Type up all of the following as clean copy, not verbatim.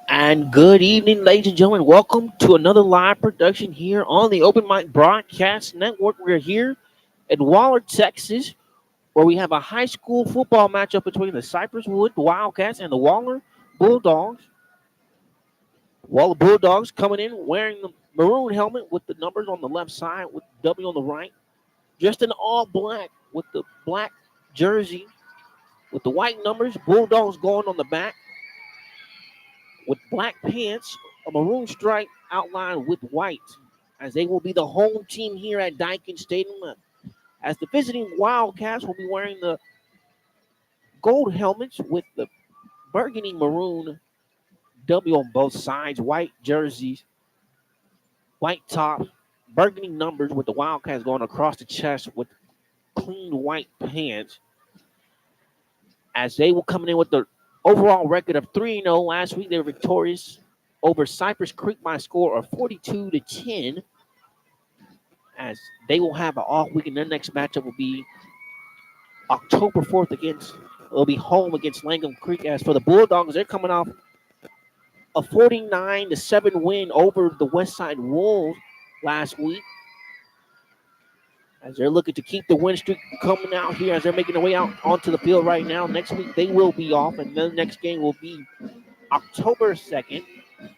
And good evening, ladies and gentlemen. Welcome to another live production here on the Open Mic Broadcast Network. We're here in Waller, Texas, where we have a high school football matchup between the Cypress Wildcats and the Waller Bulldogs. Waller Bulldogs coming in wearing the maroon helmet with the numbers on the left side with W on the right, dressed in all black with the black jersey with the white numbers. Bulldogs going on the back with black pants, a maroon stripe outlined with white, as they will be the home team here at Daikin Stadium. As the visiting Wildcats will be wearing the gold helmets with the burgundy maroon W on both sides, white jerseys, white top, burgundy numbers with the Wildcats going across the chest with clean white pants. As they will coming in with the overall record of 3-0. Last week they were victorious over Cypress Creek by a score of 42-10. As they will have an off week, and their next matchup will be October 4th it'll be home against Langham Creek. As for the Bulldogs, they're coming off a 49-7 win over the Westside Wolves last week. As they're looking to keep the win streak coming out here as they're making their way out onto the field right now. Next week they will be off, and the next game will be October 2nd.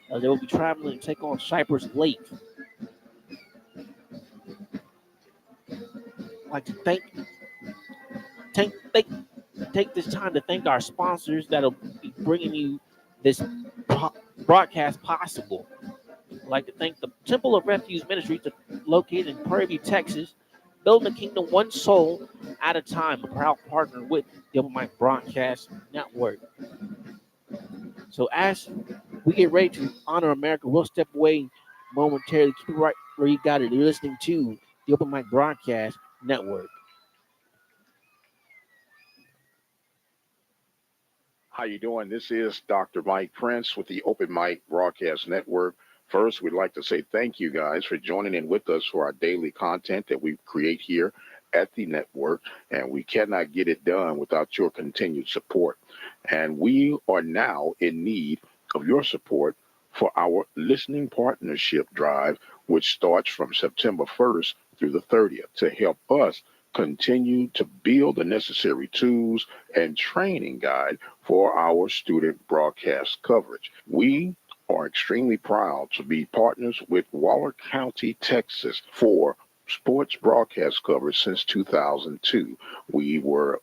As they will be traveling to take on Cypress late. I'd like to take this time to thank our sponsors that'll be bringing you this broadcast possible. I'd like to thank the Temple of Refuge Ministries located in Prairie View, Texas, building the kingdom one soul at a time, a proud partner with the Open Mic Broadcast Network. So as we get ready to honor America, we'll step away momentarily. Keep it right where you got it. You're listening to the Open Mic Broadcast Network. How you doing? This is Dr. Mike Prince with the Open Mic Broadcast Network. First, we'd like to say thank you guys for joining in with us for our daily content that we create here at the network, and we cannot get it done without your continued support. And we are now in need of your support for our listening partnership drive, which starts from September 1st through the 30th to help us continue to build the necessary tools and training guide for our student broadcast coverage. We are extremely proud to be partners with Waller County, Texas for sports broadcast coverage since 2002. We were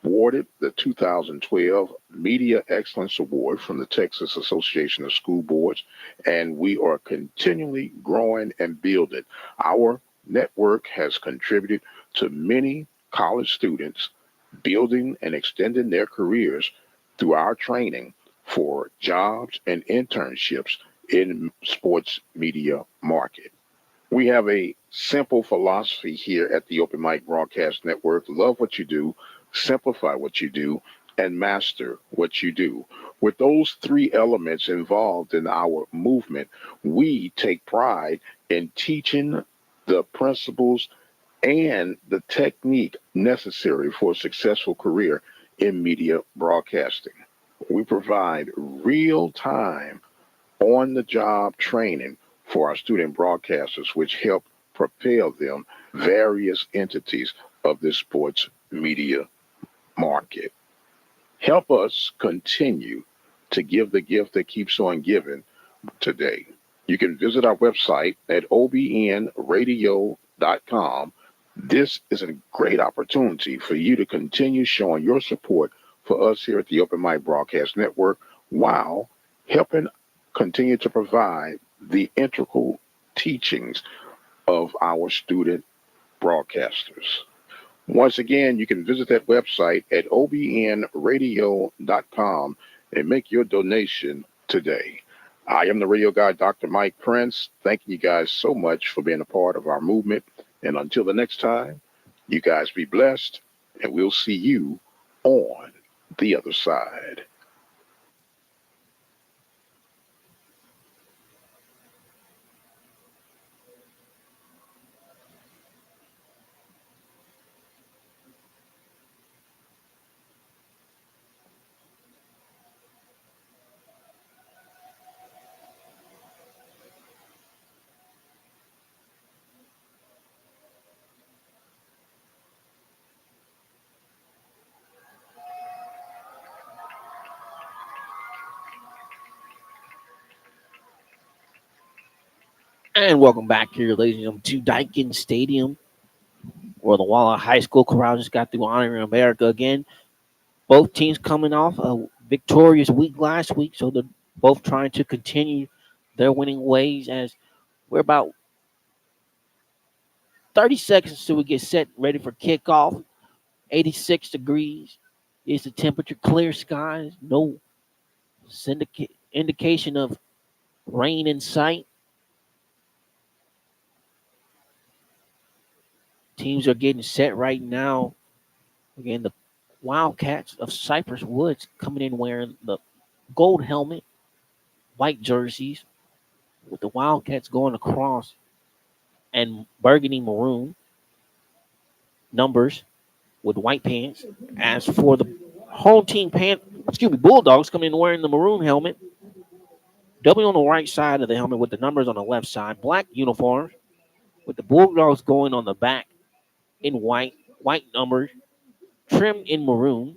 awarded the 2012 Media Excellence Award from the Texas Association of School Boards, and we are continually growing and building. Our network has contributed to many college students building and extending their careers through our training for jobs and internships in sports media market. We have a simple philosophy here at the Open Mic Broadcast Network. Love what you do, simplify what you do, and master what you do. With those three elements involved in our movement, we take pride in teaching the principles and the technique necessary for a successful career in media broadcasting. We provide real-time, on-the-job training for our student broadcasters, which help propel them various entities of this sports media market. Help us continue to give the gift that keeps on giving today. You can visit our website at obnradio.com. This is a great opportunity for you to continue showing your support for us here at the Open Mic Broadcast Network while helping continue to provide the integral teachings of our student broadcasters. Once again, you can visit that website at obnradio.com and make your donation today. I am the radio guy, Dr. Mike Prince. Thanking you guys so much for being a part of our movement. And until the next time, you guys be blessed, and we'll see you on the other side. And welcome back here, ladies and gentlemen, to Daikin Stadium, where the Walla High School crowd just got through honoring America again. Both teams coming off a victorious week last week, so they're both trying to continue their winning ways as we're about 30 seconds till we get set ready for kickoff. 86 degrees is the temperature, clear skies, no indication of rain in sight. Teams are getting set right now. Again, the Wildcats of Cypress Woods coming in wearing the gold helmet, white jerseys, with the Wildcats going across and burgundy maroon numbers with white pants. As for the home team Bulldogs coming in wearing the maroon helmet, W on the right side of the helmet with the numbers on the left side, black uniforms with the Bulldogs going on the back in white numbers, trimmed in maroon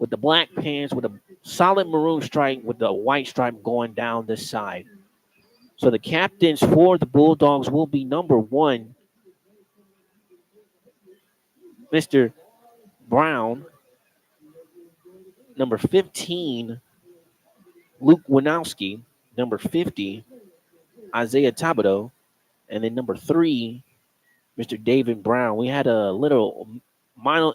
with the black pants with a solid maroon stripe with the white stripe going down this side. So the captains for the Bulldogs will be number 1, Mr. Brown, number 15, Luke Winowski, number 50, Isaiah Tabado, and then number 3, Mr. David Brown. We had a little minor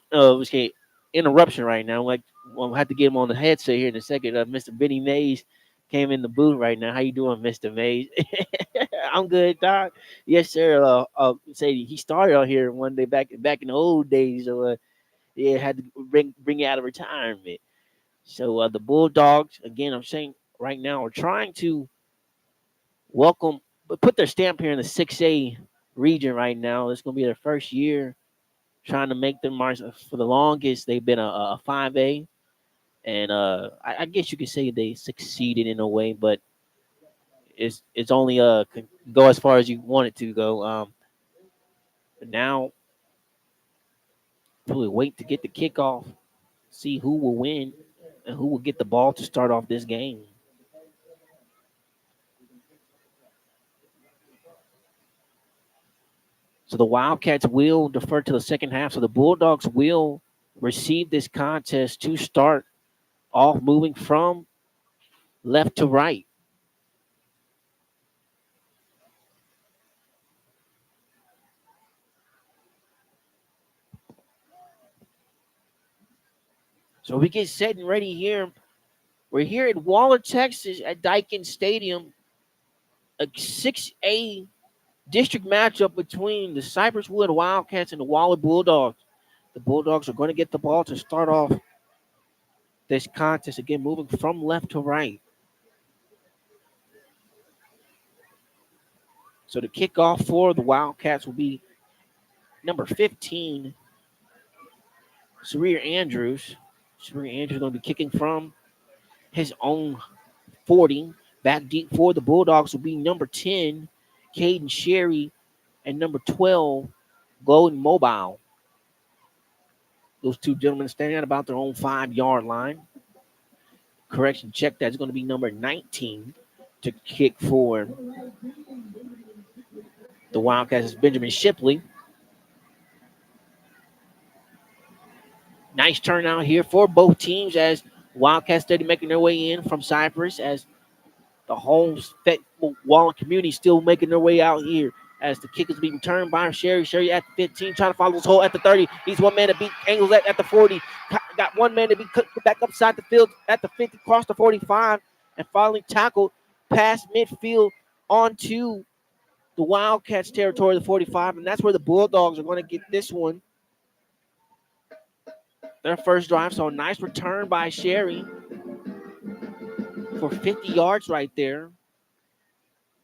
interruption right now. Like, we'll have to get him on the headset here in a second. Mr. Benny Mays came in the booth right now. How you doing, Mr. Mays? I'm good, Doc. Yes, sir. Say he started out here one day back in the old days. So yeah, had to bring it out of retirement. So the Bulldogs, again, I'm saying right now, are trying to welcome, but put their stamp here in the 6A region right now. It's going to be their first year trying to make them march. For the longest, they've been a 5A. And I guess you could say they succeeded in a way, but it's only go as far as you want it to go. But now, really wait to get the kickoff, see who will win and who will get the ball to start off this game. So the Wildcats will defer to the second half. So the Bulldogs will receive this contest to start off moving from left to right. So we get set and ready here. We're here at Waller, Texas at Daikin Stadium. A 6A district matchup between the Cypress Wood Wildcats and the Waller Bulldogs. The Bulldogs are going to get the ball to start off this contest again, moving from left to right. So the kickoff for the Wildcats will be number 15, Sarir Andrews. Sarir Andrews is going to be kicking from his own 40. Back deep for the Bulldogs will be number 10, Caden Sherry, and number 12, Golden Mobile. Those two gentlemen standing at about their own 5-yard line. Correction, check that's going to be number 19 to kick for the Wildcats is Benjamin Shipley. Nice turnout here for both teams as Wildcats steady making their way in from Cypress as the home Wallen community still making their way out here as the kick is being returned by Sherry. Sherry at the 15, trying to follow his hole at the 30. He's one man to beat Angles at the 40. Got one man to be cut back upside the field at the 50, cross the 45, and finally tackled past midfield onto the Wildcats territory, the 45, and that's where the Bulldogs are going to get this one. Their first drive, so a nice return by Sherry for 50 yards right there.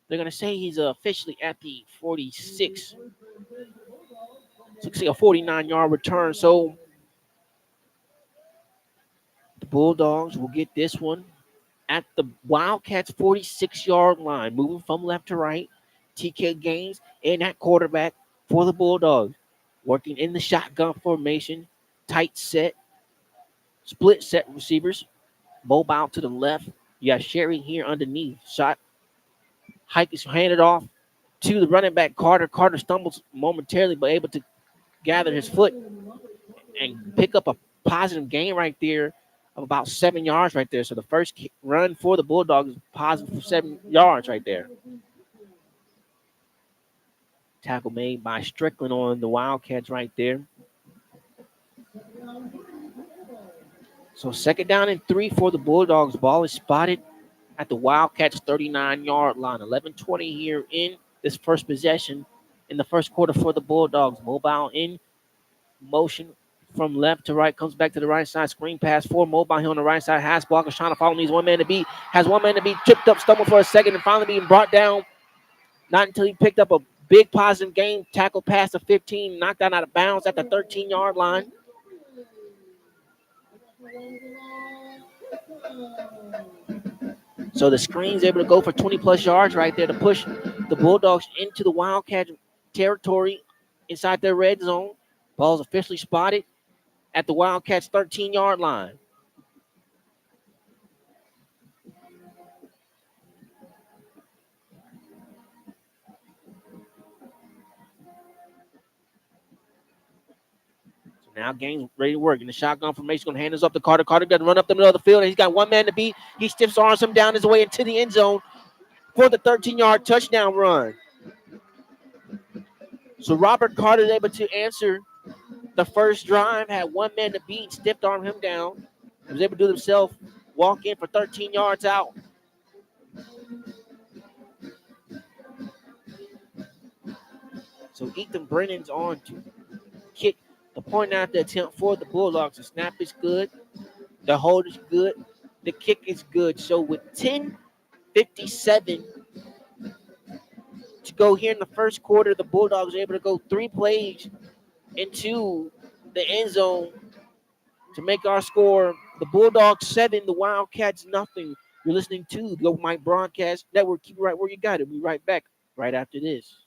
They're going to say he's officially at the 46. So see a 49-yard return. So the Bulldogs will get this one at the Wildcats 46-yard line, moving from left to right. TK Gaines and that quarterback for the Bulldogs, working in the shotgun formation, tight set, split set receivers, mobile to the left. You have Sherry here underneath. Shot. Hike is handed off to the running back Carter. Carter stumbles momentarily, but able to gather his foot and pick up a positive gain right there of about 7 yards right there. So the first run for the Bulldogs is positive for 7 yards right there. Tackle made by Strickland on the Wildcats right there. So second down and 3 for the Bulldogs. Ball is spotted at the Wildcats 39-yard line. 11:20 here in this first possession in the first quarter for the Bulldogs. Mobile in motion from left to right, comes back to the right side. Screen pass for Mobile here on the right side. Has blockers trying to follow. Needs one man to beat. Has one man to beat. Tripped up, stumbled for a second, and finally being brought down. Not until he picked up a big positive game. Tackle past the 15, knocked out of bounds at the 13-yard line. So the screen's able to go for 20-plus yards right there to push the Bulldogs into the Wildcat territory inside their red zone. Ball's officially spotted at the Wildcats' 13-yard line. So now Gaines ready to work in the shotgun formation. Going to hand this up to Carter. Carter going to run up the middle of the field. And he's got one man to beat. He stiff arms him down his way into the end zone for the 13-yard touchdown run. So Robert Carter is able to answer the first drive, had one man to beat, stiff arm him down. He was able to do himself, walk in for 13 yards out. So Ethan Brennan's on to kick the point out the attempt for the Bulldogs. The snap is good. The hold is good. The kick is good. So with 10:57 to go here in the first quarter, the Bulldogs are able to go 3 plays into the end zone to make our score the Bulldogs 7, the Wildcats nothing. You're listening to the Open Mic Broadcast Network. Keep it right where you got it. We'll be right back right after this.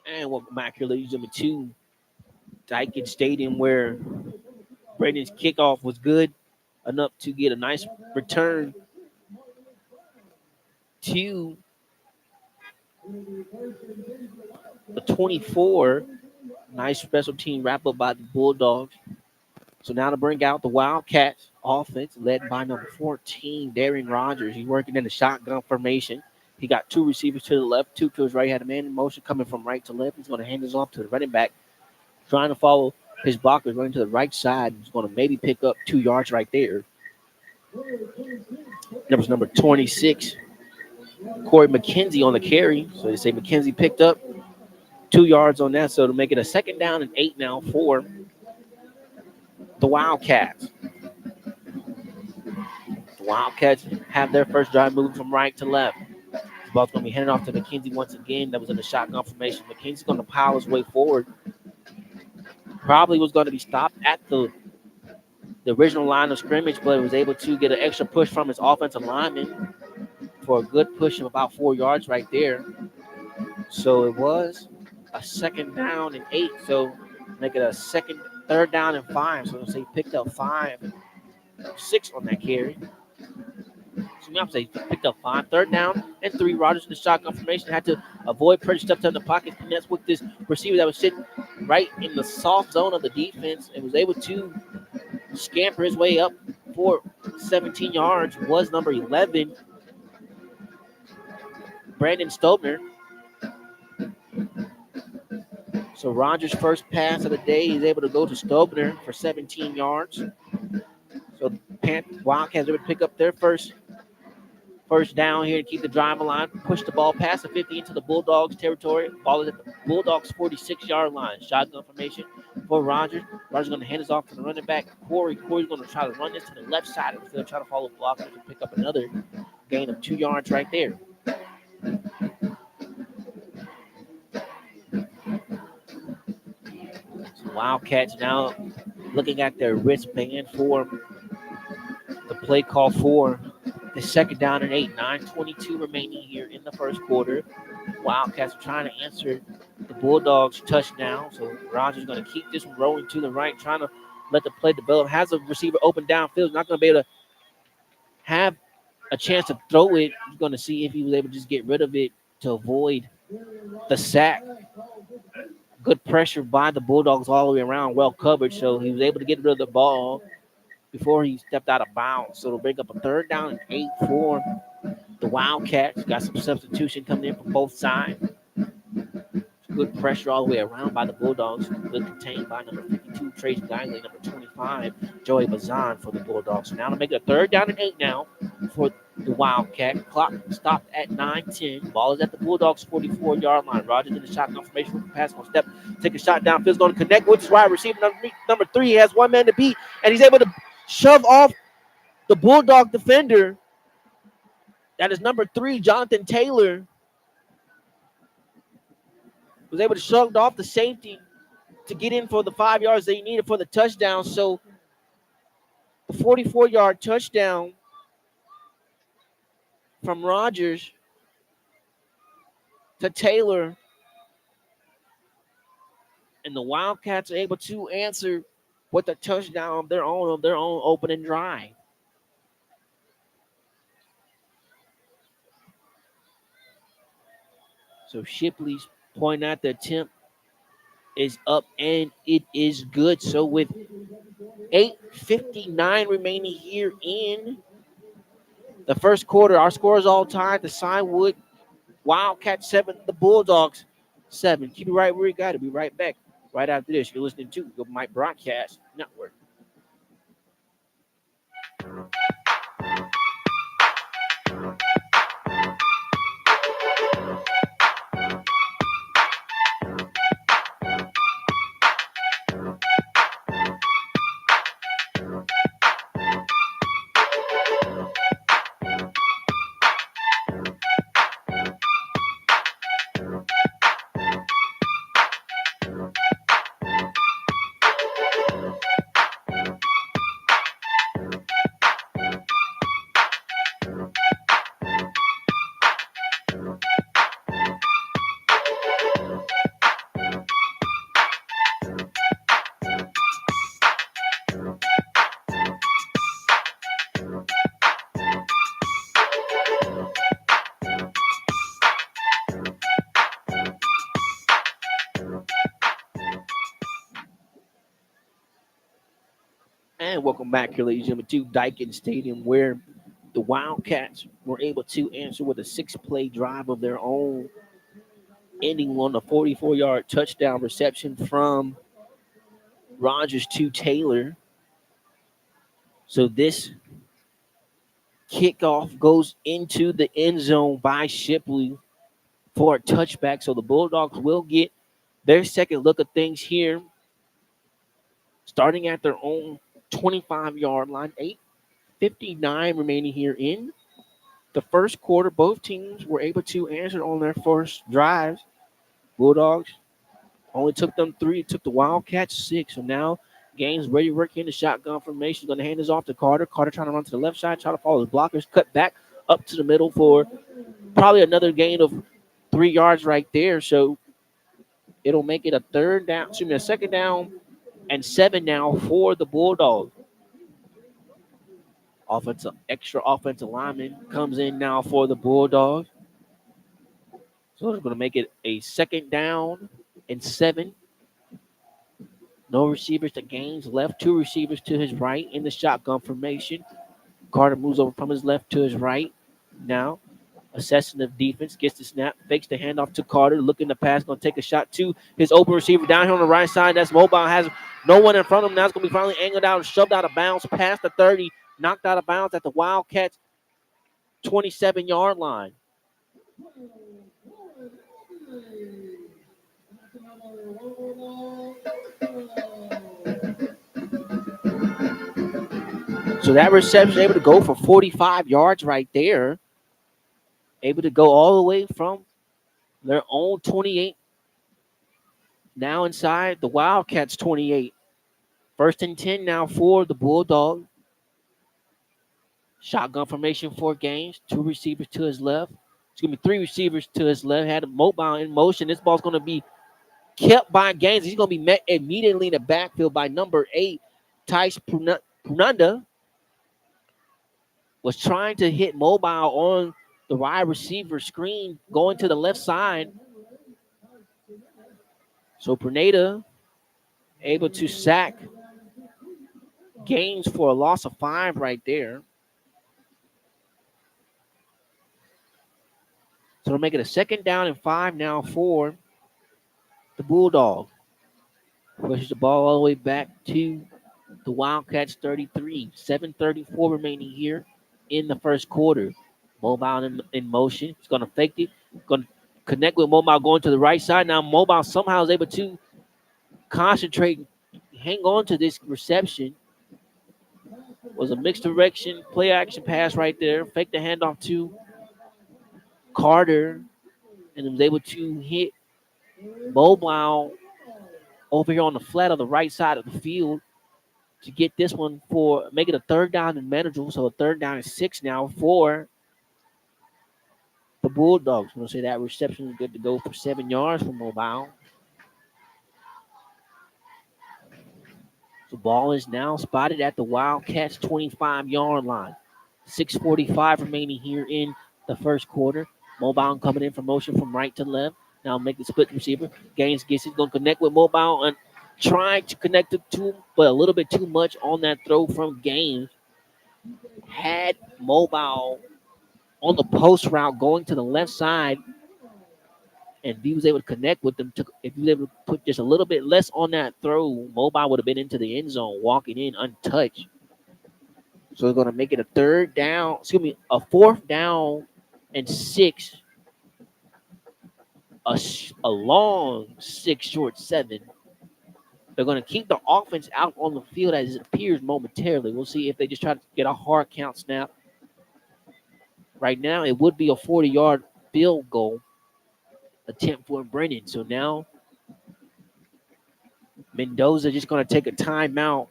And welcome back here, ladies and gentlemen, to Dykens Stadium, where Braden's kickoff was good. enough to get a nice return to the 24. Nice special team wrap up by the Bulldogs. So now to bring out the Wildcats offense led by number 14, Darian Rogers. He's working in the shotgun formation. He got two receivers to the left, two to his right. He had a man in motion coming from right to left. He's going to hand this off to the running back, trying to follow his blockers running to the right side. He's going to maybe pick up 2 yards right there. That was number 26, Corey McKenzie on the carry. So they say McKenzie picked up 2 yards on that. So to make it a 2nd down and 8 now for the Wildcats. The Wildcats have their first drive moving from right to left. The ball's going to be handed off to McKenzie once again. That was in the shotgun formation. McKenzie's going to pile his way forward. Probably was going to be stopped at the original line of scrimmage, but was able to get an extra push from his offensive lineman for a good push of about 4 yards right there. So it was a 2nd down and 8. So make it a 3rd down and 5. So he picked up 6 on that carry. So I'm saying picked up 5, 3rd down and 3. Rogers in the shotgun formation had to avoid pressure, stepped in the pocket, and that's with this receiver that was sitting right in the soft zone of the defense and was able to scamper his way up for 17 yards. Was number 11, Brandon Stobner. So Rogers' first pass of the day, he's able to go to Stobner for 17 yards. So Wildcats are able to pick up their first down here to keep the drive alive. Push the ball past the 50 into the Bulldogs territory. Ball is at the Bulldogs' 46-yard line. Shotgun formation for Rogers. Rogers going to hand this off to the running back, Corey. Corey's going to try to run this to the left side instead of trying to follow blockers to pick up another gain of 2 yards right there. So Wildcats now looking at their wristband for the play call for the 2nd down and 8. 9:22 remaining here in the first quarter. Wildcats are trying to answer the Bulldogs' touchdown. So Rogers is going to keep this one rolling to the right, trying to let the play develop. Has a receiver open downfield. Not going to be able to have a chance to throw it. He's going to see if he was able to just get rid of it to avoid the sack. Good pressure by the Bulldogs all the way around, well covered. So he was able to get rid of the ball before he stepped out of bounds. So it'll bring up a 3rd down and 8 for the Wildcats. Got some substitution coming in from both sides. Good pressure all the way around by the Bulldogs. Good contained by number 52, Trace Guiley, number 25, Joey Bazan for the Bulldogs. So now to make it a 3rd down and 8 now for the Wildcat. Clock stopped at 9:10. Ball is at the Bulldogs' 44-yard line. Rogers in the shotgun formation with the pass on step. Take a shot downfield. Going to connect with his wide receiver. Number 3 has one man to beat, and he's able to shove off the Bulldog defender. That is number 3, Jonathan Taylor. Was able to shove off the safety to get in for the 5 yards that he needed for the touchdown. So the 44-yard touchdown from Rogers to Taylor. And the Wildcats are able to answer with a touchdown of their own opening drive. So Shipley's point at the attempt is up and it is good. So with 8:59 remaining here in the first quarter, our score is all tied. The Signwood Wildcats 7, the Bulldogs 7. Keep it right where you got it. Be right back right after this. You're listening to the Mike Broadcast Network. And welcome back here, ladies and gentlemen, to Daikin Stadium, where the Wildcats were able to answer with a six-play drive of their own, ending on a 44-yard touchdown reception from Rogers to Taylor. So this kickoff goes into the end zone by Shipley for a touchback. So the Bulldogs will get their second look at things here, starting at their own 25-yard line. 8:59 remaining here in the first quarter. Both teams were able to answer on their first drives. Bulldogs only took them 3. It took the Wildcats 6. So now Gaines ready to work in the shotgun formation. Going to hand this off to Carter. Carter trying to run to the left side, try to follow his blockers. Cut back up to the middle for probably another gain of 3 yards right there. So it'll make it a second down and 7 now for the Bulldogs. Extra offensive lineman comes in now for the Bulldogs. So it's going to make it a second down and 7. No receivers to Gaines. Left, 2 receivers to his right in the shotgun formation. Carter moves over from his left to his right. Now, assessing the defense, gets the snap, fakes the handoff to Carter, looking to pass, going to take a shot to his open receiver down here on the right side. That's Mobile, has no one in front of him. Now it's going to be finally angled out and shoved out of bounds past the 30, knocked out of bounds at the Wildcats' 27-yard line. So that reception able to go for 45 yards right there. Able to go all the way from their own 28. Now inside the Wildcats 28. First and 10 now for the Bulldogs. Shotgun formation for Gaines. 2 receivers to his left. It's going to be 3 receivers to his left. Had a Mobile in motion. This ball's going to be kept by Gaines. He's going to be met immediately in the backfield by number 8, Tice Punanda. Was trying to hit Mobile on the wide receiver screen going to the left side. So Perneda able to sack Gaines for a loss of 5 right there. So they'll make it a second down and 5 now for the Bulldogs. Pushes the ball all the way back to the Wildcats 33. 7:34 remaining here in the first quarter. Mobile in motion. He's going to fake it. Going to connect with Mobile going to the right side. Now Mobile somehow is able to concentrate, hang on to this reception. Was a mixed direction, play action pass right there. Fake the handoff to Carter and was able to hit Mobile over here on the flat of the right side of the field to get this one for make it a third down and manageable. So a third down and 6 now for the Bulldogs. I'm going to say that reception is good to go for 7 yards for Mobile. The ball is now spotted at the Wildcats' 25-yard line. 6:45 remaining here in the first quarter. Mobile coming in from motion from right to left. Now make the split receiver. Gaines gets it. Going to connect with Mobile and trying to connect it to him, but a little bit too much on that throw from Gaines. Had Mobile on the post route going to the left side, and if he was able to connect with them, if he was able to put just a little bit less on that throw, Mobile would have been into the end zone, walking in untouched. So they're going to make it a fourth down and 6. A long 6, short 7. They're going to keep the offense out on the field as it appears momentarily. We'll see if they just try to get a hard count snap. Right now, it would be a 40-yard field goal attempt for Brennan. So now Mendoza just going to take a timeout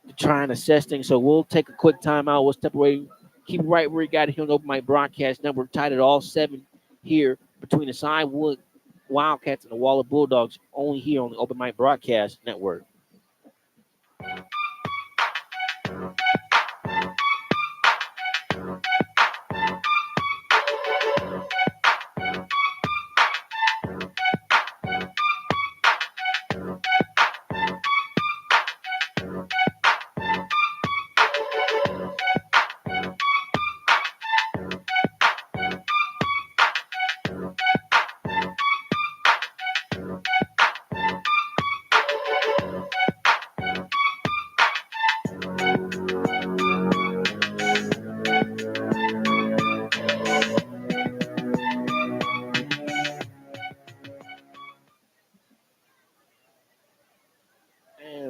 to try and assess things. So we'll take a quick timeout. We'll step away. Keep it right where you got it here on Open Mic Broadcast Network. Tied at all 7 here between the Sidewood Wildcats and the Waller Bulldogs, only here on the Open Mic Broadcast Network.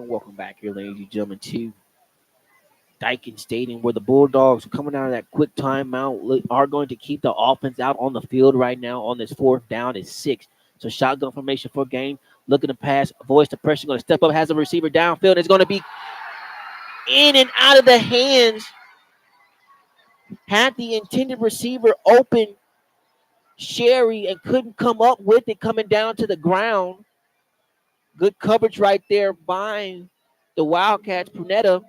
And welcome back here, ladies and gentlemen, to Daikin Stadium, where the Bulldogs, coming out of that quick timeout, are going to keep the offense out on the field right now on this fourth down is 6. So shotgun formation for game. Looking to pass, avoids the pressure, going to step up, has a receiver downfield. It's going to be in and out of the hands. Had the intended receiver open, Sherry, and couldn't come up with it coming down to the ground. Good coverage right there by the Wildcats. Punetta.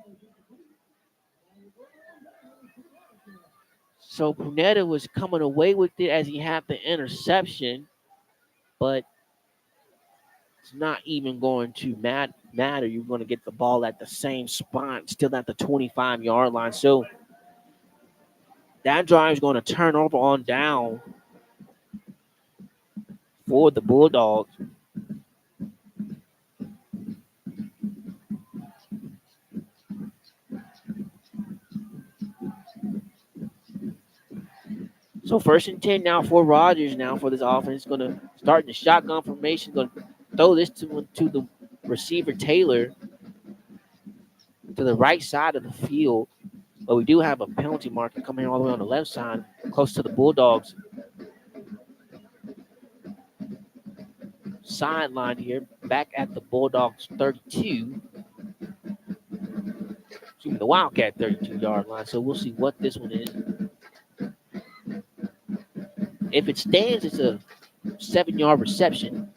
So Punetta was coming away with it as he had the interception, but it's not even going to matter. You're going to get the ball at the same spot, still at the 25-yard line. So that drive is going to turn over on down for the Bulldogs. So 1st and 10 now for Rogers now for this offense. Going to start in the shotgun formation. Going to throw this to the receiver Taylor to the right side of the field. But we do have a penalty marker coming all the way on the left side, close to the Bulldogs sideline here, back at the Bulldogs 32. Excuse me, the Wildcat 32-yard line. So we'll see what this one is. If it stands, it's a 7-yard reception.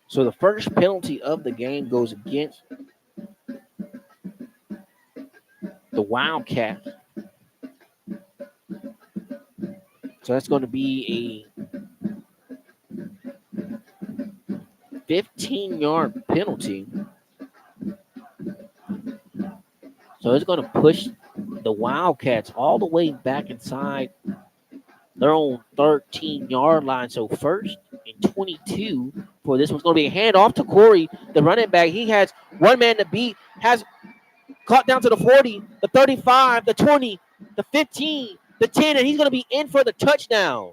So the first penalty of the game goes against the Wildcats. So that's going to be a 15-yard penalty. So it's going to push the Wildcats all the way back inside their own 13-yard line. So 1st and 22 for this one's going to be a handoff to Corey, the running back. He has one man to beat, has caught down to the 40, the 35, the 20, the 15, the 10, and he's going to be in for the touchdown.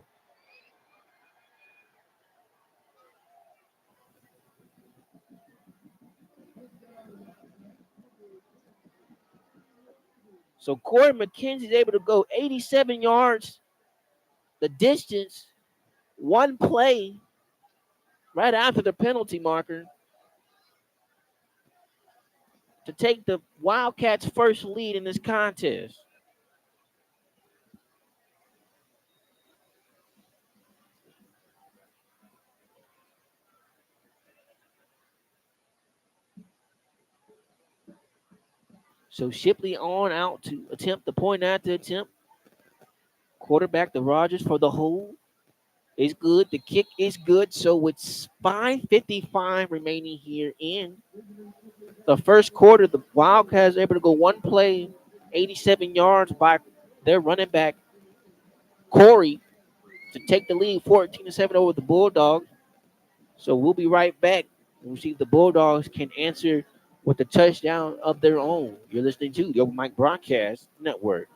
So Corey McKenzie is able to go 87 yards, the distance, one play right after the penalty marker to take the Wildcats' first lead in this contest. So Shipley on out to attempt the point after attempt. Quarterback the Rogers for the hold is good. The kick is good. So it's 5:55 remaining here in the first quarter. The Wildcats able to go one play, 87 yards by their running back Corey to take the lead 14-7 over the Bulldogs. So we'll be right back. We'll see if the Bulldogs can answer with a touchdown of their own. You're listening to the Open Mic Broadcast Network.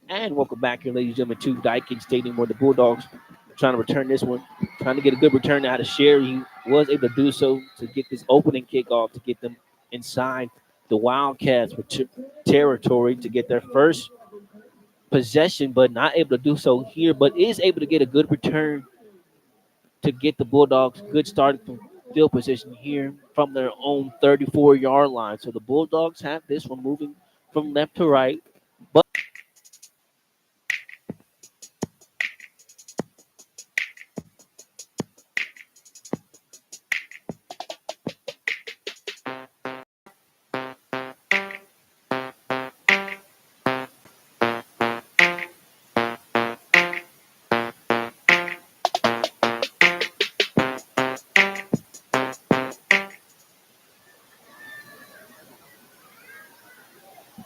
And welcome back here, ladies and gentlemen, to Daikin Stadium where the Bulldogs are trying to return this one, trying to get a good return out of Sherry. He was able to do so to get this opening kickoff to get them inside the Wildcats for territory to get their first possession, but not able to do so here, but is able to get a good return to get the Bulldogs good starting from field position here from their own 34-yard line. So the Bulldogs have this one moving from left to right. But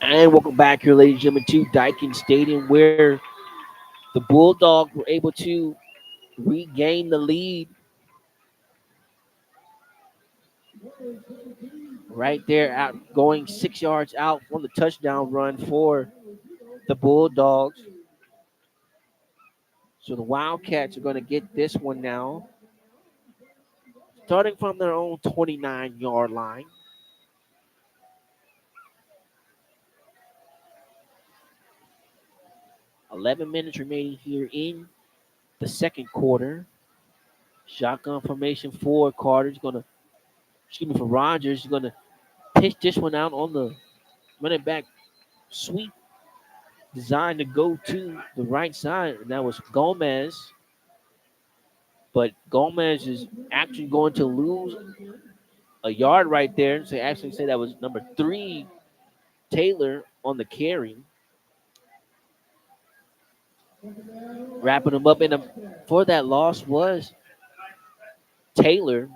and welcome back here, ladies and gentlemen, to Daikin Stadium, where the Bulldogs were able to regain the lead right there, out going 6 yards out on the touchdown run for the Bulldogs. So the Wildcats are going to get this one now, starting from their own 29-yard line. 11 minutes remaining here in the second quarter. Shotgun formation for Carter's going to, for Rogers. He's going to pitch this one out on the running back sweep designed to go to the right side, and that was Gomez. But Gomez is actually going to lose a yard right there. So actually say that was number 3, Taylor, on the carry. Wrapping him up in a, for that loss was Taylor,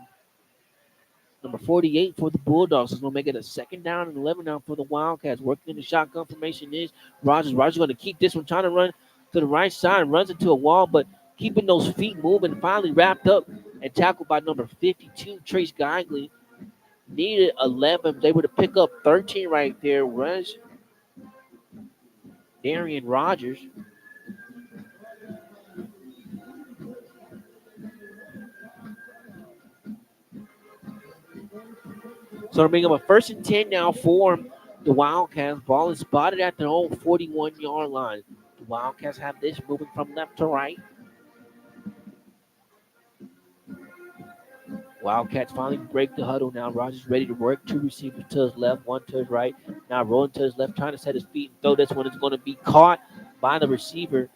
number 48 for the Bulldogs. It's going to make it a second down and 11 now for the Wildcats. Working in the shotgun formation is Rogers. Rogers going to keep this one, trying to run to the right side, runs into a wall, but keeping those feet moving, finally wrapped up and tackled by number 52, Trace Geigley. Needed 11. They were to pick up 13 right there. Was Darian Rogers. So they're making up a first and 10 now for the Wildcats. Ball is spotted at their own 41-yard line. The Wildcats have this moving from left to right. Wildcats finally break the huddle now. Rogers ready to work. 2 receivers to his left, 1 to his right. Now rolling to his left, trying to set his feet and throw. This one is going to be caught by the receiver.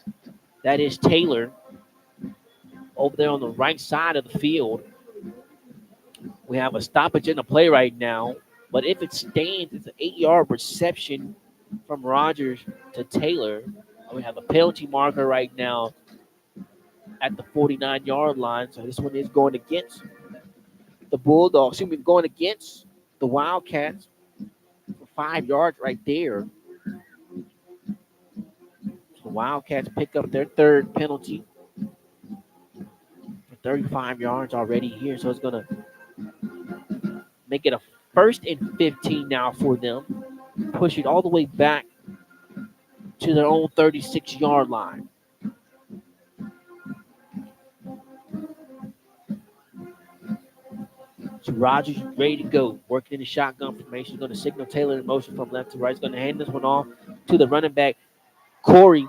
That is Taylor over there on the right side of the field. We have a stoppage in the play right now. But if it stands, it's an 8-yard reception from Rogers to Taylor. We have a penalty marker right now at the 49-yard line. So this one is going against the Bulldogs. Excuse me, going against the Wildcats for 5 yards right there. So the Wildcats pick up their third penalty for 35 yards already here. So it's going to make it a first and 15 now for them. Push it all the way back to their own 36-yard line. So Rogers ready to go. Working in the shotgun formation. He's going to signal Taylor in motion from left to right. He's going to hand this one off to the running back, Corey.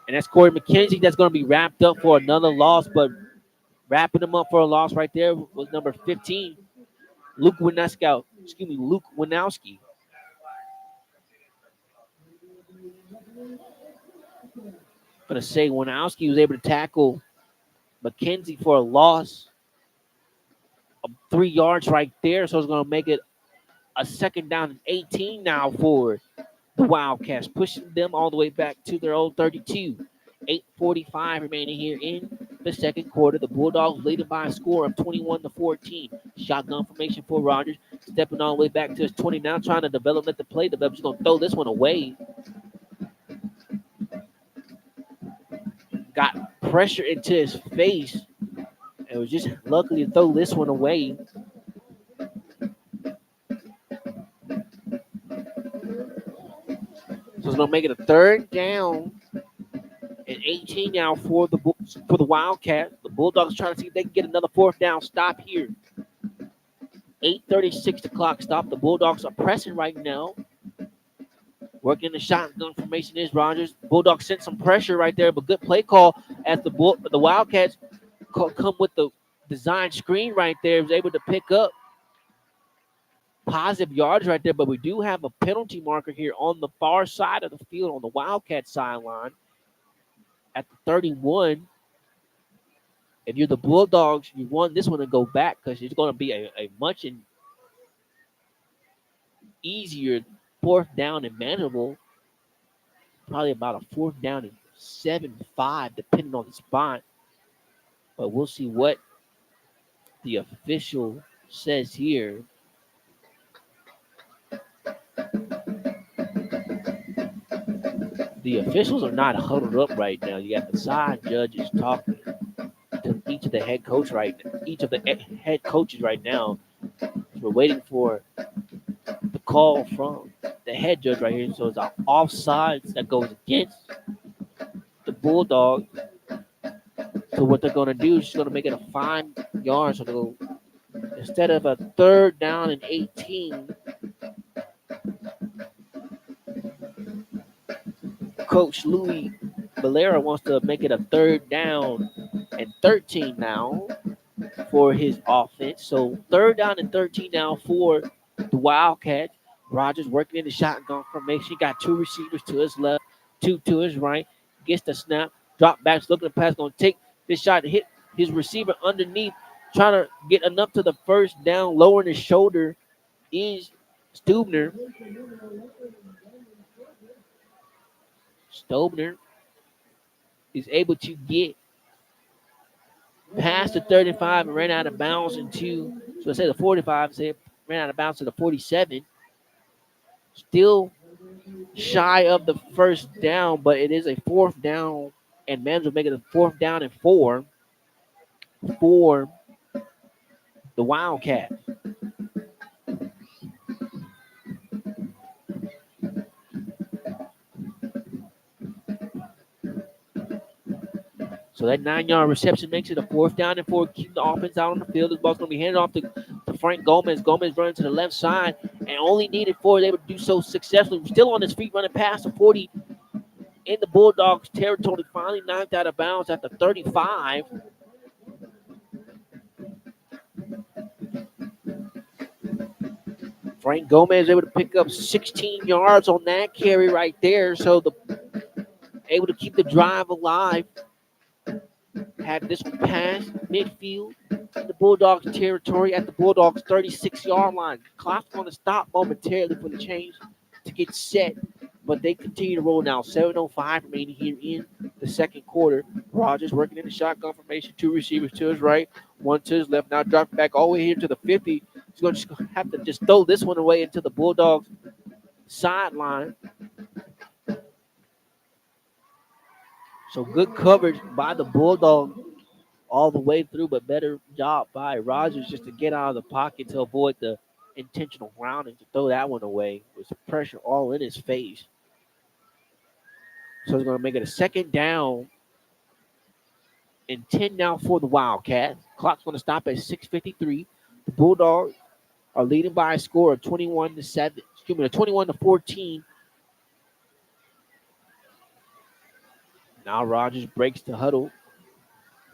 And that's Corey McKenzie. That's going to be wrapped up for another loss. But wrapping him up for a loss right there was number 15, Luke Winowski. I'm going to say Winowski was able to tackle McKenzie for a loss of 3 yards right there. So it's going to make it a second down and 18 now for the Wildcats, pushing them all the way back to their own 32. 8:45 remaining here in the second quarter. The Bulldogs leading by a score of 21-14. Shotgun formation for Rogers, stepping all the way back to his 20 now, trying to develop, let the play develop. He's going to throw this one away. Got pressure into his face. It was just lucky to throw this one away. So it's going to make it a third down and 18 now for the Wildcats. The Bulldogs trying to see if they can get another fourth down stop here. 8:36 the clock stop. The Bulldogs are pressing right now. Working the shotgun formation is Rogers. Bulldogs sent some pressure right there, but good play call as the Wildcats come with the design screen right there. Was able to pick up positive yards right there, but we do have a penalty marker here on the far side of the field on the Wildcat sideline at the 31. If you're the Bulldogs, you want this one to go back because it's going to be a much easier fourth down and manageable. Probably about a fourth down and 7-5, depending on the spot. But we'll see what the official says here. The officials are not huddled up right now. You got the side judges talking to each of the head coach right now, each of the head coaches right now. We're waiting for the call from the head judge right here. So it's an offsides that goes against the Bulldogs. So what they're going to do is just going to make it a 5 yard. So they'll, instead of a third down and 18, Coach Louis Valera wants to make it a third down and 13 now for his offense. So third down and 13 now for the Wildcats. Rogers working in the shotgun formation. He got two receivers to his left, two to his right. Gets the snap, drop backs, looking at the pass, going to take this shot, hit his receiver underneath, trying to get enough to the first down, lowering his shoulder is Stubner. Stubner is able to get past the 35 and ran out of bounds into, so I say the 45, say ran out of bounds to the 47. Still shy of the first down, but it is a fourth down, and Mans will make it a fourth down and 4 for the Wildcats. So that 9 yard reception makes it a fourth down and 4. Keep the offense out on the field. This ball's going to be handed off to Frank Gomez. Gomez running to the left side and only needed 4. They would do so successfully. Still on his feet running past the 40 in the Bulldogs territory. Finally knocked out of bounds at the 35. Frank Gomez able to pick up 16 yards on that carry right there. So able to keep the drive alive. Had this one pass midfield in the Bulldogs territory at the Bulldogs 36-yard line. Clock's going to stop momentarily for the change to get set, but they continue to roll now. 7:05 remaining here in the second quarter. Rogers working in the shotgun formation. 2 receivers to his right, 1 to his left. Now dropping back all the way here to the 50. He's going to have to just throw this one away into the Bulldogs sideline. So good coverage by the Bulldogs all the way through, but better job by Rogers just to get out of the pocket to avoid the intentional grounding to throw that one away with some pressure all in his face. So he's going to make it a second down and 10 now for the Wildcats. Clock's going to stop at 6:53. The Bulldogs are leading by a score of 21-7. 21-14. Now Rogers breaks the huddle.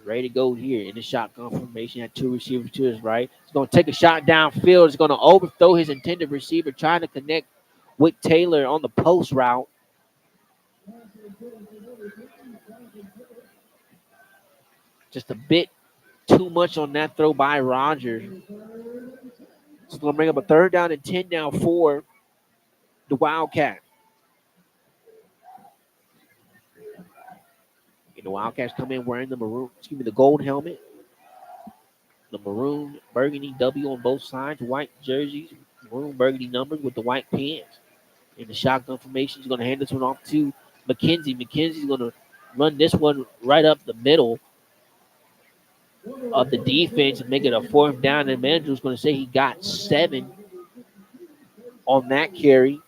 Ready to go here in the shotgun formation. Had 2 receivers to his right. He's going to take a shot downfield. He's going to overthrow his intended receiver, trying to connect with Taylor on the post route. Just a bit too much on that throw by Rogers. So it's going to bring up a third down and 10 now for the Wildcats. And the Wildcats come in wearing the gold helmet, the maroon burgundy W on both sides, white jerseys, maroon burgundy numbers with the white pants. In the shotgun formation, he's going to hand this one off to McKenzie. McKenzie's going to run this one right up the middle of the defense and make it a fourth down. And manager's going to say he got 7 on that carry.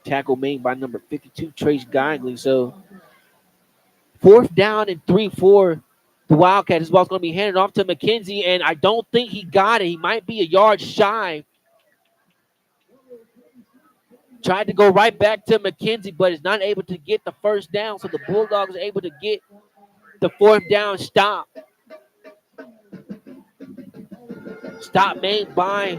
Tackle made by number 52, Trace Geigley. So fourth down and 3 for the Wildcats. This ball's going to be handed off to McKenzie, and I don't think he got it. He might be a yard shy. Tried to go right back to McKenzie, but is not able to get the first down. So the Bulldogs are able to get the fourth down stop. Stop made by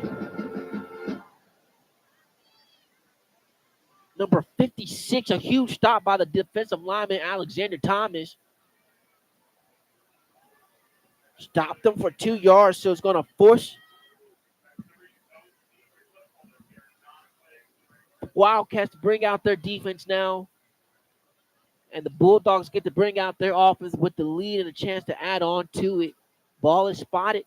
number 56. A huge stop by the defensive lineman, Alexander Thomas. Stopped them for 2 yards, so it's going to force Wildcats to bring out their defense now. And the Bulldogs get to bring out their offense with the lead and a chance to add on to it. Ball is spotted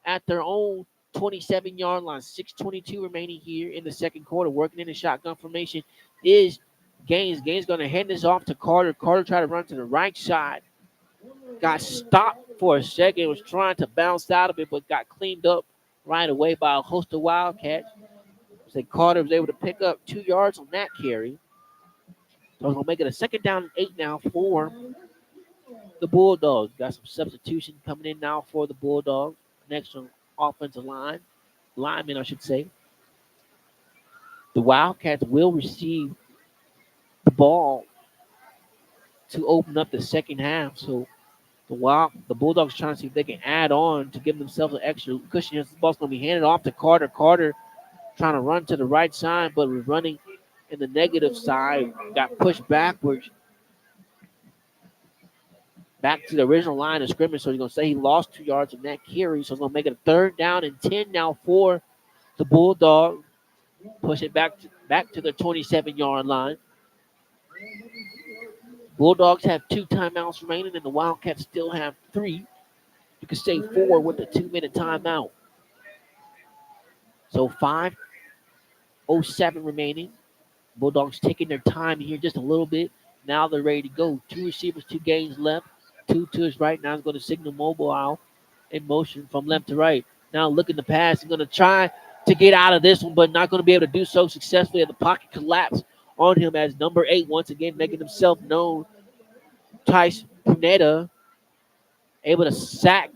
at their own 27-yard line. 6:22 remaining here in the second quarter. Working in the shotgun formation is Gaines. Gaines going to hand this off to Carter. Carter tried to run to the right side. Got stopped for a second. Was trying to bounce out of it, but got cleaned up right away by a host of Wildcats. So Carter was able to pick up 2 yards on that carry. So it's going to make it a second down and 8 now for the Bulldogs. Got some substitution coming in now for the Bulldogs. Next on offensive linemen, I should say. The Wildcats will receive the ball to open up the second half. So the Bulldogs trying to see if they can add on to give themselves an extra cushion. This ball's going to be handed off to Carter. Carter trying to run to the right side, but was running in the negative side. Got pushed backwards. Back to the original line of scrimmage. So he's going to say he lost 2 yards in that carry. So it's going to make it a third down and 10 now for the Bulldogs. Push it back to the 27-yard line. Bulldogs have 2 timeouts remaining, and the Wildcats still have 3. You could say 4 with the 2-minute timeout. So 5:07 remaining. Bulldogs taking their time here just a little bit. Now they're ready to go. 2 receivers, 2 gains left. 2 to his right. Now he's going to signal mobile in motion from left to right. Now looking to pass. He's going to try to get out of this one, but not going to be able to do so successfully. And the pocket collapse on him as number 8 once again making himself known. Tice Pineda able to sack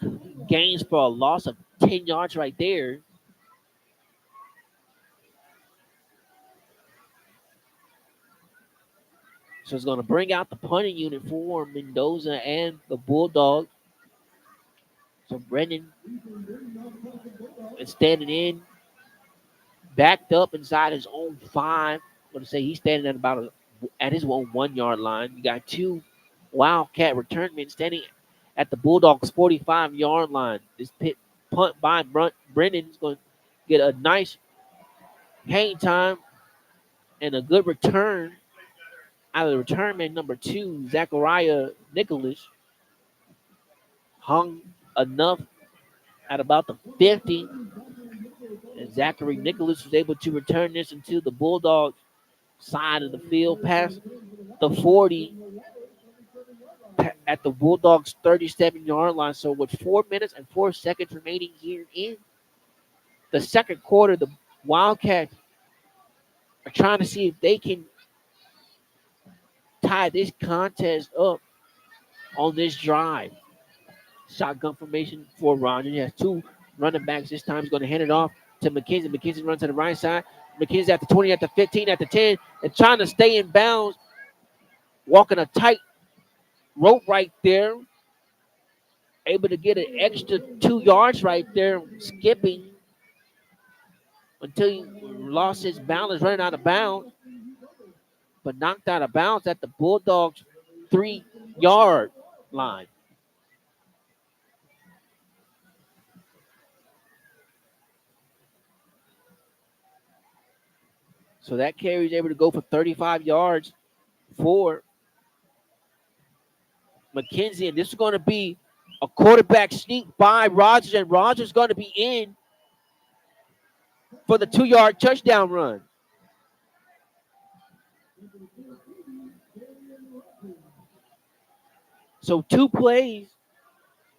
Gaines for a loss of 10 yards right there. So it's going to bring out the punting unit for Mendoza and the Bulldogs. So Brendan is standing in, backed up inside his own 5. I'm going to say he's standing at his own 1-yard line. You got 2 Wildcat return men standing at the Bulldogs' 45-yard line. This punt by Brendan is going to get a nice hang time and a good return out of the return man number 2, Zachariah Nicholas. Hung enough at about the 50. And Zachary Nicholas was able to return this into the Bulldogs side of the field past the 40 at the Bulldogs 37-yard line. So with 4 minutes and 4 seconds remaining here in the second quarter, the Wildcats are trying to see if they can tie this contest up on this drive. Shotgun formation for Rogers. He has 2 running backs. This time he's going to hand it off to McKenzie. McKenzie runs to the right side. McKenzie at the 20, at the 15, at the 10, and trying to stay in bounds. Walking a tight rope right there. Able to get an extra 2 yards right there, skipping until he lost his balance, running out of bounds, but knocked out of bounds at the Bulldogs' 3-yard line. So that carry is able to go for 35 yards for McKenzie. And this is going to be a quarterback sneak by Rogers. And Rogers is going to be in for the 2-yard touchdown run. So 2 plays,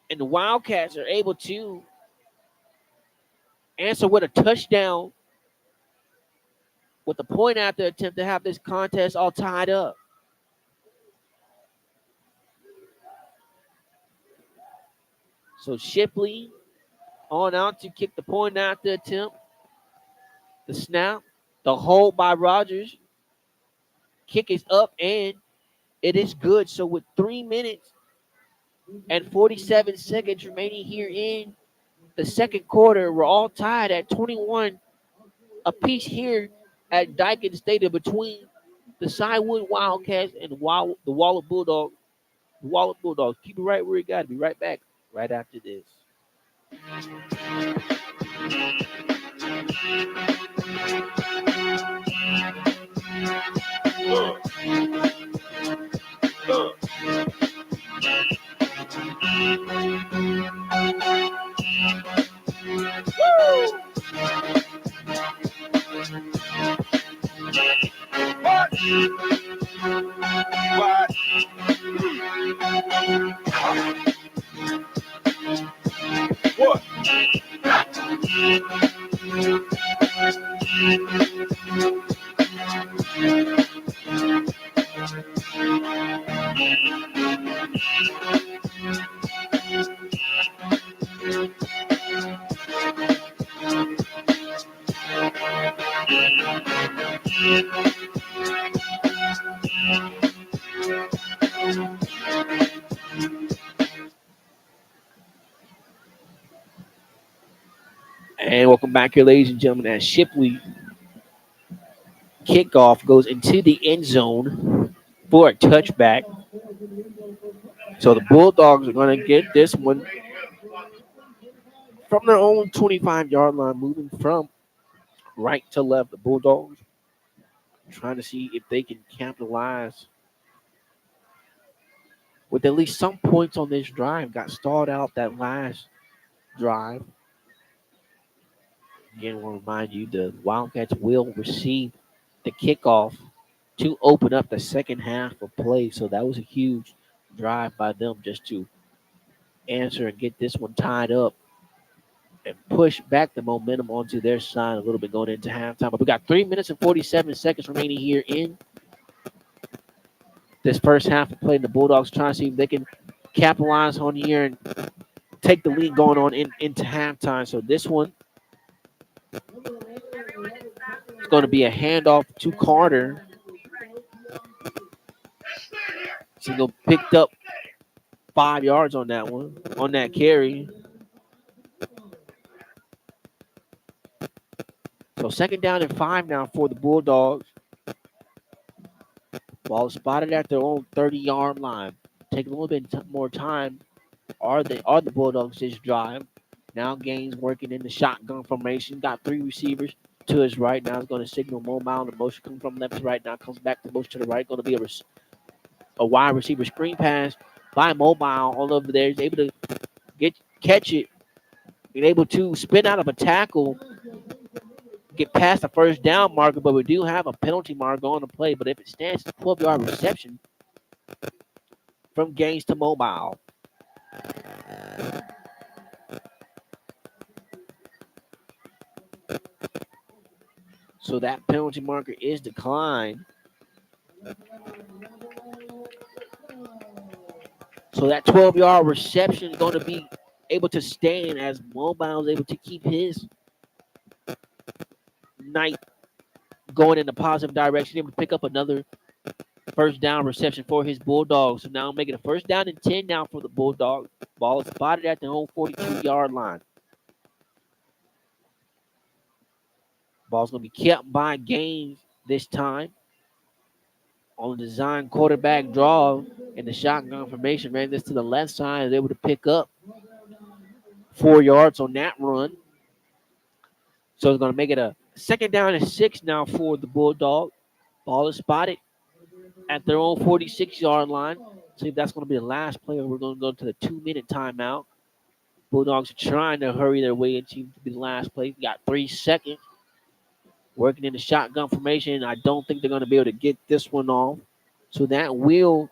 and the Wildcats are able to answer with a touchdown with the point after attempt to have this contest all tied up. So Shipley on out to kick the point after attempt. The snap, the hold by Rogers. Kick is up and it is good. So with 3 minutes and 47 seconds remaining here in the second quarter, we're all tied at 21 apiece here at Daikin Stadium between the Cywood Wildcats and the Waller Bulldogs. The Waller Bulldogs. Keep it right where you got to be. Right back right after this. And welcome back here, ladies and gentlemen, as Shipley kickoff goes into the end zone for a touchback. So the Bulldogs are going to get this one from their own 25-yard line, moving from right to left. The Bulldogs trying to see if they can capitalize with at least some points on this drive. Got stalled out that last drive. Again, I want to remind you the Wildcats will receive the kickoff to open up the second half of play. So that was a huge drive by them just to answer and get this one tied up and push back the momentum onto their side a little bit going into halftime. But we got 3 minutes and 47 seconds remaining here in this first half of play. The Bulldogs trying to see if they can capitalize on here and take the lead going on into halftime. So this one is going to be a handoff to Carter. Single picked up 5 yards on that one, on that carry. So second down and 5 now for the Bulldogs. Ball spotted at their own 30-yard line. Taking a little bit more time are the Bulldogs this drive. Now Gaines working in the shotgun formation. Got 3 receivers to his right. Now he's going to signal mobile. The motion coming from left to right. Now comes back to motion to the right. Going to be a wide receiver screen pass by mobile all over there. He's able to catch it. Being able to spin out of a tackle. Get past the first down marker, but we do have a penalty marker on the play. But if it stands, it's a 12-yard reception from Gaines to mobile. So that penalty marker is declined. So that 12-yard reception is going to be able to stand as Mobile is able to keep his night going in the positive direction, able to pick up another first down reception for his Bulldogs. So now making a first down and 10 now for the Bulldogs. Ball is spotted at their own 42-yard line. Ball's going to be kept by Gaines this time. On the design quarterback draw in the shotgun formation, ran this to the left side, is able to pick up 4 yards on that run. So it's going to make it a second down and 6 now for the Bulldogs. Ball is spotted at their own 46-yard line. See if that's going to be the last play. We're going to go to the 2-minute timeout. Bulldogs are trying to hurry their way into to be the last play. Got 3 seconds. Working in the shotgun formation. I don't think they're going to be able to get this one off. So that will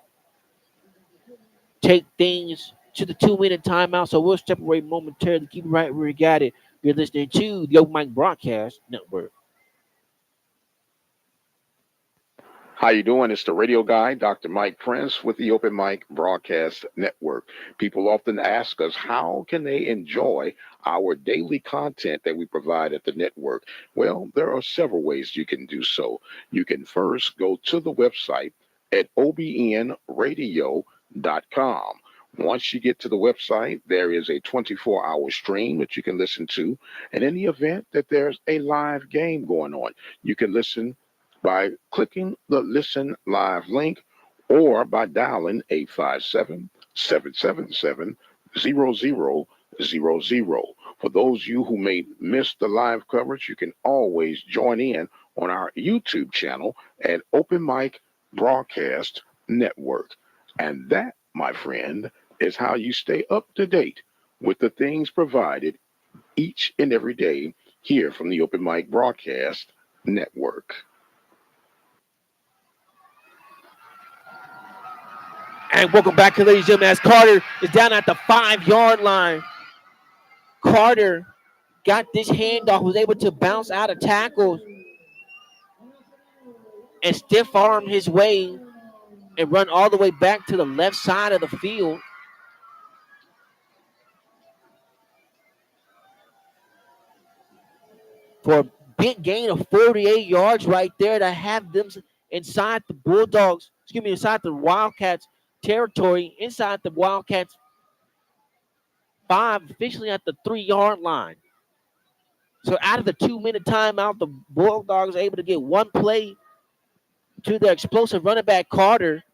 take things to the 2-minute timeout. So we'll step away momentarily. Keep it right where you got it. You're listening to the Open Mic Broadcast Network. How you doing? It's the radio guy, Dr. Mike Prince with the Open Mic Broadcast Network. People often ask us how can they enjoy our daily content that we provide at the network? Well, there are several ways you can do so. You can first go to the website at obnradio.com. Once you get to the website, there is a 24-hour stream that you can listen to. And in the event that there's a live game going on, you can listen by clicking the Listen Live link or by dialing 857 777 0000. For those of you who may miss the live coverage, you can always join in on our YouTube channel at Open Mic Broadcast Network. And that, my friend, is how you stay up to date with the things provided each and every day here from the Open Mic Broadcast Network. And welcome back, ladies and gentlemen, as Carter is down at the 5-yard line. Carter got this handoff, was able to bounce out of tackles and stiff arm his way and run all the way back to the left side of the field for a big gain of 48 yards right there to have them inside the Bulldogs, inside the Wildcats territory, inside the Wildcats 5, officially at the 3-yard line. So out of the 2-minute timeout, the Bulldogs are able to get one play to their explosive running back, Carter.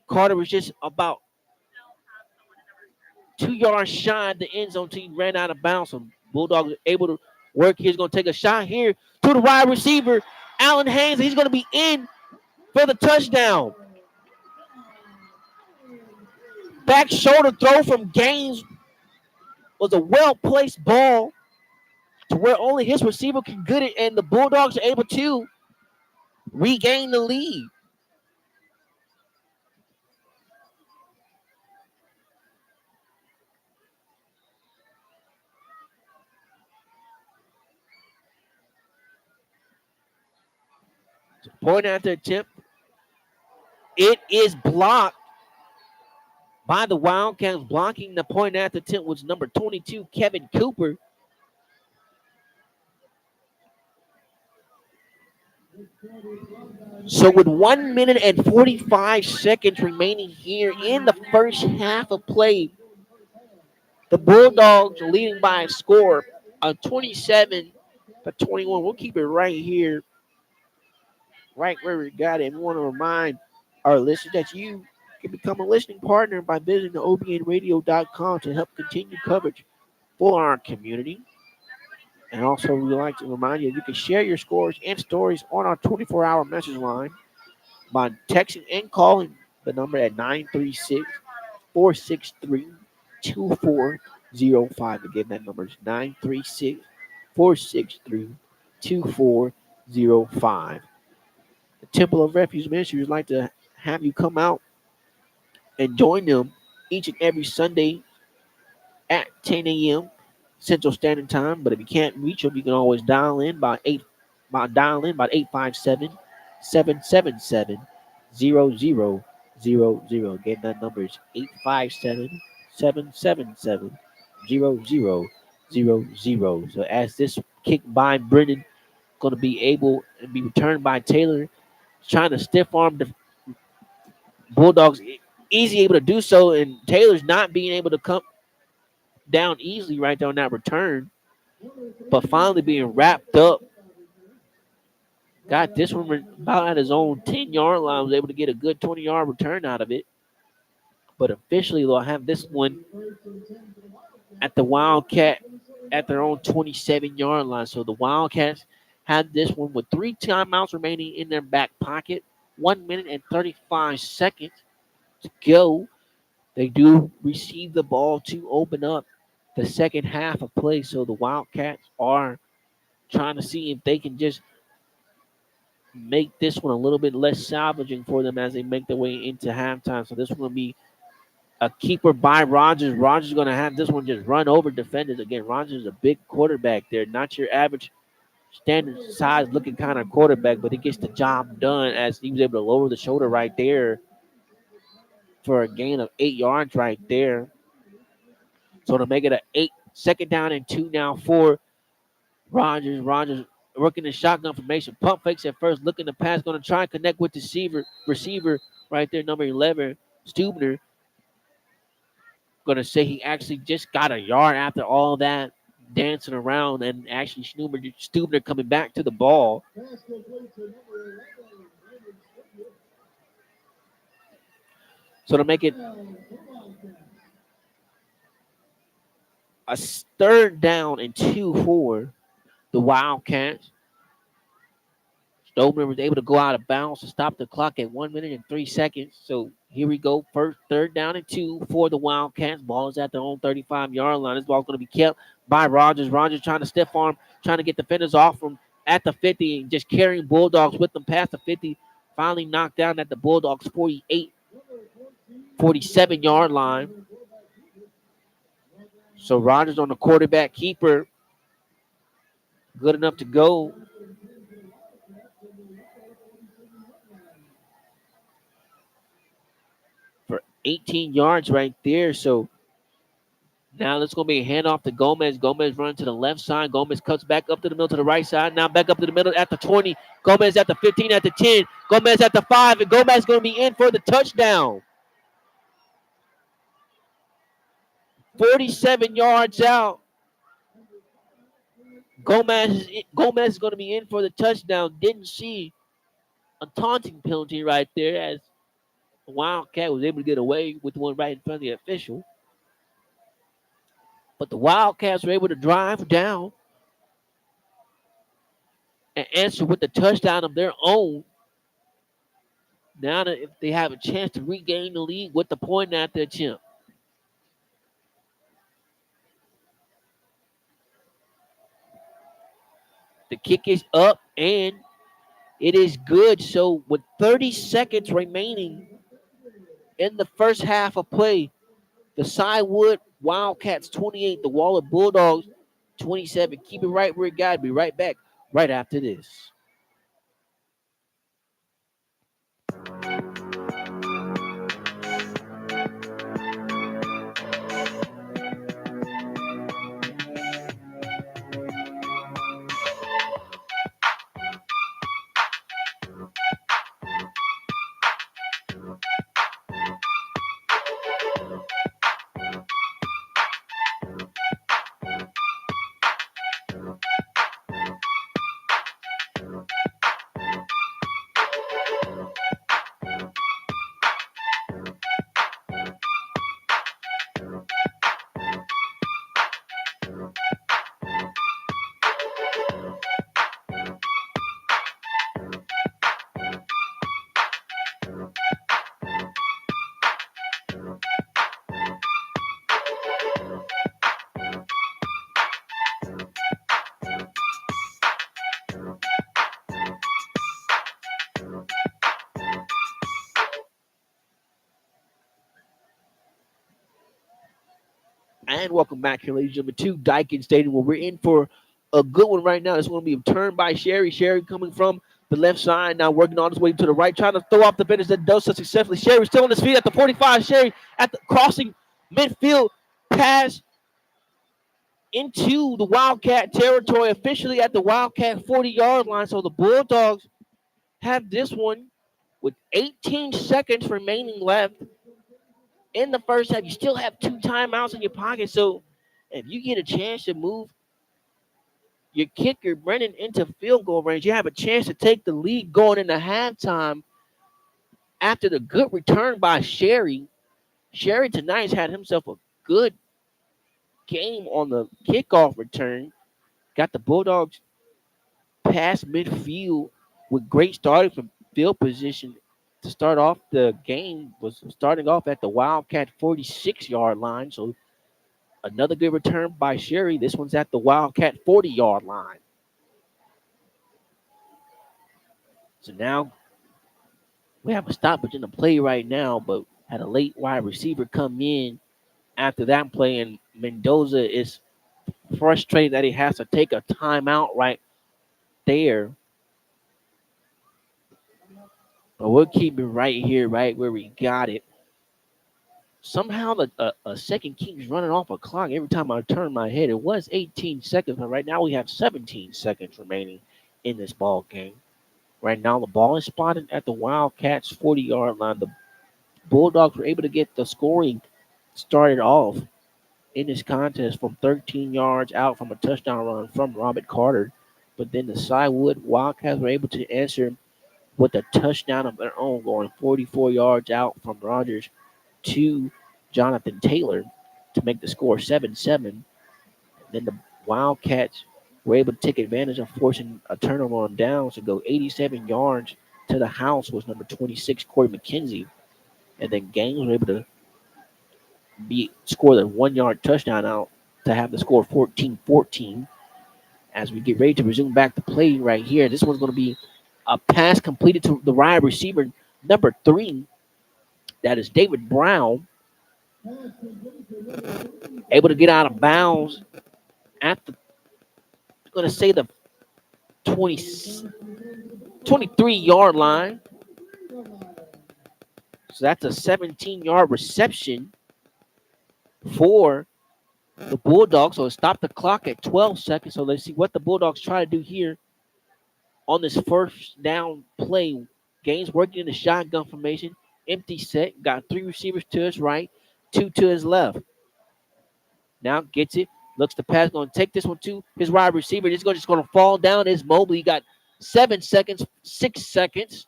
Carter was just about 2 yards shy of the end zone until he ran out of bounds. So Bulldogs are able to work. He's going to take a shot here to the wide receiver, Allen Haynes. He's going to be in for the touchdown. Back shoulder throw from Gaines was a well-placed ball to where only his receiver can get it, and the Bulldogs are able to regain the lead. Point after attempt. It is blocked by the Wildcats. Blocking the point after attempt was number 22, Kevin Cooper. So with 1 minute and 45 seconds remaining here in the first half of play, the Bulldogs are leading by a score of 27-21. We'll keep it right here, right where we got it. And we want to remind our listeners that you can become a listening partner by visiting the obnradio.com to help continue coverage for our community. And also, we'd like to remind you can share your scores and stories on our 24-hour message line by texting and calling the number at 936-463-2405. Again, that number is 936-463-2405. The Temple of Refuge Ministry would like to have you come out and join them each and every Sunday at 10 a.m. Central Standard Time. But if you can't reach them, you can always dial in by 857-777-0000. Again, that number is 857-777-0000. So as this kick by Brennan going to be able to be returned by Taylor, trying to stiff arm the Bulldogs, easy able to do so, and Taylor's not being able to come down easily right there on that return, but finally being wrapped up. Got this one about at his own 10-yard line, was able to get a good 20-yard return out of it. But officially, they'll have this one at the Wildcat at their own 27-yard line. So the Wildcats had this one with 3 timeouts remaining in their back pocket, 1 minute and 35 seconds to go. They do receive the ball to open up the second half of play. So the Wildcats are trying to see if they can just make this one a little bit less salvaging for them as they make their way into halftime. So this one will be a keeper by Rogers. Rogers is going to have this one just run over defenders. Again, Rogers is a big quarterback there, not your average standard size looking kind of quarterback, but he gets the job done as he was able to lower the shoulder right there for a gain of 8 yards right there. So to make it a 8 down and 2 now for Rogers. Rogers working the shotgun formation. Pump fakes at first, looking to pass, going to try and connect with the receiver right there, number 11, Stubner. Going to say he actually just got a yard after all that dancing around, and actually Stubner coming back to the ball. So to make it a 3rd down and 2 for the Wildcats. Stobner was able to go out of bounds to stop the clock at 1 minute and 3 seconds. So here we go. First 3rd down and 2 for the Wildcats. Ball is at their own 35-yard line. This ball's going to be kept by Rogers. Rogers trying to stiff arm, trying to get defenders off from at the 50 and just carrying Bulldogs with them past the 50. Finally knocked down at the Bulldogs 47-yard line. So Rogers on the quarterback keeper. Good enough to go. For 18 yards right there. So now it's going to be a handoff to Gomez. Gomez running to the left side. Gomez cuts back up to the middle to the right side. Now back up to the middle at the 20. Gomez at the 15, at the 10. Gomez at the 5. And Gomez is going to be in for the touchdown. 47 yards out. Gomez is going to be in for the touchdown. Didn't see a taunting penalty right there as the Wildcat was able to get away with one right in front of the official. But the Wildcats were able to drive down and answer with the touchdown of their own. Now that if they have a chance to regain the lead with the point after attempt. The kick is up and it is good. So with 30 seconds remaining in the first half of play, the Cywood Wildcats 28, the Waller Bulldogs 27. Keep it right where it got to be. Right back right after this. And welcome back here, ladies and gentlemen, to Daikin Stadium, where we're in for a good one right now. It's going to be a turn by Sherry. Sherry coming from the left side, now working on his way to the right, trying to throw off the finish that does so successfully. Sherry still on his feet at the 45. Sherry at the crossing midfield pass into the Wildcat territory, officially at the Wildcat 40-yard line. So the Bulldogs have this one with 18 seconds remaining left in the first half. You still have 2 timeouts in your pocket. So if you get a chance to move your kicker, Brennan, into field goal range, you have a chance to take the lead going into halftime after the good return by Sherry. Sherry tonight's had himself a good game on the kickoff return. Got the Bulldogs past midfield with great starting from field position to start off the game. Was starting off at the Wildcat 46-yard line. So another good return by Sherry. This one's at the Wildcat 40-yard line. So now we have a stoppage in the play right now, but had a late wide receiver come in after that play, and Mendoza is frustrated that he has to take a timeout right there. But we'll keep it right here, right where we got it. Somehow a second keeps running off a clock every time I turn my head. It was 18 seconds, but right now we have 17 seconds remaining in this ball game. Right now the ball is spotted at the Wildcats 40-yard line. The Bulldogs were able to get the scoring started off in this contest from 13 yards out from a touchdown run from Robert Carter. But then the Cywood Wildcats were able to answer with a touchdown of their own, going 44 yards out from Rogers to Jonathan Taylor to make the score 7-7. Then the Wildcats were able to take advantage of forcing a turnover on downs to go 87 yards to the house was number 26, Corey McKenzie. And then Gaines were able to score the 1 yard touchdown out to have the score 14-14. As we get ready to resume back the play right here, this one's going to be a pass completed to the wide receiver, number 3. That is David Brown, able to get out of bounds at the, I'm going to say the 20, 23-yard line. So that's a 17-yard reception for the Bulldogs. So it stopped the clock at 12 seconds. So let's see what the Bulldogs try to do here on this first down play. Gaines working in the shotgun formation. Empty set. Got 3 receivers to his right, 2 to his left. Now gets it. Looks the pass. Going to take this one to his wide receiver. Just going to fall down. It's Mobley. He got 7 seconds, 6 seconds.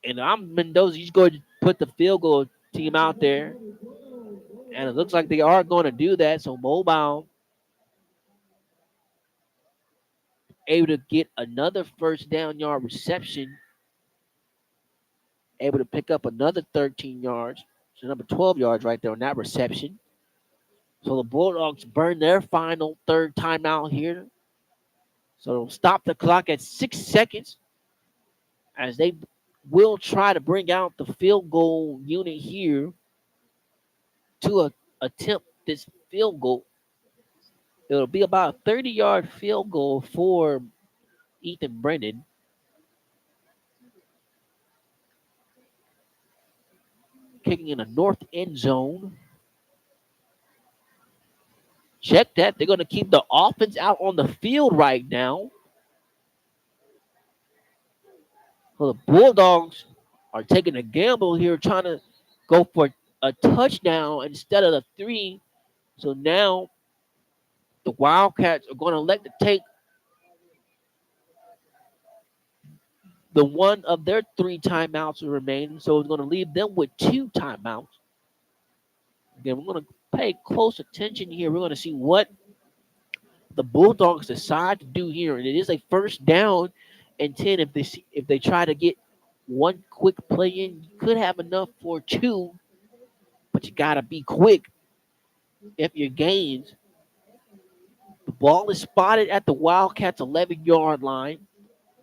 And I'm Mendoza. He's going to put the field goal team out there. And it looks like they are going to do that. So Mobile able to get another first down yard reception. Able to pick up another 13 yards. So number 12 yards right there on that reception. So the Bulldogs burn their final third timeout here. So they'll stop the clock at 6 seconds as they will try to bring out the field goal unit here to attempt this field goal. It'll be about a 30-yard field goal for Ethan Brennan. Kicking in a north end zone. Check that. They're going to keep the offense out on the field right now. So the Bulldogs are taking a gamble here, trying to go for a touchdown instead of the 3. So now the Wildcats are going to elect to take the one of their 3 timeouts remaining. So it's going to leave them with 2 timeouts. Again, we're going to pay close attention here. We're going to see what the Bulldogs decide to do here. And it is a first down and 10. If they try to get one quick play in, you could have enough for 2, but you got to be quick if you're Gaines. The ball is spotted at the Wildcats' 11-yard line.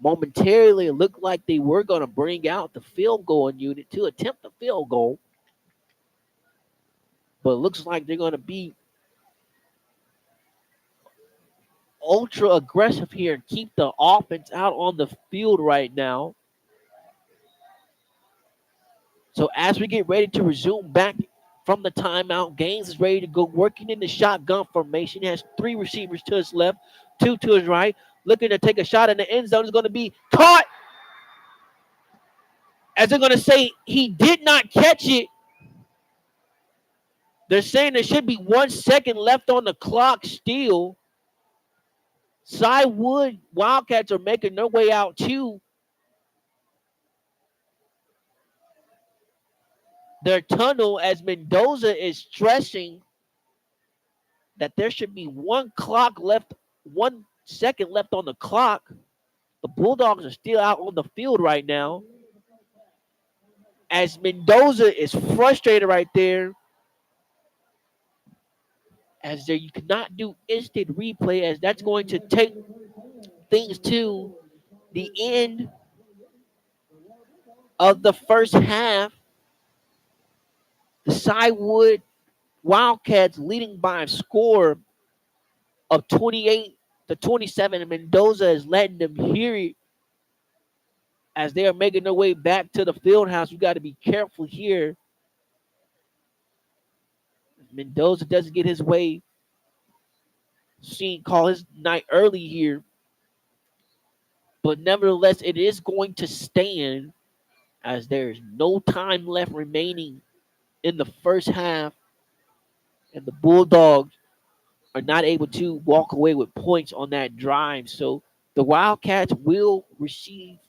Momentarily, it looked like they were going to bring out the field goal unit to attempt the field goal. But it looks like they're going to be ultra aggressive here and keep the offense out on the field right now. So as we get ready to resume back from the timeout, Gaines is ready to go, working in the shotgun formation. He has 3 receivers to his left, 2 to his right. Looking to take a shot in the end zone. Is going to be caught. As they're going to say, he did not catch it. They're saying there should be 1 second left on the clock still. Cywood Wildcats are making their way out to their tunnel as Mendoza is stressing that there should be 1 second left on the clock. The Bulldogs are still out on the field right now. As Mendoza is frustrated right there. As there, you cannot do instant replay, as that's going to take things to the end of the first half. The Cywood Wildcats leading by a score of 28 to 27, and Mendoza is letting them hear it as they are making their way back to the field house. You got to be careful here. Mendoza doesn't get his way. Call his night early here, but nevertheless, it is going to stand as there is no time left remaining in the first half, and the Bulldogs are not able to walk away with points on that drive. So the Wildcats will receive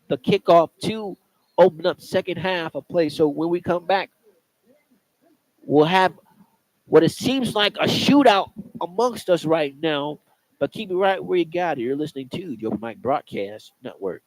the kickoff to open up second half of play. So when we come back, we'll have what it seems like a shootout amongst us right now. But keep it right where you got it. You're listening to the Open Mic Broadcast Network.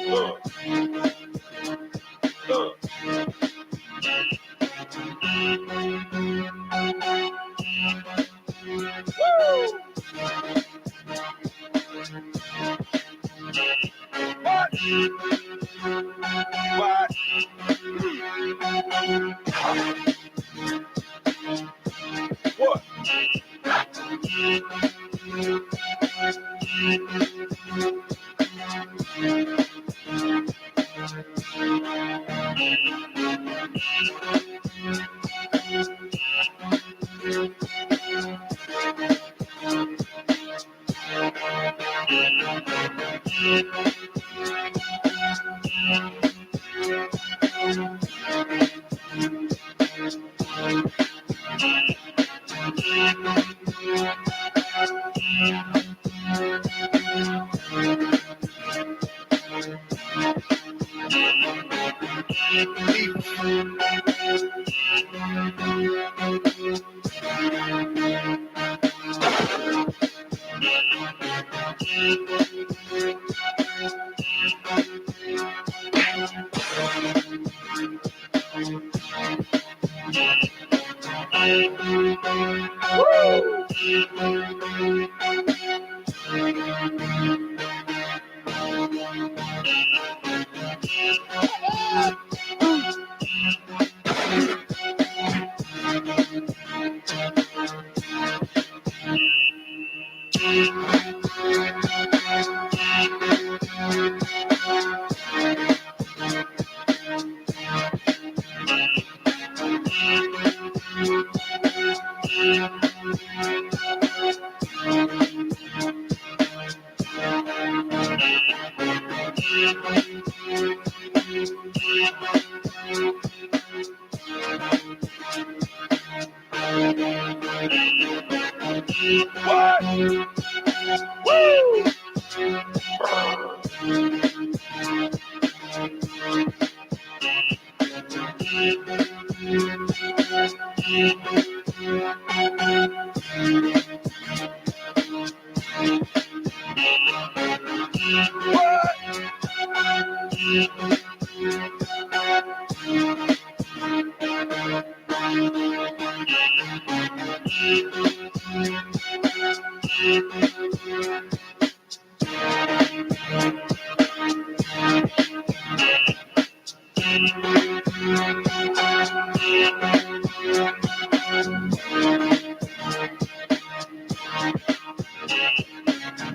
What? What?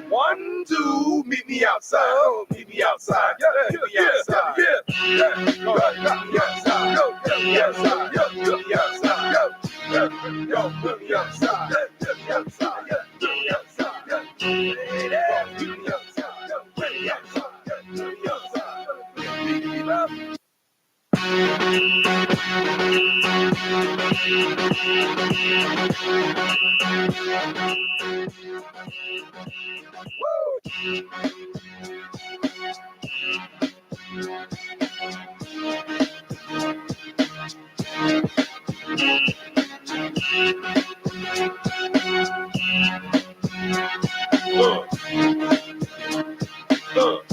One, two, meet me outside. Oh, meet me outside. Yeah, meet me outside. Yeah. Go, meet me outside. Go, meet me outside. Yeah, meet me outside. Yo, meet me outside. Yeah, meet me outside. Yeah, meet me outside. Yeah, meet me outside. Yeah, meet me outside. Yeah, meet me outside. Meet me outside. What? What?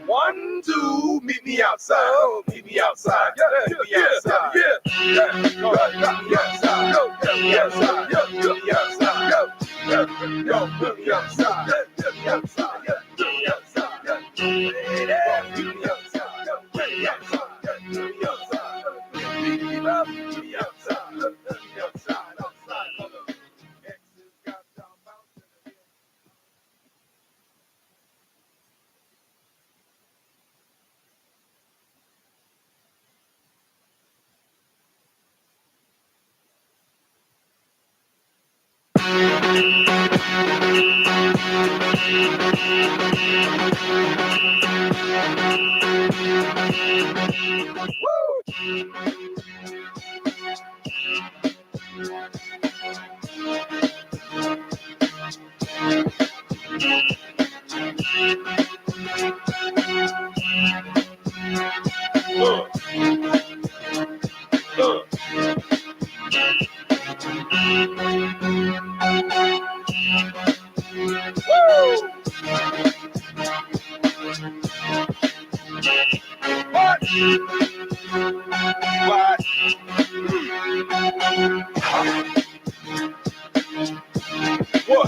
One, two, meet me outside. Oh, meet me outside. Yeah, meet me outside. Yeah, meet me outside. Meet me outside. Meet me outside. Meet me outside. Meet me outside. Meet me outside. Meet me outside. Meet me outside. Meet me outside. Meet me outside. Meet me outside. Outside. X's got down bouncing. What? What?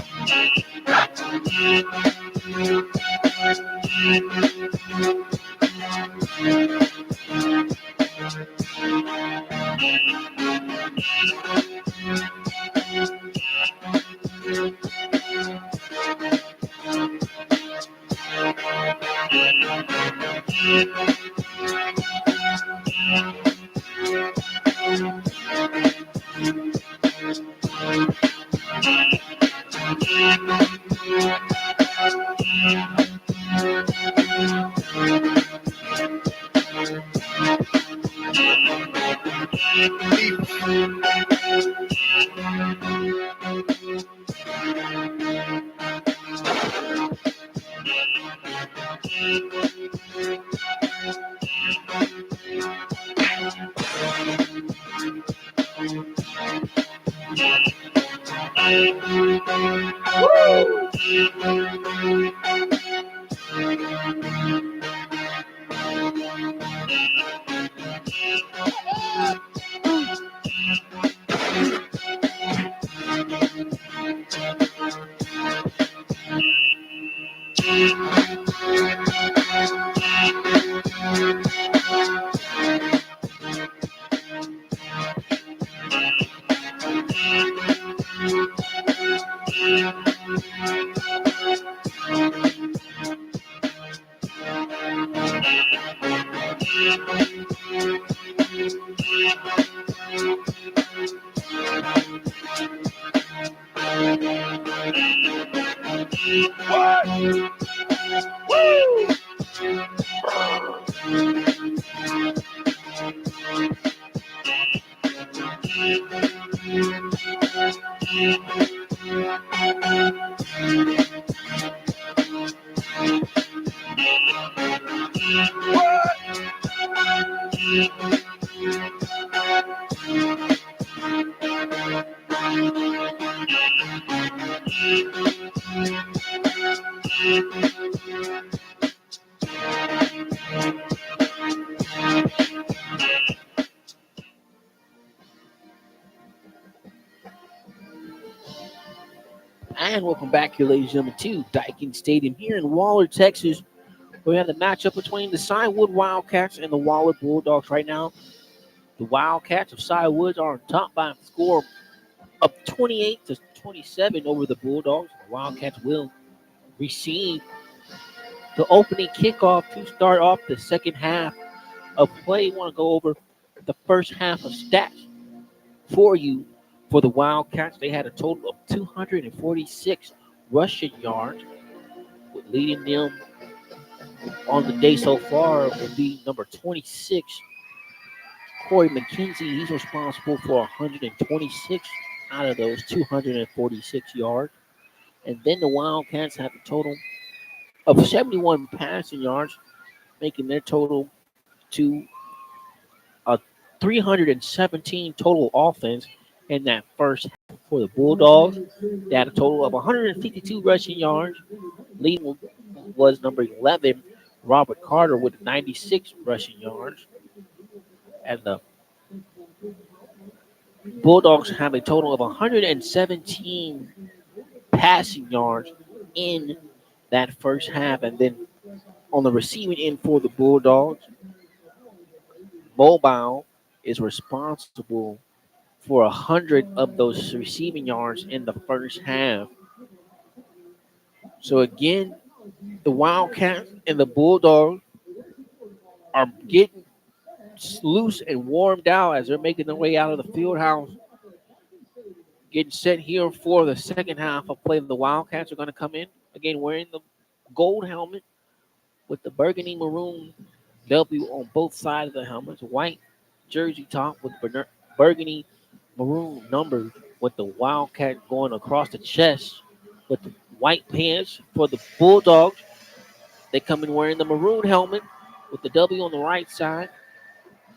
And welcome back here, ladies and gentlemen, to Daikin Stadium here in Waller, Texas. We have the matchup between the Cywood Wildcats and the Waller Bulldogs right now. The Wildcats of Cywood are on top by a score of 28-27 over the Bulldogs. The Wildcats will receive the opening kickoff to start off the second half of play. Want to go over the first half of stats for you for the Wildcats. They had a total of 246 rushing yards, with leading them on the day so far would be number 26, Corey McKenzie. He's responsible for 126 out of those 246 yards. And then the Wildcats have a total of 71 passing yards, making their total to a 317 total offense in that first half. For the Bulldogs, they had a total of 152 rushing yards. Leading was number 11, Robert Carter, with 96 rushing yards. And the Bulldogs have a total of 117 passing yards in that first half. And then on the receiving end for the Bulldogs, Mobile is responsible for 100 of those receiving yards in the first half. So again, the Wildcats and the Bulldogs are getting loose and warmed out as they're making their way out of the field house, getting set here for the second half of play. The Wildcats are going to come in again wearing the gold helmet with the burgundy maroon W on both sides of the helmets, white jersey top with burgundy maroon numbers, with the Wildcat going across the chest, with the white pants. For the Bulldogs, they come in wearing the maroon helmet with the W on the right side,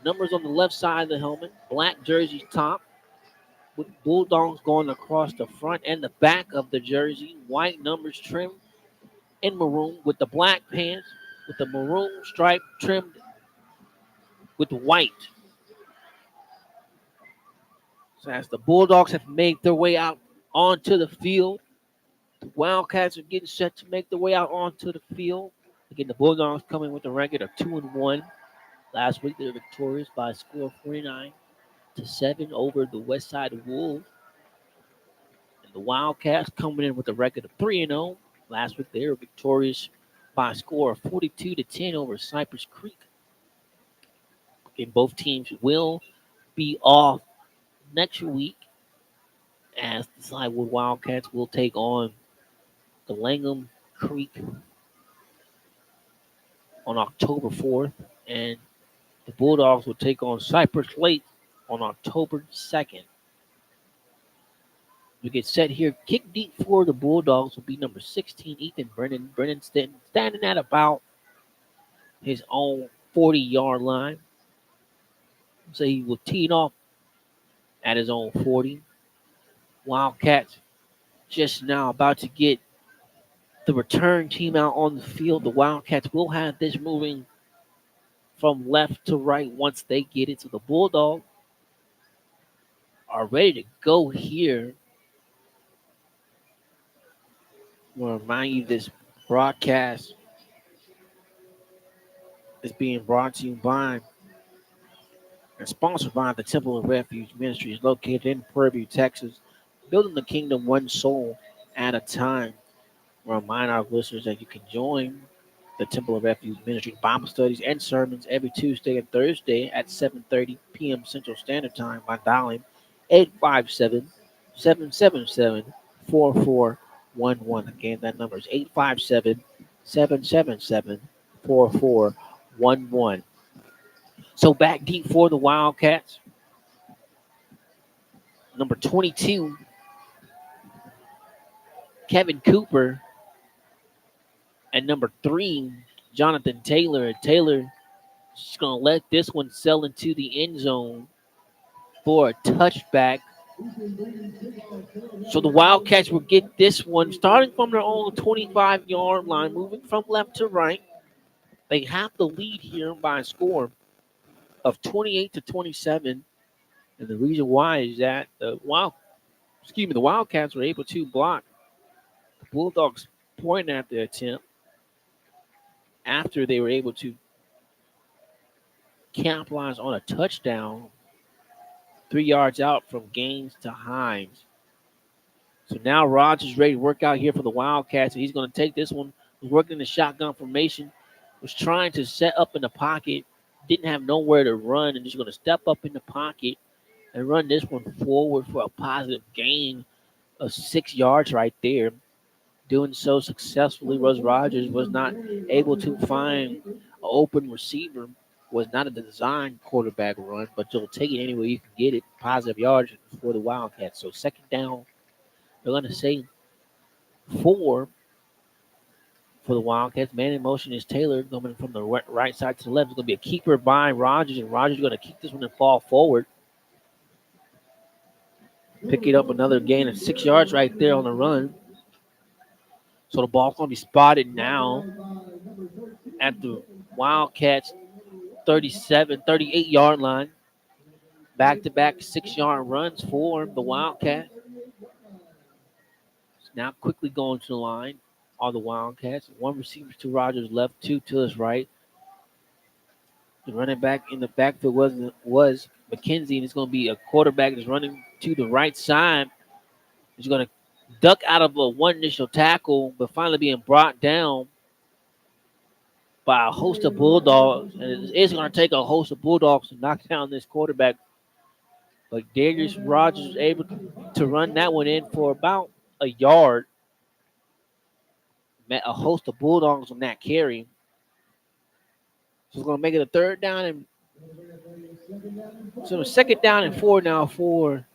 numbers on the left side of the helmet, black jersey top, with Bulldogs going across the front and the back of the jersey, white numbers trimmed in maroon, with the black pants with the maroon stripe trimmed with white. So as the Bulldogs have made their way out onto the field, the Wildcats are getting set to make their way out onto the field. Again, the Bulldogs coming with a record of 2-1. Last week they were victorious by a score of 49-7 over the West Side Wolves. And the Wildcats coming in with a record of 3-0. Last week they were victorious by a score of 42-10 over Cypress Creek. Again, both teams will be off next week as the Cywood Wildcats will take on the Langham Creek on October 4th, and the Bulldogs will take on Cypress Lake on October 2nd. We get set here. Kick deep for the Bulldogs will be number 16, Ethan Brennan. Brennan standing at about his own 40-yard line. So he will tee it off at his own 40. Wildcats just now about to get the return team out on the field. The Wildcats will have this moving from left to right once they get it. So the Bulldogs are ready to go here. I want to remind you this broadcast is being brought to you by and sponsored by the Temple of Refuge Ministries located in Prairie View, Texas, building the kingdom one soul at a time. We remind our listeners that you can join the Temple of Refuge Ministry Bible studies and sermons every Tuesday and Thursday at 7:30 p.m. Central Standard Time by dialing 857-777-4411. Again, that number is 857-777-4411. So back deep for the Wildcats. Number 22, Kevin Cooper. And number 3, Jonathan Taylor. And Taylor is going to let this one sail into the end zone for a touchback. So the Wildcats will get this one starting from their own 25-yard line, moving from left to right. They have the lead here by a score of 28-27. And the reason why is that the Wildcats were able to block the Bulldogs' point at the attempt after they were able to capitalize on a touchdown 3 yards out from Gaines to Hines. So now Rogers ready to work out here for the Wildcats. And he's going to take this one. Was working in the shotgun formation. Was trying to set up in the pocket. Didn't have nowhere to run. And just going to step up in the pocket and run this one forward for a positive gain of 6 yards right there. Doing so successfully, Rogers was not able to find an open receiver. Was not a design quarterback run, but you'll take it anywhere you can get it. Positive yards for the Wildcats. So second down, they're going to say 4 for the Wildcats. Man in motion is Taylor coming from the right side to the left. It's going to be a keeper by Rogers, and Rogers is going to keep this one and fall forward. Picking up another gain of 6 yards right there on the run. So the ball's going to be spotted now at the Wildcats 38-yard line. Back-to-back 6-yard runs for the Wildcats. Now quickly going to the line are the Wildcats. 1 receiver to Rogers' left, 2 to his right. The running back in the backfield was McKenzie, and it's going to be a quarterback that's running to the right side. He's going to duck out of a one initial tackle, but finally being brought down by a host of Bulldogs. And it is going to take a host of Bulldogs to knock down this quarterback. But Darius Rogers was able to run that one in for about a yard. Met a host of Bulldogs on that carry. So it's going to make it a third down. And so second down and 4 now for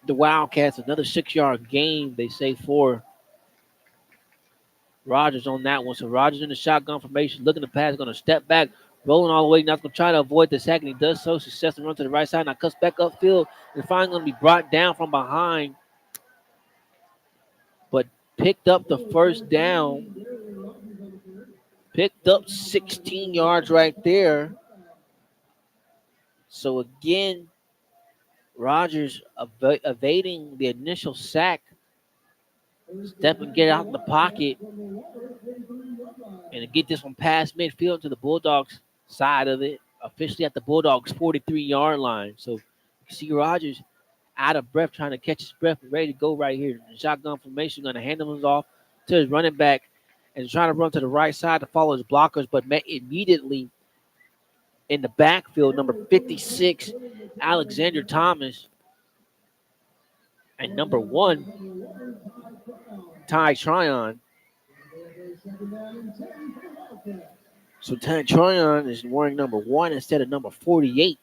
the Wildcats. Another 6-yard gain, they say, for Rogers on that one. So Rogers in the shotgun formation, looking to pass, going to step back, rolling all the way. Now going to try to avoid the sack, and he does so. Successfully run to the right side. Now cuts back upfield, and finally going to be brought down from behind, but picked up the first down. Picked up 16 yards right there. So again, Rogers evading the initial sack. Step and get out in the pocket and get this one past midfield to the Bulldogs side of it. Officially at the Bulldogs 43-yard line. So you see Rogers out of breath, trying to catch his breath and ready to go right here. The shotgun formation, going to hand him off to his running back and trying to run to the right side to follow his blockers, but met immediately in the backfield, number 56, Alexander Thomas, and number 1, Ty Tryon. So Ty Tryon is wearing number 1 instead of number 48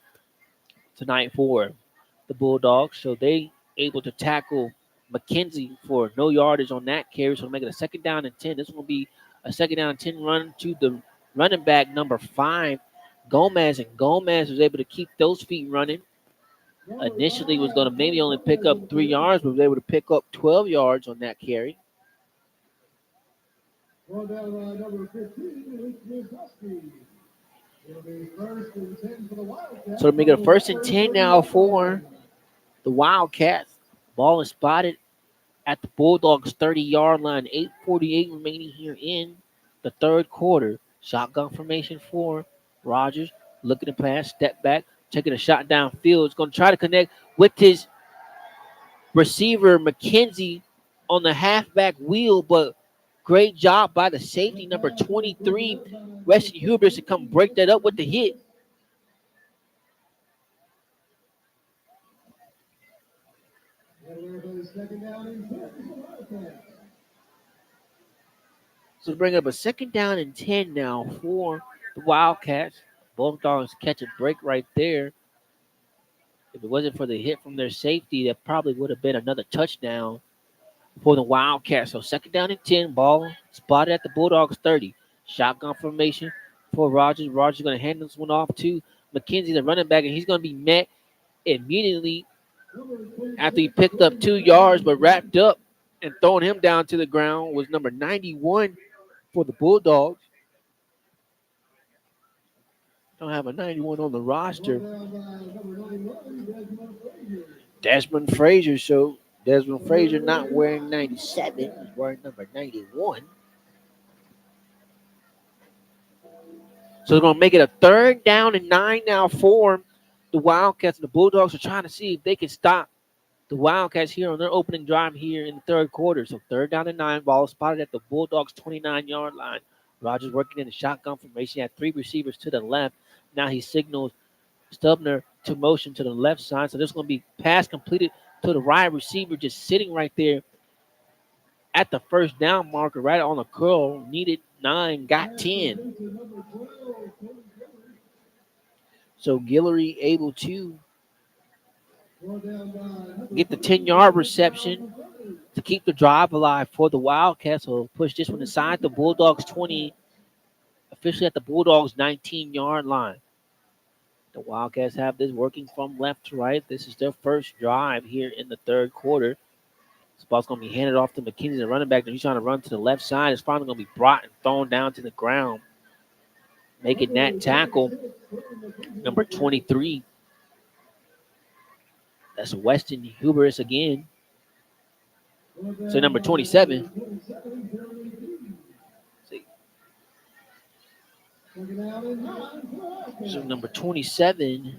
tonight for the Bulldogs. So they able to tackle McKenzie for no yardage on that carry. So make it a second down and 10. This will be a second down and 10 run to the running back, number 5, Gomez. And Gomez was able to keep those feet running. Initially was going to maybe only pick up 3 yards, but was able to pick up 12 yards on that carry. So to make it a first and 10 now for the Wildcats. Ball is spotted at the Bulldogs 30-yard line. 8:48 remaining here in the third quarter. Shotgun formation for Rogers. Looking to pass, step back, taking a shot downfield. It's going to try to connect with his receiver, McKenzie, on the halfback wheel, but great job by the safety, number 23, Weston Hubers, to come break that up with the hit. So to bring up a second down and 10 now for the Wildcats. Bulldogs catch a break right there. If it wasn't for the hit from their safety, that probably would have been another touchdown for the Wildcats. So second down and 10, ball spotted at the Bulldogs 30. Shotgun formation for Rogers. Rogers going to hand this one off to McKenzie, the running back, and he's going to be met immediately after he picked up 2 yards, but wrapped up and throwing him down to the ground was number 91 for the Bulldogs. Don't have a 91 on the roster. Desmond Frazier. So Desmond Frazier not wearing 97. He's wearing number 91. So they're going to make it a third down and 9 now for the Wildcats. And the Bulldogs are trying to see if they can stop the Wildcats here on their opening drive here in the third quarter. So third down and 9, ball spotted at the Bulldogs' 29-yard line. Rogers working in the shotgun formation. He had 3 receivers to the left. Now he signals Stubner to motion to the left side. So there's going to be pass completed to the right receiver, just sitting right there at the first down marker, right on the curl. Needed 9, got 10. So Guillory able to get the 10-yard reception to keep the drive alive for the Wildcats. So push this one inside the Bulldogs 20, officially at the Bulldogs 19-yard line. The Wildcats have this working from left to right. This is their first drive here in the third quarter. This ball's going to be handed off to McKenzie, the running back. He's trying to run to the left side. It's finally going to be brought and thrown down to the ground. Making that tackle, number 23. That's Weston Huberus again. So number 27. So number 27,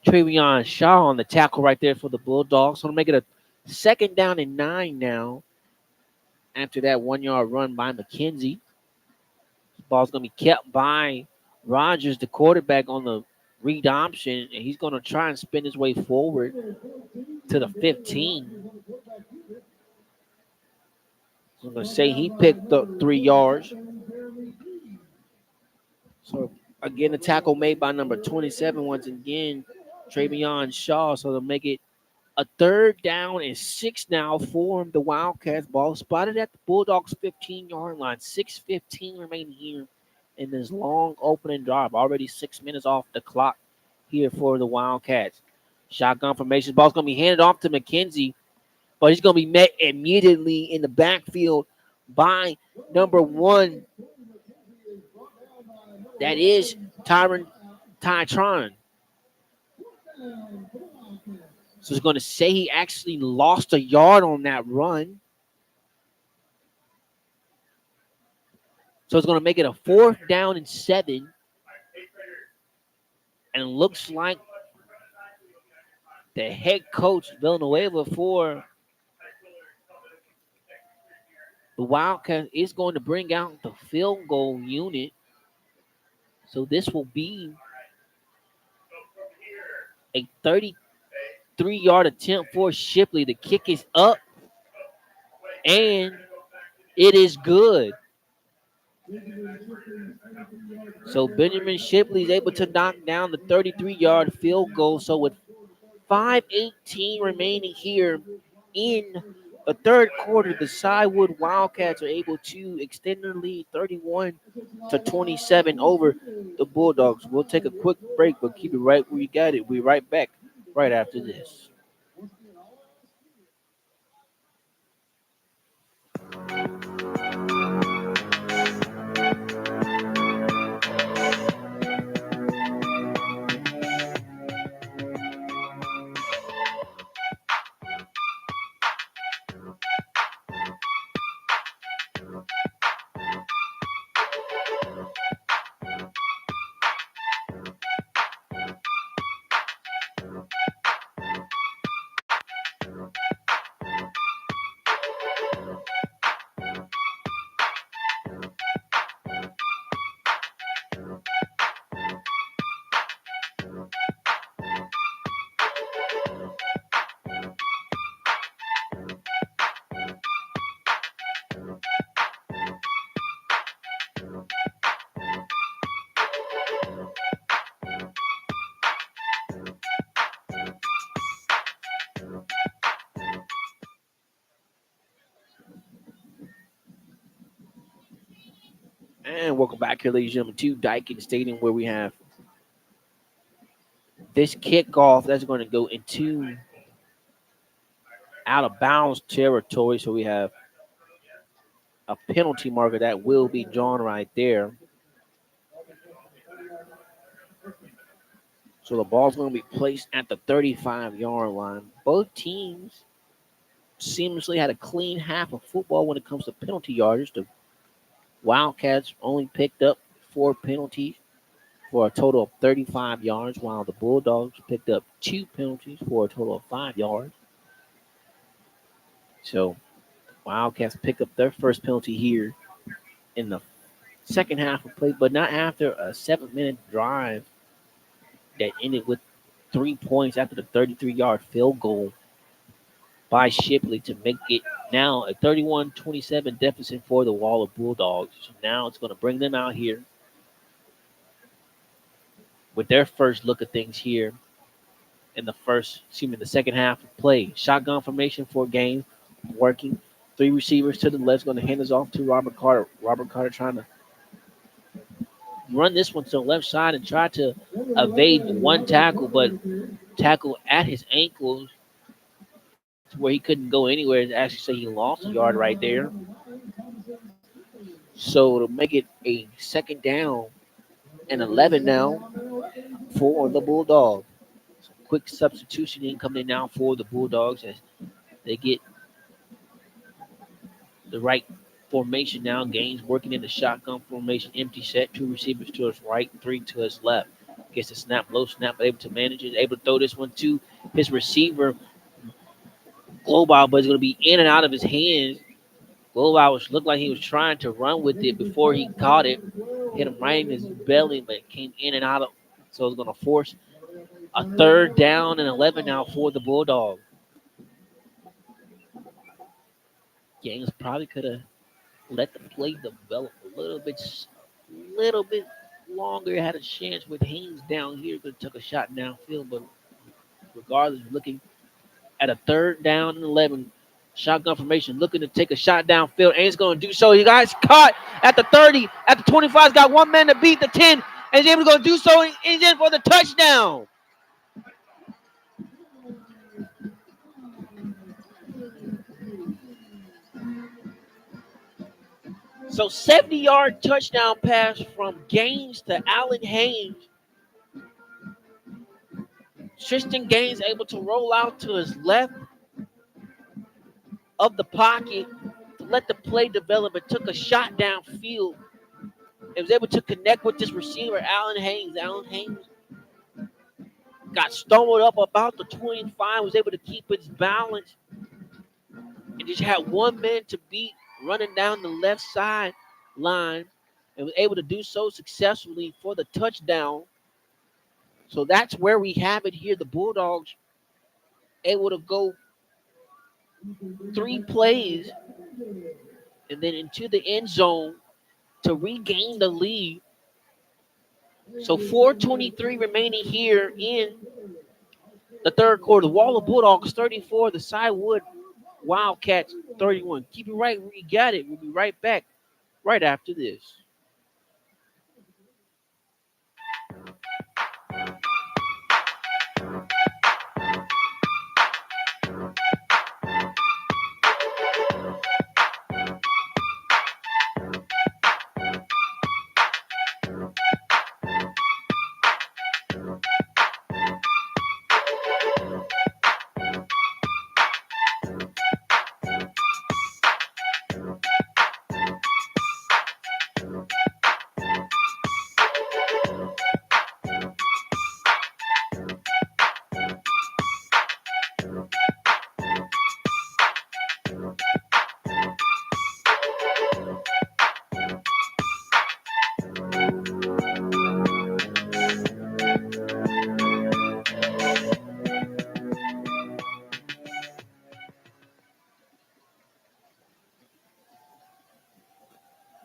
Travion Shaw on the tackle right there for the Bulldogs. So to make it a second down and 9 now after that 1-yard run by McKenzie. The ball's going to be kept by Rogers, the quarterback, on the read option, and he's going to try and spin his way forward to the 15. So I'm going to say he picked up 3 yards. So again, the tackle made by number 27 once again, Travion Shaw. So to make it a third down and 6 now for the Wildcats. Ball spotted at the Bulldogs 15-yard line. 6:15 remaining here in this long opening drive. Already 6 minutes off the clock here for the Wildcats. Shotgun formation. Ball's going to be handed off to McKenzie, but he's going to be met immediately in the backfield by number 1. That is Tytron. So it's going to say he actually lost a yard on that run. So it's going to make it a 4th down and 7. And it looks like the head coach, Villanueva, for the Wildcats is going to bring out the field goal unit. So this will be a 33-yard attempt for Shipley. The kick is up, and it is good. So Benjamin Shipley is able to knock down the 33-yard field goal. So with 5:18 remaining here in the third quarter, the Cywood Wildcats are able to extend their lead 31-27 over the Bulldogs. We'll take a quick break, but keep it right where you got it. We'll be right back right after this. And welcome back here, ladies and gentlemen, to Daikin Stadium, where we have this kickoff that's going to go into out of bounds territory. So we have a penalty marker that will be drawn right there. So the ball's going to be placed at the 35-yard line. Both teams seamlessly had a clean half of football when it comes to penalty yardage. The Wildcats only picked up 4 penalties for a total of 35 yards, while the Bulldogs picked up 2 penalties for a total of 5 yards. So Wildcats pick up their first penalty here in the second half of play, but not after a 7-minute drive that ended with 3 points after the 33-yard field goal by Shipley to make it now a 31-27 deficit for the Waller Bulldogs. So now it's going to bring them out here with their first look at things here in the second half of play. Shotgun formation for game working. 3 receivers to the left, going to hand this off to Robert Carter. Robert Carter trying to run this one to the left side and try to evade one tackle, but tackle at his ankles to where he couldn't go anywhere. Actually, say he lost a yard right there. So to make it a second down and 11 now for the Bulldogs. So quick substitution incoming now for the Bulldogs as they get the right formation now. Gaines working in the shotgun formation, empty set, 2 receivers to his right, 3 to his left. Gets the snap, low snap, able to manage it, able to throw this one to his receiver. Global, but it's going to be in and out of his hands. Global looked like he was trying to run with it before he caught it. Hit him right in his belly, but it came in and out of. So it's going to force a third down and 11 now for the Bulldogs. Gaines probably could have let the play develop a little bit longer. Had a chance with Haynes down here. Could have took a shot downfield, but regardless, looking at a third down and 11. Shotgun formation, looking to take a shot downfield. Ain't going to do so. He got caught at the 30, at the 25. He's got 1 man to beat the 10, and he's able to go do so. He's in for the touchdown. So 70-yard touchdown pass from Gaines to Allen Haynes. Tristan Gaines able to roll out to his left of the pocket to let the play develop and took a shot downfield. It was able to connect with this receiver, Allen Haynes. Allen Haynes got stumbled up about the 25, was able to keep his balance, and just had 1 man to beat running down the left side line and was able to do so successfully for the touchdown. So that's where we have it here. The Bulldogs able to go 3 plays and then into the end zone to regain the lead. So 4:23 remaining here in the third quarter. The Waller Bulldogs 34, the Sidewood Wildcats 31. Keep it right where you got it. We'll be right back right after this.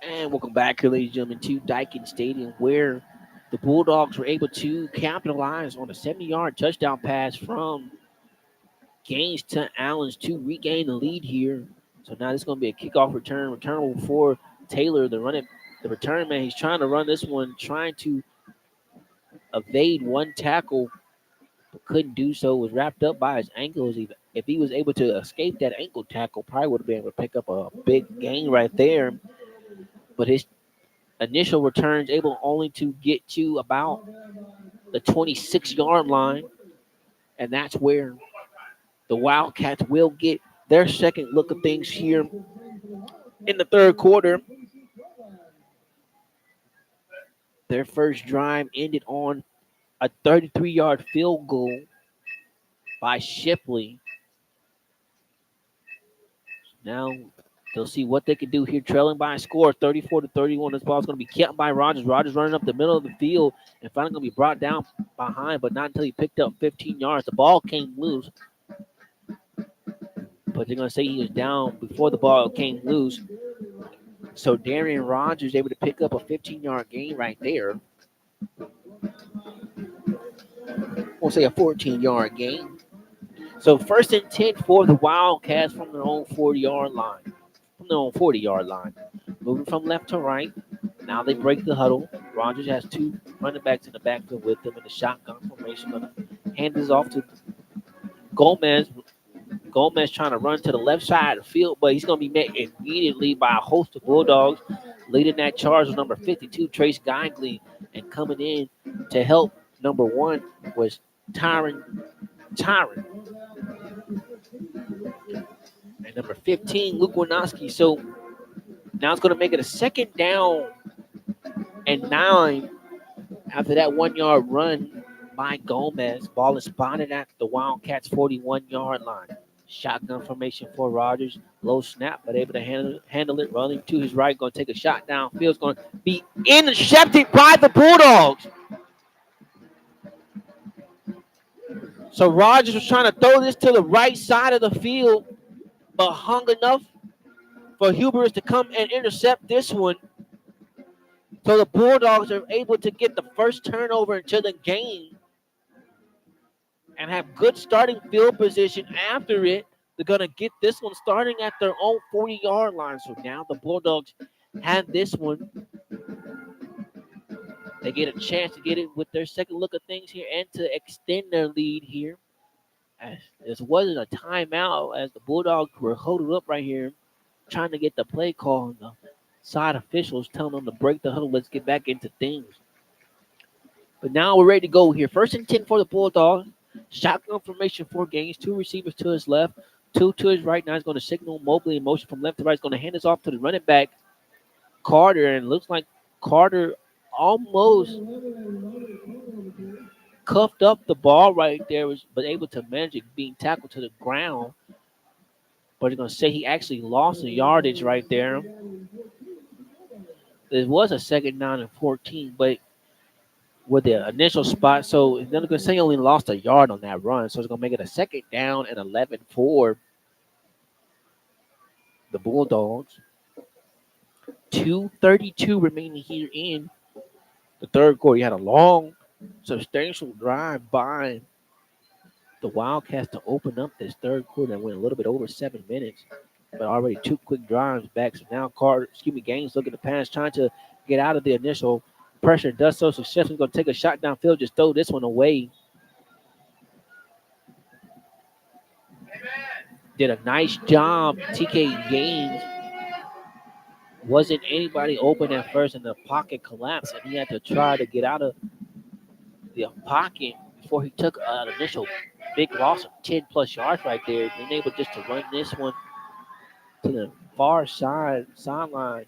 And welcome back here, ladies and gentlemen, to Daikin Stadium, where the Bulldogs were able to capitalize on a 70-yard touchdown pass from Gaines to Allens to regain the lead here. So now this is going to be a kickoff return, returnable for Taylor, the the return man. He's trying to run this one, trying to evade one tackle, but couldn't do so. Was wrapped up by his ankles. If he was able to escape that ankle tackle, probably would have been able to pick up a big gain right there. But his initial returns able only to get to about the 26-yard line, and that's where the Wildcats will get their second look of things here in the third quarter. Their first drive ended on a 33-yard field goal by Shipley. Now they'll see what they can do here, trailing by a score 34-31. This ball is going to be kept by Rogers. Rogers running up the middle of the field and finally going to be brought down behind, but not until he picked up 15 yards. The ball came loose, but they're going to say he was down before the ball came loose. So Darian Rogers able to pick up a 15-yard gain right there. We'll say a 14-yard gain. So first and 10 for the Wildcats from their own 40-yard line. Moving from left to right. Now they break the huddle. Rogers has two running backs in the backfield with him in the shotgun formation. Going to hand this off to Gomez. Gomez trying to run to the left side of the field, but he's going to be met immediately by a host of Bulldogs. Leading that charge was number 52, Trace Geigley. And coming in to help number 1 was Tyron. And number 15, Luke Winoski. So now it's going to make it a second down and 9 after that 1-yard run by Gomez. Ball is spotted at the Wildcats' 41-yard line. Shotgun formation for Rogers. Low snap, but able to handle it. Running to his right, going to take a shot downfield. It's going to be intercepted by the Bulldogs. So Rogers was trying to throw this to the right side of the field, but hung enough for Huberus to come and intercept this one. So the Bulldogs are able to get the first turnover into the game and have good starting field position after it. They're going to get this one starting at their own 40-yard line. So now the Bulldogs have this one. They get a chance to get it with their second look at things here and to extend their lead here. As this wasn't a timeout, as the Bulldogs were holding up right here, trying to get the play call, and the side officials telling them to break the huddle. Let's get back into things. But now we're ready to go here. First and 10 for the Bulldogs. Shotgun formation for Gaines. 2 receivers to his left, 2 to his right. Now he's going to signal Mobley in motion from left to right. He's going to hand this off to the running back, Carter. And it looks like Carter almost cuffed up the ball right there, but able to manage it being tackled to the ground. But he's going to say he actually lost the yardage right there. There was a second down and 14, but with the initial spot, so they're going to say he only lost a yard on that run. So it's going to make it a second down and 11 for the Bulldogs. 2:32 remaining here in the third quarter. You had a long, substantial drive by the Wildcats to open up this third quarter that went a little bit over 7 minutes, but already 2 quick drives back. So now Gaines looking to pass, trying to get out of the initial pressure. Does so successfully. Going to take a shot downfield, just throw this one away. Did a nice job, TK Gaines. Wasn't anybody open at first, and the pocket collapsed, and he had to try to get out of the pocket before he took an initial big loss of 10-plus yards right there. Being able just to run this one to the far sideline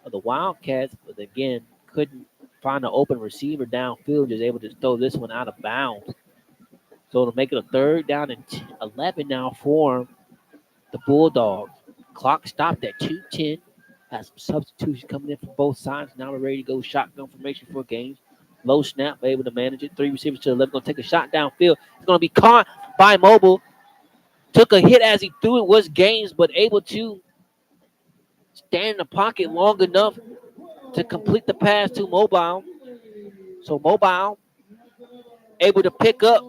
of the Wildcats, but again, couldn't find an open receiver downfield, just able to throw this one out of bounds. So it'll make it a third down and 11 now for the Bulldogs. Clock stopped at 2:10. Has some substitutions coming in from both sides. Now we're ready to go shotgun formation for Gaines. Low snap, able to manage it. 3 receivers to the left, going to take a shot downfield. It's going to be caught by Mobile. Took a hit as he threw it, was Gaines, but able to stand in the pocket long enough to complete the pass to Mobile. So Mobile able to pick up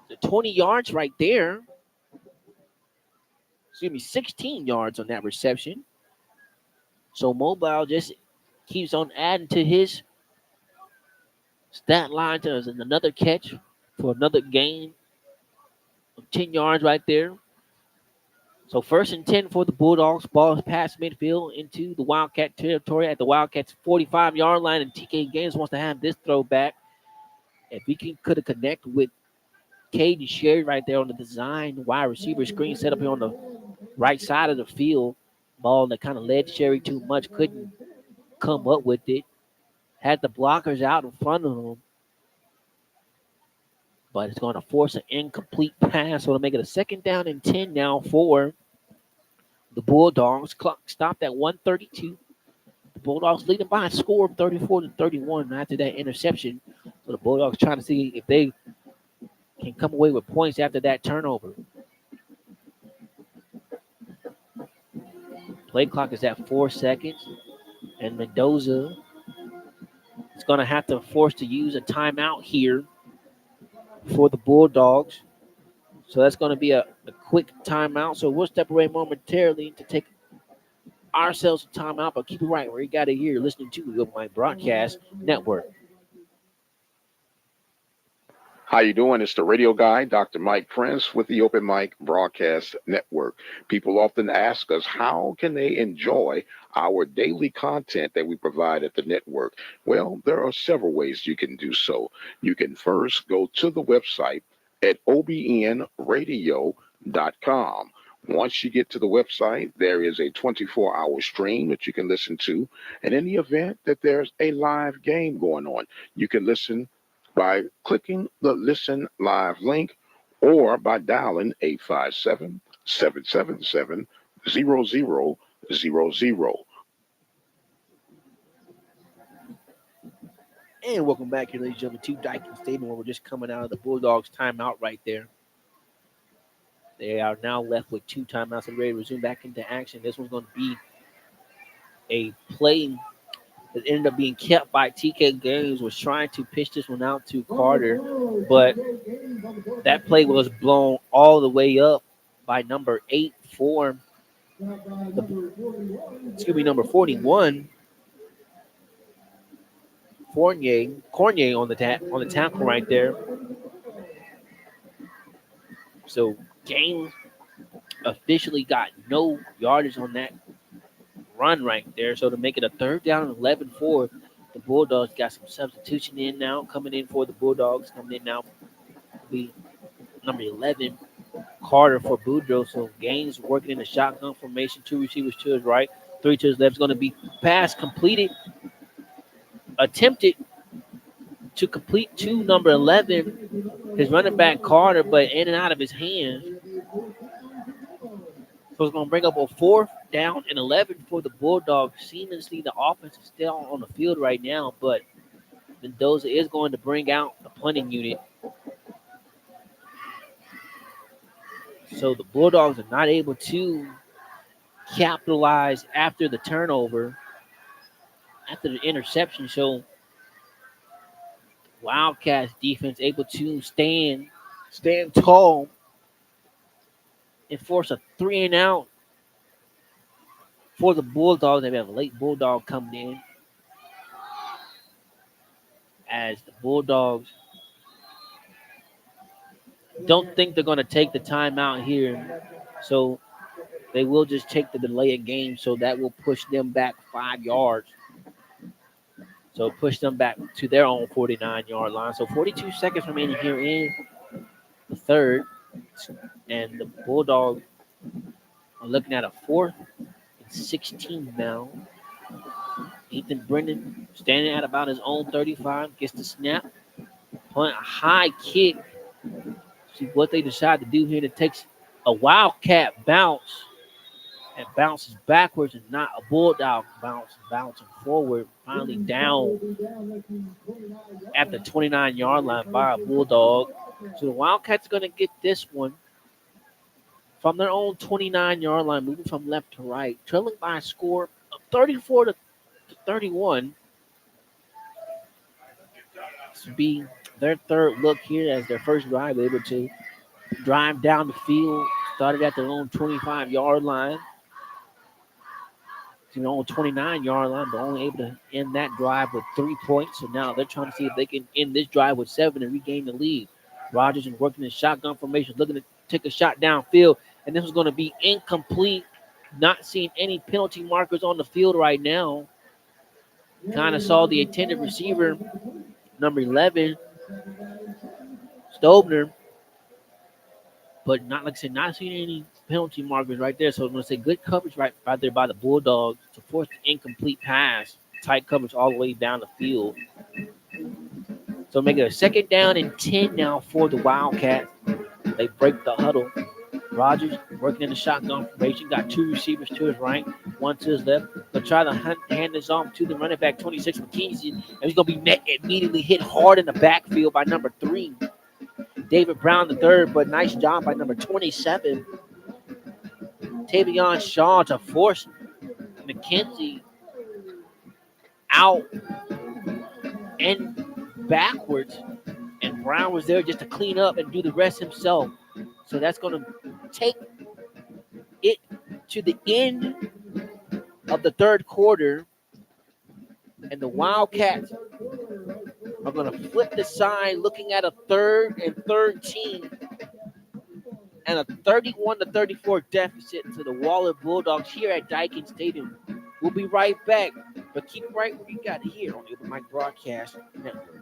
the 20 yards right there. 16 yards on that reception. So Mobile just keeps on adding to his stat line to another catch for another gain of 10 yards right there. So first and 10 for the Bulldogs. Ball is past midfield into the Wildcat territory at the Wildcats 45-yard line, and TK Gaines wants to have this throw back. If he could have connected with Caden Sherry right there on the design wide receiver screen set up here on the right side of the field, ball that kind of led Sherry too much, couldn't come up with it. Had the blockers out in front of him, but it's going to force an incomplete pass. So to make it a second down and 10 now for the Bulldogs. Clock stopped at 132. The Bulldogs leading by a score of 34-31 after that interception. So the Bulldogs trying to see if they can come away with points after that turnover. Play clock is at 4 seconds, and Mendoza is going to have to force to use a timeout here for the Bulldogs. So that's going to be a quick timeout. So we'll step away momentarily to take ourselves a timeout, but keep it right where you got it here. Listening to the Open Mic Broadcast Network. How you doing? It's the radio guy, Dr. Mike Prince with the Open Mic Broadcast Network. People often ask us how can they enjoy our daily content that we provide at the network. Well, there are several ways you can do so. You can first go to the website at obnradio.com. Once you get to the website, there is a 24-hour stream that you can listen to. And in the event that there's a live game going on, you can listen by clicking the Listen Live link or by dialing 857-777-0000. And welcome back here, ladies and gentlemen, to Dykens Stadium, where we're just coming out of the Bulldogs timeout right there. They are now left with 2 timeouts and ready to resume back into action. This one's going to be a play that ended up being kept by TK Gaines. Was trying to pitch this one out to Carter, but that play was blown all the way up by number 8 for number 41. Cornier on the tackle right there. So Gaines officially got no yardage on that run right there. So to make it a third down and 11 for the Bulldogs, got some substitution in now. Coming in for the Bulldogs, coming in now will be number 11, Carter for Boudreaux. So Gaines working in the shotgun formation, 2 receivers to his right, 3 to his left. Is going to be pass completed, attempted to complete to number 11, his running back Carter, but in and out of his hands. So it's going to bring up a 4th down and 11 for the Bulldogs. Seamlessly, the offense is still on the field right now, but Mendoza is going to bring out the punting unit. So the Bulldogs are not able to capitalize after the turnover, after the interception. So Wildcats defense able to stand tall and force a 3 and out for the Bulldogs. They have a late Bulldog coming in as the Bulldogs don't think they're going to take the timeout here. So they will just take the delay of game. So that will push them back 5 yards. So push them back to their own 49-yard line. So 42 seconds remaining here in the third. And the Bulldogs are looking at a 4th and 16 now. Ethan Brennan standing at about his own 35, gets the snap. Punt, a high kick. See what they decide to do here. That takes a Wildcat bounce and bounces backwards and not a Bulldog bounce, bouncing forward. Finally down at the 29-yard line by a Bulldog. So the Wildcats are going to get this one from their own 29-yard line, moving from left to right, trailing by a score of 34-31. This will be their third look here as their first drive, able to drive down the field, Started at their own 25-yard line, to their own 29-yard line, but only able to end that drive with 3 points. So now they're trying to see if they can end this drive with 7 and regain the lead. Rogers is working in shotgun formation, looking to take a shot downfield, and this was going to be incomplete. Not seeing any penalty markers on the field right now. Kind of saw the intended receiver, number 11, Stobner, but not, like I said, not seeing any penalty markers right there. So I'm going to say good coverage right there by the Bulldogs to force the incomplete pass. Tight coverage all the way down the field. So make it a 2nd down and 10 now for the Wildcats. They break the huddle. Rogers working in the shotgun formation. Got 2 receivers to his right, 1 to his left. They'll try to hand this off to the running back, 26, McKenzie. And he's going to be immediately hit hard in the backfield by number 3, David Brown III. But nice job by number 27, Tavion Shaw, to force McKenzie out and backwards. And Brown was there just to clean up and do the rest himself. So that's going to take it to the end of the third quarter. And the Wildcats are going to flip the side, looking at a 3rd and 13 and a 31-34 deficit to the Waller Bulldogs here at Daikin Stadium. We'll be right back, but keep right where you got it here on the Open Mic Broadcast Network.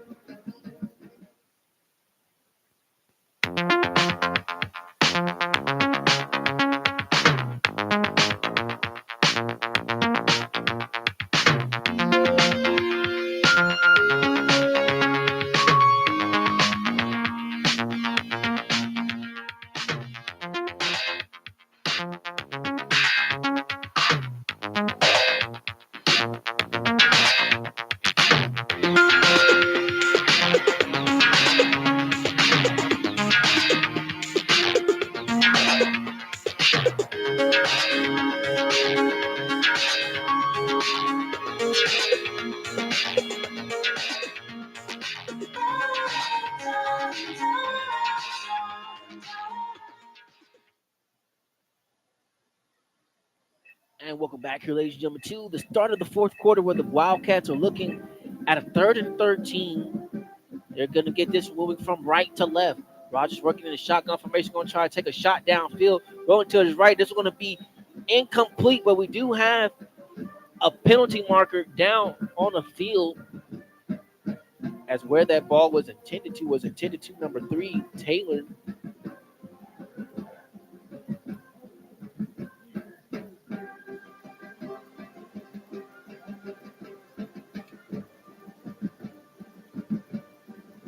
And welcome back here, ladies and gentlemen, to the start of the fourth quarter where the Wildcats are looking at a 3rd and 13. They're going to get this moving from right to left. Rogers working in the shotgun formation, going to try to take a shot downfield, going to his right. This is going to be incomplete, but we do have a penalty marker down on the field as where that ball was intended to number 3, Taylor.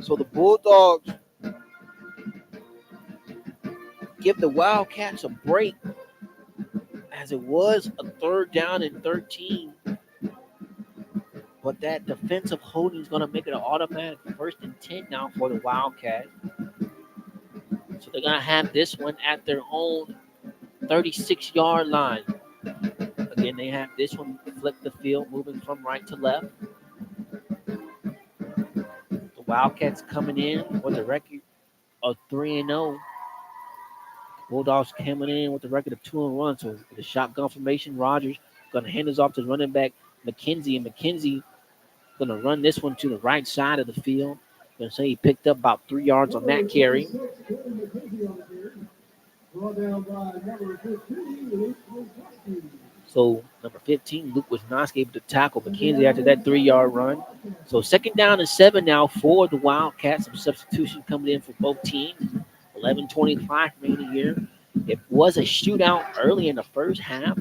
So the Bulldogs give the Wildcats a break as it was a 3rd down and 13. But that defensive holding is going to make it an automatic 1st and 10 now for the Wildcats. So they're going to have this one at their own 36-yard line. Again, they have this one flip the field, moving from right to left. The Wildcats coming in with a record of 3-0. Bulldogs coming in with a record of 2-1. So with the shotgun formation, Rogers going to hand this off to running back McKenzie, and McKenzie going to run this one to the right side of the field. Going to say he picked up about 3 yards on that carry. So number 15, Luke Wisnowski, able to tackle McKenzie after that 3-yard run. So 2nd down and 7 now for the Wildcats. Some substitution coming in for both teams. 11:25 remaining here. It was a shootout early in the first half.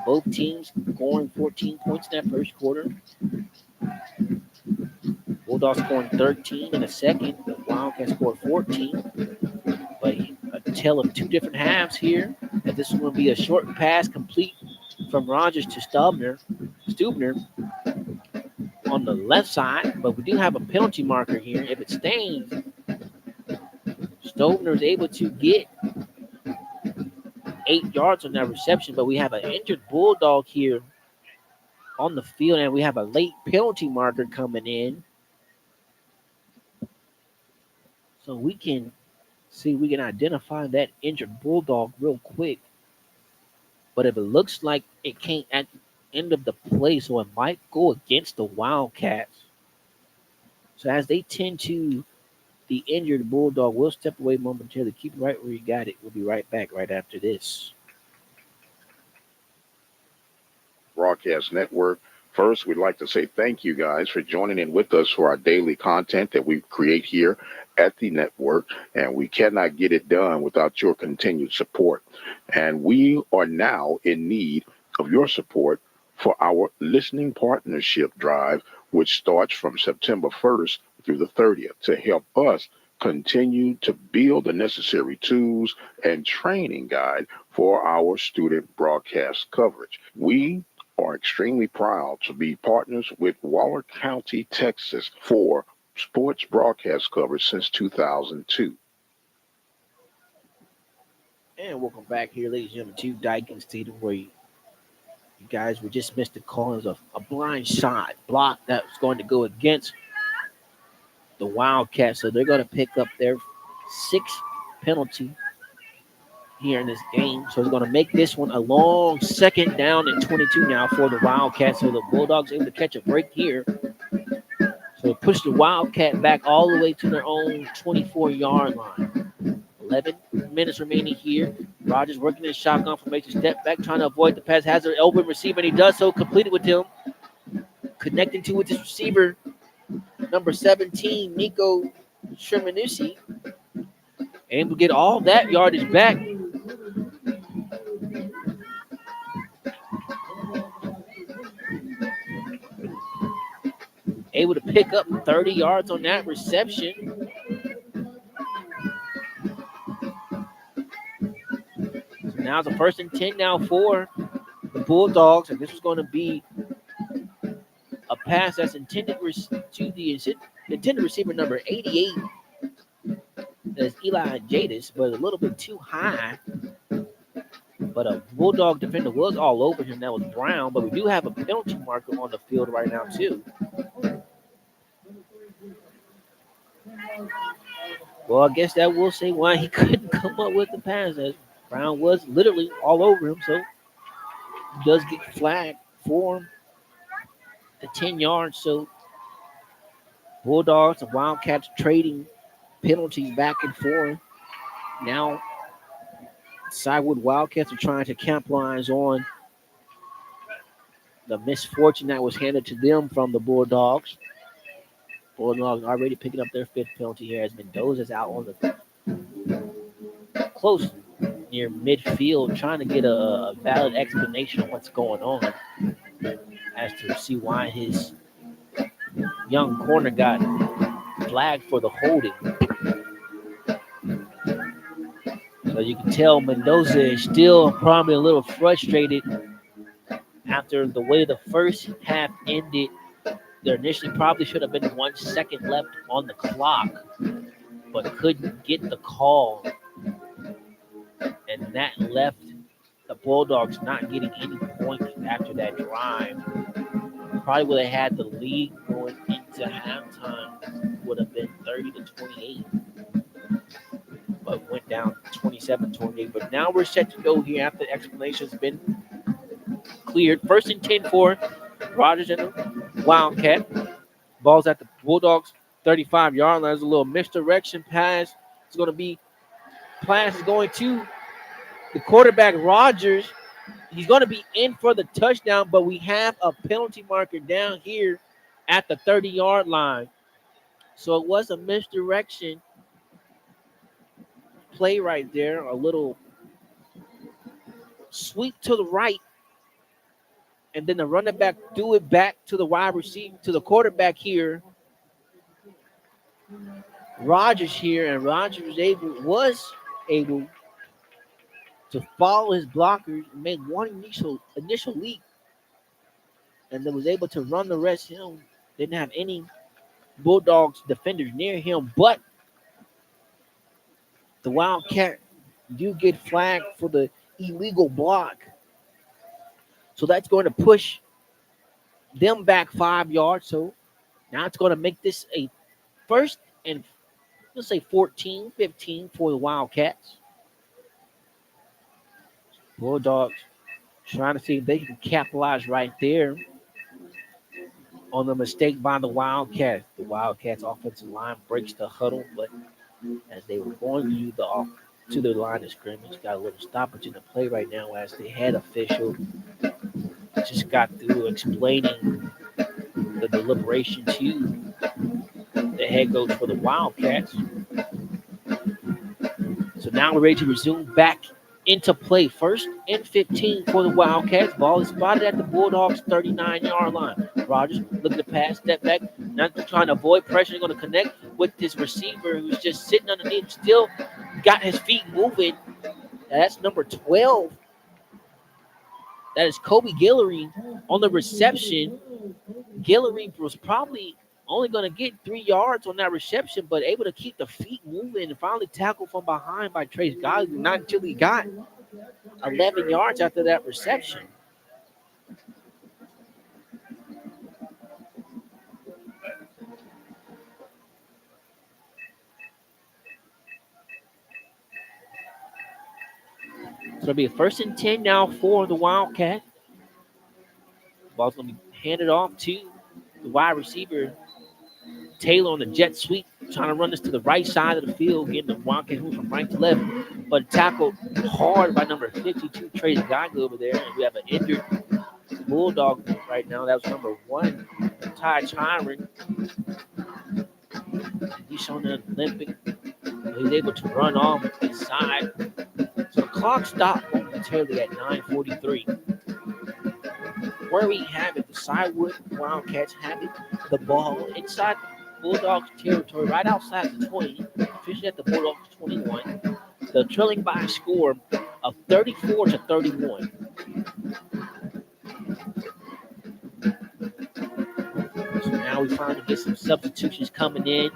Both teams scoring 14 points in that first quarter. Bulldogs scoring 13 in the second. The Wildcats scored 14. But a tale of 2 different halves here. And this is going to be a short pass complete from Rogers to Stubner on the left side. But we do have a penalty marker here. If it stays, Stubner is able to get 8 yards on that reception. But we have an injured Bulldog here on the field, and we have a late penalty marker coming in. So we can See, we can identify that injured Bulldog real quick. But if it looks like it can't at the end of the play, so it might go against the Wildcats. So as they tend to the injured Bulldog, will step away momentarily. Keep it right where you got it. We'll be right back right after this. Broadcast Network. First, we'd like to say thank you guys for joining in with us for our daily content that we create here at the network. And we cannot get it done without your continued support. And we are now in need of your support for our listening partnership drive, which starts from September 1st through the 30th to help us continue to build the necessary tools and training guide for our student broadcast coverage. We are extremely proud to be partners with Waller County, Texas for sports broadcast coverage since 2002. And welcome back here, ladies and gentlemen, to Dykens Stadium, where you guys were just missed the call. It was a blind shot block that was going to go against the Wildcats. So they're going to pick up their sixth penalty here in this game. So it's going to make this one a long second down and 22 now for the Wildcats. So the Bulldogs able to catch a break here. So it pushed the Wildcat back all the way to their own 24-yard line. 11 minutes remaining here. Rogers working in shotgun formation, step back, trying to avoid the pass. Has an open receiver, and he does so. Completed with him. Connecting to with this receiver, number 17, Nico Shermanucci. Able to get all that yardage back. Able to pick up 30 yards on that reception. So now it's a first and 10 now for the Bulldogs. And this was going to be a pass that's intended to the intended receiver number 88. That's Eli Jadis, but a little bit too high. But a Bulldog defender was all over him. That was Brown. But we do have a penalty marker on the field right now, too. Well, I guess that will say why he couldn't come up with the pass. As Brown was literally all over him. So he does get flagged for the 10 yards. So Bulldogs and Wildcats trading penalties back and forth. Now, Sidewood Wildcats are trying to capitalize on the misfortune that was handed to them from the Bulldogs. Bulldogs already picking up their fifth penalty here as Mendoza's out on the close near midfield, trying to get a valid explanation of what's going on as to see why his young corner got flagged for the holding. So you can tell Mendoza is still probably a little frustrated after the way the first half ended. There initially probably should have been 1 second left on the clock, but couldn't get the call. And that left the Bulldogs not getting any points after that drive. Probably would have had the lead going into halftime, would have been 30-28. But went down 27-28. But now we're set to go here after the explanation's been cleared. First and 10 for Rogers and the Wildcat. Ball's at the Bulldogs 35-yard line. There's a little misdirection pass. It's going to be pass is going to the quarterback Rogers. He's going to be in for the touchdown, but we have a penalty marker down here at the 30-yard line. So it was a misdirection play right there. A little sweep to the right, and then the running back threw it back to the wide receiver, to the quarterback here, Rogers here, and Rogers was able to follow his blockers and made one initial leap, and then was able to run the rest. Didn't have any Bulldogs defenders near him, but the Wildcat do get flagged for the illegal block. So that's going to push them back 5 yards. So now it's going to make this a first and let's say 14-15 for the Wildcats. Bulldogs trying to see if they can capitalize right there on the mistake by the Wildcats. The Wildcats offensive line breaks the huddle, but as they were going to do the off to the line of scrimmage, got a little stoppage in the play right now as the head official just got through explaining the deliberation to the head coach for the Wildcats. So now we're ready to resume back into play. First and 15 for the Wildcats. Ball is spotted at the Bulldogs' 39-yard line. Rogers looking to pass, step back, not trying to avoid pressure. Going to connect with this receiver who's just sitting underneath, still got his feet moving. That's number 12. That is Kobe Guillory on the reception. Guillory was probably only going to get 3 yards on that reception, but able to keep the feet moving and finally tackled from behind by Trace Godley. Not until he got 11 yards after that reception. So it'll be a first and 10 now for the Wildcat. Ball's going to be handed off to the wide receiver, Taylor, on the jet sweep, trying to run this to the right side of the field, getting the Wildcat move from right to left, but tackled hard by number 52, Trace Godley over there. And we have an injured Bulldog right now. That was number 1, Ty Chiron. He's showing an Olympic. He's able to run off inside. So the clock stopped momentarily at 9:43. Where we have it, the Sidewood Wildcats have it. The ball inside Bulldogs territory, right outside the 20, officially at the Bulldogs 21. The trailing by a score of 34-31. So now we finally get some substitutions coming in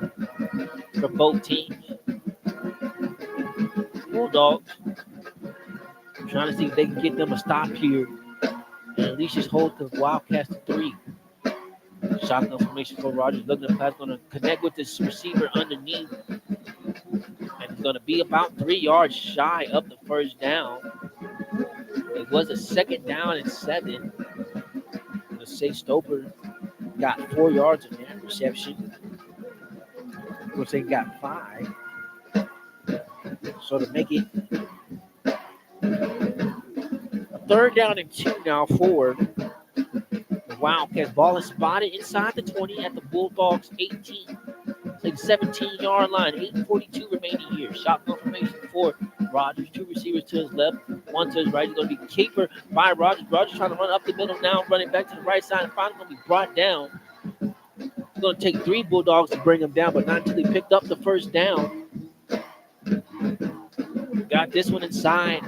for both teams. Bulldogs trying to see if they can get them a stop here and at least just hold the Wildcats to 3. Shotgun formation for Rogers. Looking at the pass, going to connect with this receiver underneath. And it's going to be about 3 yards shy of the first down. It was a second down and 7. Let's say Stoper got 4 yards in that reception. We'll say got 5. So to make it a third down and 2 now for the Wildcats. Ball is spotted inside the 20 at the Bulldogs 18. It's like 17-yard line. 8:42 remaining here. Shotgun formation for Rogers. 2 receivers to his left, 1 to his right. He's going to be keeper by Rogers. Rogers trying to run up the middle now, running back to the right side, and finally going to be brought down. It's going to take 3 Bulldogs to bring him down, but not until he picked up the first down. Got this one inside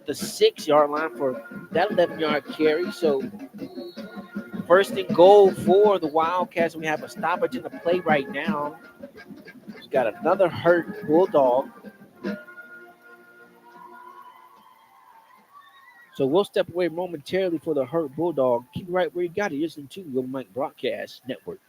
the 6-yard line for that 11-yard carry. So first and goal for the Wildcats. We have a stoppage in the play right now. We've got another hurt Bulldog. So we'll step away momentarily for the hurt Bulldog. Keep right where you got it. You're listening to the Open Mic Broadcast Network.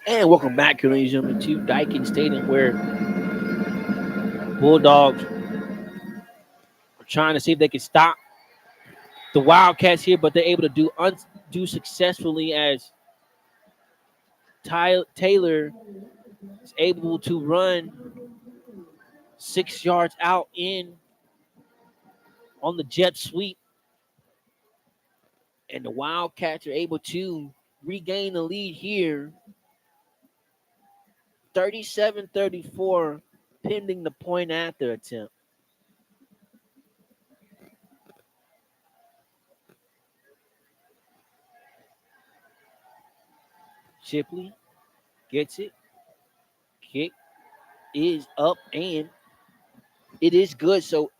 And welcome back, ladies and gentlemen, to Daikin Stadium, where Bulldogs are trying to see if they can stop the Wildcats here, but they're able to do successfully as Taylor is able to run 6 yards out in on the jet sweep, and the Wildcats are able to regain the lead here, 37-34, pending the point after attempt. Shipley gets it. Kick is up and it is good. So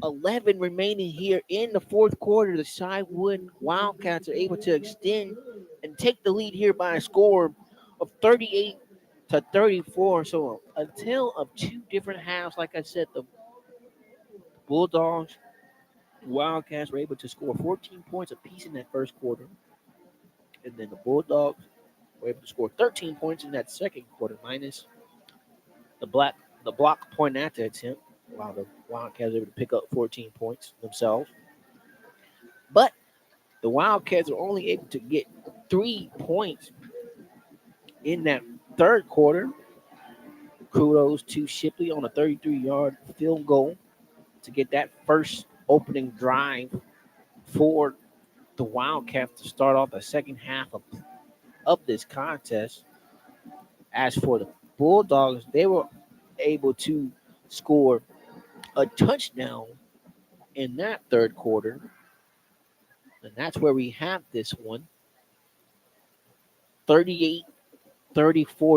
8-11 remaining here in the fourth quarter. The Shywood Wildcats are able to extend and take the lead here by a score of 38-34. So a tale of two different halves. Like I said, the Bulldogs, Wildcats were able to score 14 points apiece in that first quarter. And then the Bulldogs were able to score 13 points in that second quarter, minus the block point after attempt, while the Wildcats were able to pick up 14 points themselves. But the Wildcats were only able to get 3 points in that third quarter. Kudos to Shipley on a 33-yard field goal to get that first opening drive for the Wildcats to start off the second half of this contest. As for the Bulldogs, they were able to score a touchdown in that third quarter. And that's where we have this one. 38-34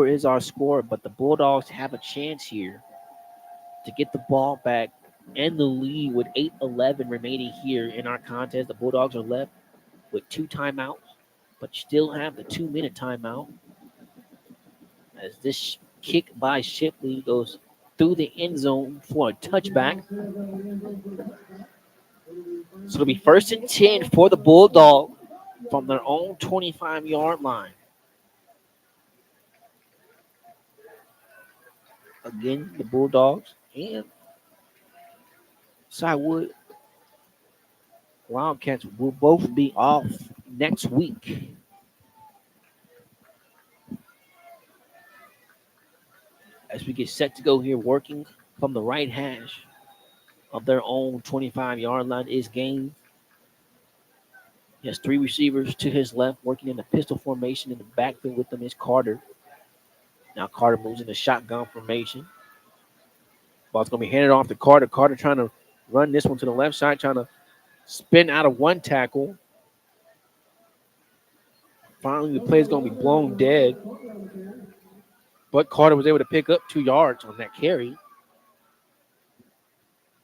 is our score, but the Bulldogs have a chance here to get the ball back and the lead with 8-11 remaining here in our contest. The Bulldogs are left with 2 timeouts, but still have the 2-minute timeout. As this kick by Shipley goes through the end zone for a touchback. So it'll be 1st and 10 for the Bulldog from their own 25-yard line. Again, the Bulldogs and Cywood Wildcats will both be off next week. As we get set to go here, working from the right hash of their own 25-yard line is Gaines. He has 3 receivers to his left, working in the pistol formation. In the backfield with them is Carter. Now Carter moves in the shotgun formation. Ball's going to be handed off to Carter. Carter trying to run this one to the left side, trying to spin out of one tackle. Finally, the play is going to be blown dead. But Carter was able to pick up 2 yards on that carry. I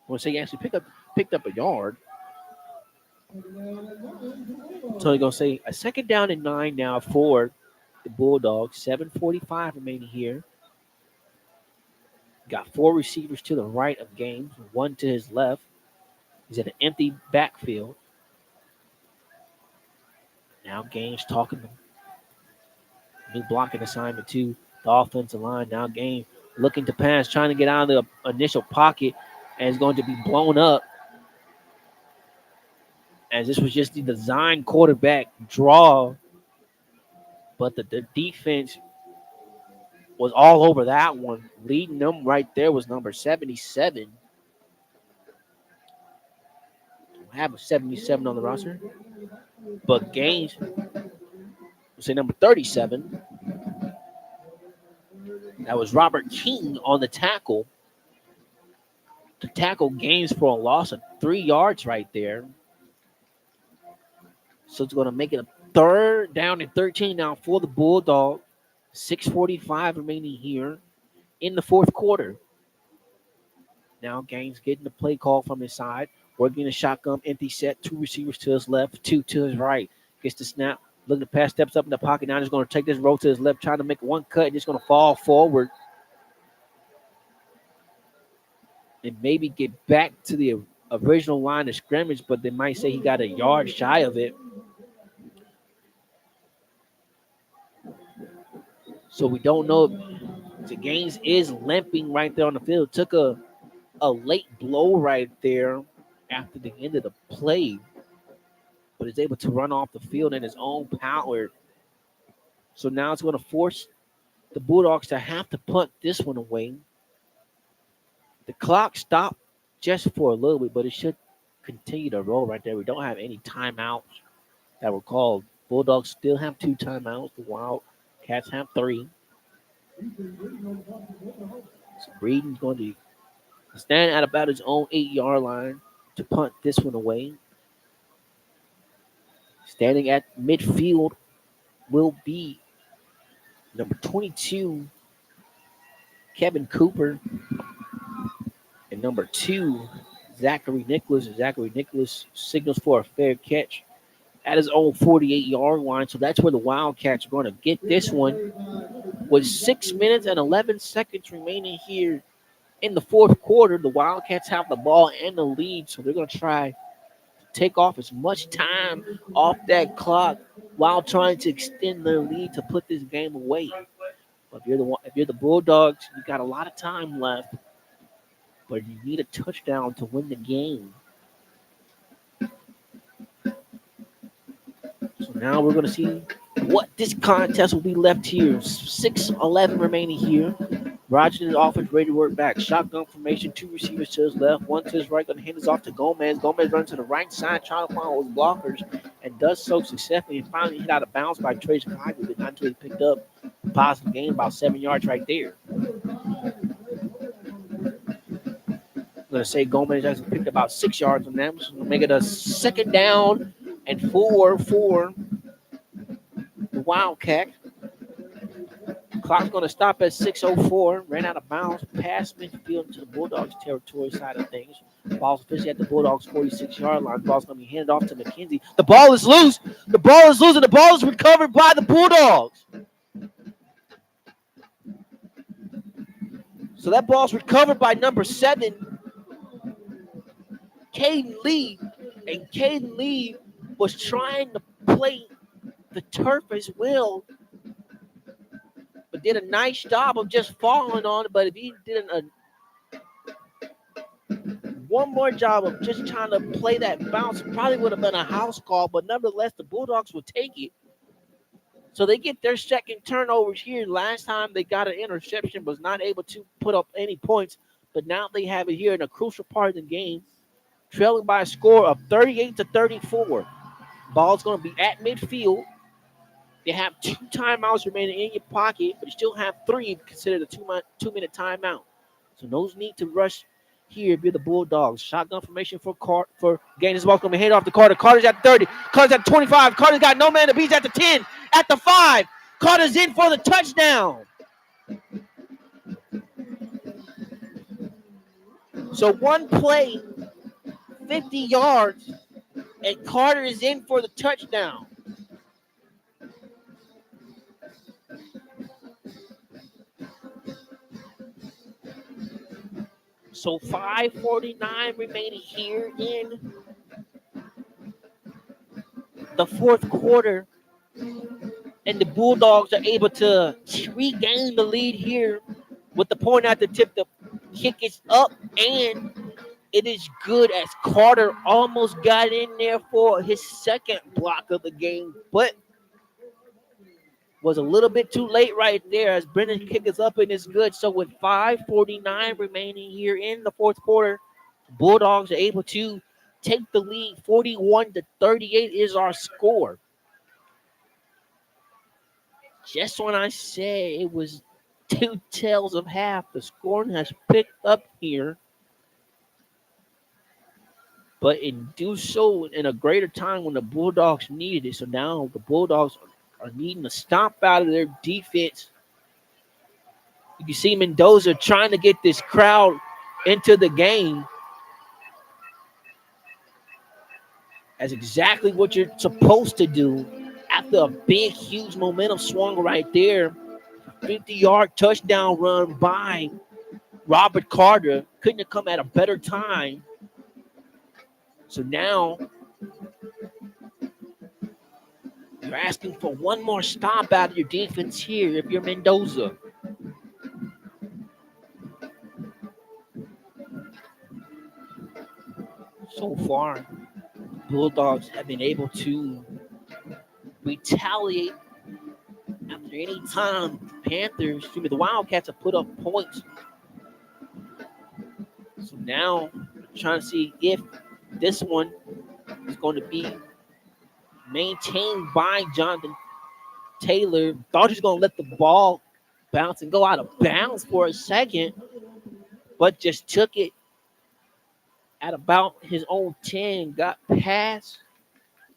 want to say he actually picked up a yard. So they're going to say a 2nd down and 9 now for the Bulldogs. 7:45 remaining here. Got 4 receivers to the right of Gaines, 1 to his left. He's in an empty backfield. Now Gaines talking to new blocking assignment to the offensive line. Now Gaines looking to pass, trying to get out of the initial pocket, and is going to be blown up. As this was just the design quarterback draw, but the defense was all over that one. Leading them right there was number 77. I have a 77 on the roster, but Gaines will say number 37. That was Robert King on the tackle. To tackle Gaines for a loss of 3 yards right there. So it's going to make it a 3rd down and 13 now for the Bulldog. 6:45 remaining here in the fourth quarter. Now Gaines getting the play call from his side. Working a shotgun, empty set. 2 receivers to his left, 2 to his right. Gets the snap. Looking to pass, steps up in the pocket. Now he's going to take this roll to his left, trying to make one cut. And just going to fall forward. And maybe get back to the original line of scrimmage, but they might say he got a yard shy of it. So we don't know if the Gaines is limping right there on the field. Took a late blow right there after the end of the play, but is able to run off the field in his own power. So now it's going to force the Bulldogs to have to punt this one away. The clock stopped just for a little bit, but it should continue to roll right there. We don't have any timeouts that were called. Bulldogs still have 2 timeouts. The Wildcats have 3. So Breeden's going to stand at about his own 8-yard line to punt this one away. Standing at midfield will be number 22, Kevin Cooper, and number 2, Zachary Nicholas. Zachary Nicholas signals for a fair catch at his own 48-yard line. So that's where the Wildcats are going to get this one. With 6 minutes and 11 seconds remaining here in the fourth quarter, the Wildcats have the ball and the lead. So they're going to try to take off as much time off that clock while trying to extend their lead to put this game away. But if you're the Bulldogs, you got a lot of time left, but you need a touchdown to win the game. So now we're going to see what this contest will be left here. 6:11 remaining here. Roger is offense ready to work back. Shotgun formation, 2 receivers to his left, 1 to his right. Going to hand this off to Gomez. Gomez runs to the right side, trying to find those blockers, and does so successfully. And finally hit out of bounds by Trey Chicago, but not until he picked up a positive gain, about 7 yards right there. I'm going to say Gomez actually picked about 6 yards on them. So we'll make it a 2nd down and 4 for the Wildcat. Clock's going to stop at 6:04. Ran out of bounds, past midfield to the Bulldogs territory side of things. Ball's officially at the Bulldogs 46-yard line. Ball's going to be handed off to McKenzie. The ball is loose. The ball is loose, and the ball is recovered by the Bulldogs. So that ball's recovered by number 7, Caden Lee, and Caden Lee was trying to play the turf as well, but did a nice job of just falling on it. But if he did one more job of just trying to play that bounce, it probably would have been a house call. But nevertheless, the Bulldogs would take it. So they get their second turnovers here. Last time they got an interception, was not able to put up any points. But now they have it here in a crucial part of the game, trailing by a score of 38-34. Ball's going to be at midfield. You have 2 timeouts remaining in your pocket, but you still have 3 considered a 2-minute timeout. So no need to rush here if you're the Bulldogs. Shotgun formation for Gaines. This ball's going to be handed off to Carter. Carter's at 30. Carter's at 25. Carter's got no man to beat. At the 10. At the 5. Carter's in for the touchdown. So one play, 50 yards, and Carter is in for the touchdown. So 5:49 remaining here in the fourth quarter. And the Bulldogs are able to regain the lead here with the point at the tip. The kick is up, and it is good as Carter almost got in there for his second block of the game, but was a little bit too late right there as Brennan kick is up and it's good. So with 5:49 remaining here in the fourth quarter, Bulldogs are able to take the lead. 41-38 is our score. Just when I say it was 2 tails of half, the scoring has picked up here, but it do so in a greater time when the Bulldogs needed it. So now the Bulldogs are needing to stomp out of their defense. You can see Mendoza trying to get this crowd into the game. That's exactly what you're supposed to do after a big, huge momentum swung right there. 50-yard touchdown run by Robert Carter. Couldn't have come at a better time. So now You're asking for one more stop out of your defense here if you're Mendoza. So far, Bulldogs have been able to retaliate after any time the Wildcats have put up points. So now, trying to see if this one is going to be maintained by Jonathan Taylor. Thought he was going to let the ball bounce and go out of bounds for a second, but just took it at about his own 10, got past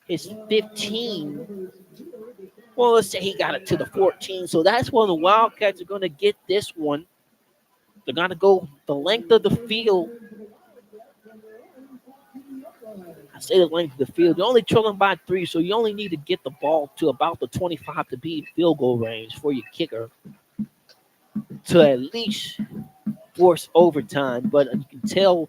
his 15. Well, let's say he got it to the 14. So that's when the Wildcats are going to get this one. They're going to go the length of the field. I say the length of the field. You're only trailing by 3, so you only need to get the ball to about the 25 to be field goal range for your kicker to at least force overtime. But you can tell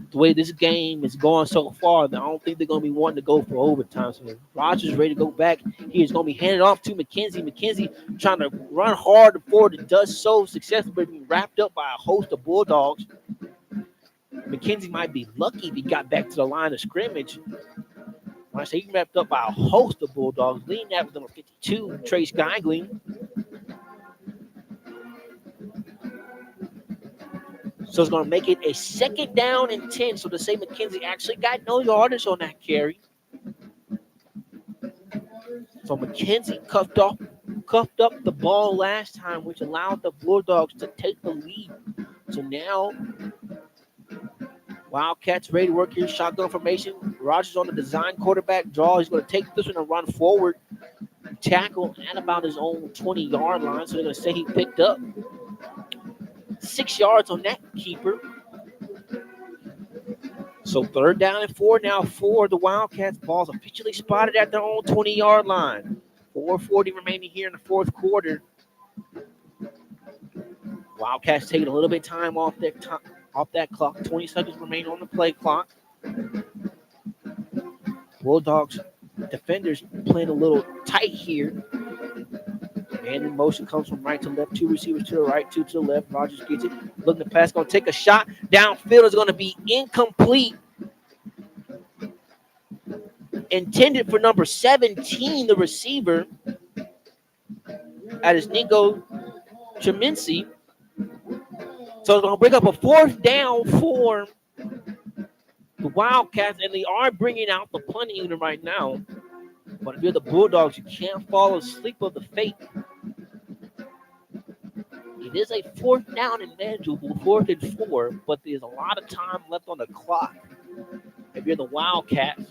the way this game is going so far, I don't think they're going to be wanting to go for overtime. So Rogers ready to go back. He is going to be handed off to McKenzie. McKenzie trying to run hard forward and does so successfully, being wrapped up by a host of Bulldogs. McKenzie might be lucky if he got back to the line of scrimmage. When I say he wrapped up by a host of Bulldogs, leading that with number 52, Trace Geigling. So it's going to make it a second down and 10. So to say McKenzie actually got no yardage on that carry. So McKenzie cuffed up the ball last time, which allowed the Bulldogs to take the lead. So now Wildcats ready to work here. Shotgun formation. Rogers on the design quarterback draw. He's going to take this one and run forward. Tackle at about his own 20-yard line. So they're going to say he picked up 6 yards on that keeper. So 3rd down and 4 now for the Wildcats. Ball's officially spotted at their own 20-yard line. 4:40 remaining here in the 4th quarter. Wildcats taking a little bit of time off that clock. 20 seconds remain on the play clock. Bulldogs defenders playing a little tight here. Man in motion comes from right to left. 2 receivers to the right, 2 to the left. Rogers gets it. Looking to pass. Going to take a shot. Downfield is going to be incomplete. Intended for number 17, the receiver. That is Nico Tremincy. So it's going to bring up a 4th down for the Wildcats, and they are bringing out the punting unit right now. But if you're the Bulldogs, you can't fall asleep of the fate. It is a 4th down and manageable, 4th and 4, but there's a lot of time left on the clock. If you're the Wildcats,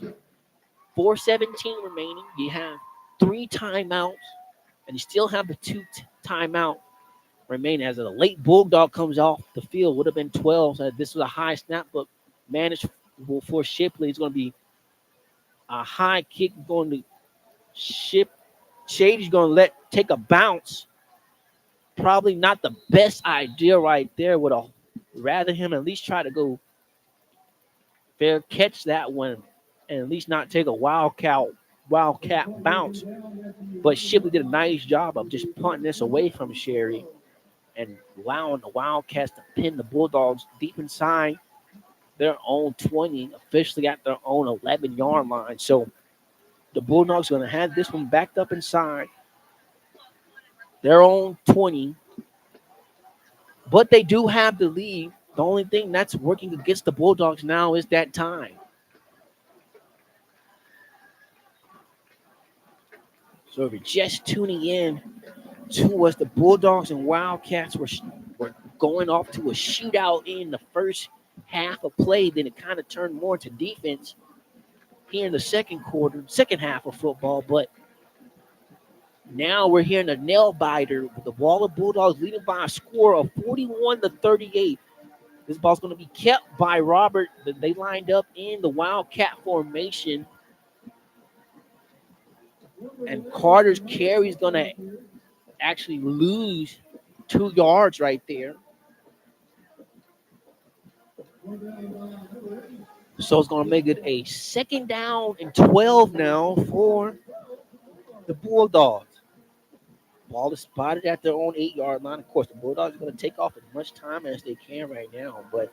4:17 remaining, you have 3 timeouts, and you still have the 2 timeout remaining. As a late Bulldog comes off the field, would have been 12. So this was a high snap, but managed for Shipley. It's going to be a high kick going to Shady's going to take a bounce. Probably not the best idea right there. Would have rather him at least try to go fair catch that one and at least not take a wildcat bounce. But Shipley did a nice job of just punting this away from Sherry and allowing the Wildcats to pin the Bulldogs deep inside their own 20, officially at their own 11-yard line. So the Bulldogs are going to have this one backed up inside their own 20. But they do have the lead. The only thing that's working against the Bulldogs now is that time. So if you're just tuning in to us, the Bulldogs and Wildcats were going off to a shootout in the first half of play. Then it kind of turned more to defense here in the second half of football. But now we're here in a nail biter with the Waller Bulldogs leading by a score of 41-38. This ball's going to be kept by Robert. They lined up in the Wildcat formation. And Carter's carry is going to actually lose 2 yards right there. So it's going to make it a 2nd down and 12 now for the Bulldogs. Ball is spotted at their own 8-yard line. Of course, the Bulldogs are going to take off as much time as they can right now, but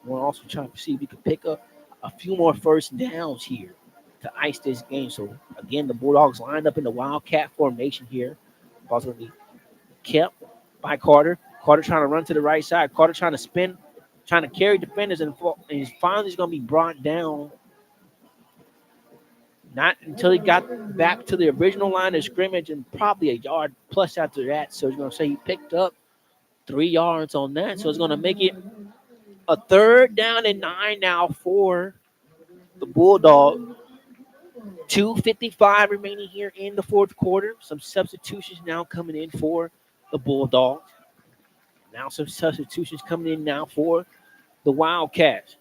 we're also trying to see if we can pick up a few more first downs here to ice this game. So, again, the Bulldogs lined up in the Wildcat formation here. Ball's going to be kept by Carter. Carter trying to run to the right side. Carter trying to spin, trying to carry defenders, and he's finally going to be brought down. Not until he got back to the original line of scrimmage and probably a yard plus after that. So he's going to say he picked up 3 yards on that. So it's going to make it a 3rd down and 9 now for the Bulldogs. 2:55 remaining here in the 4th quarter. Some substitutions now coming in for the Bulldogs. Now some substitutions coming in now for the Wildcats.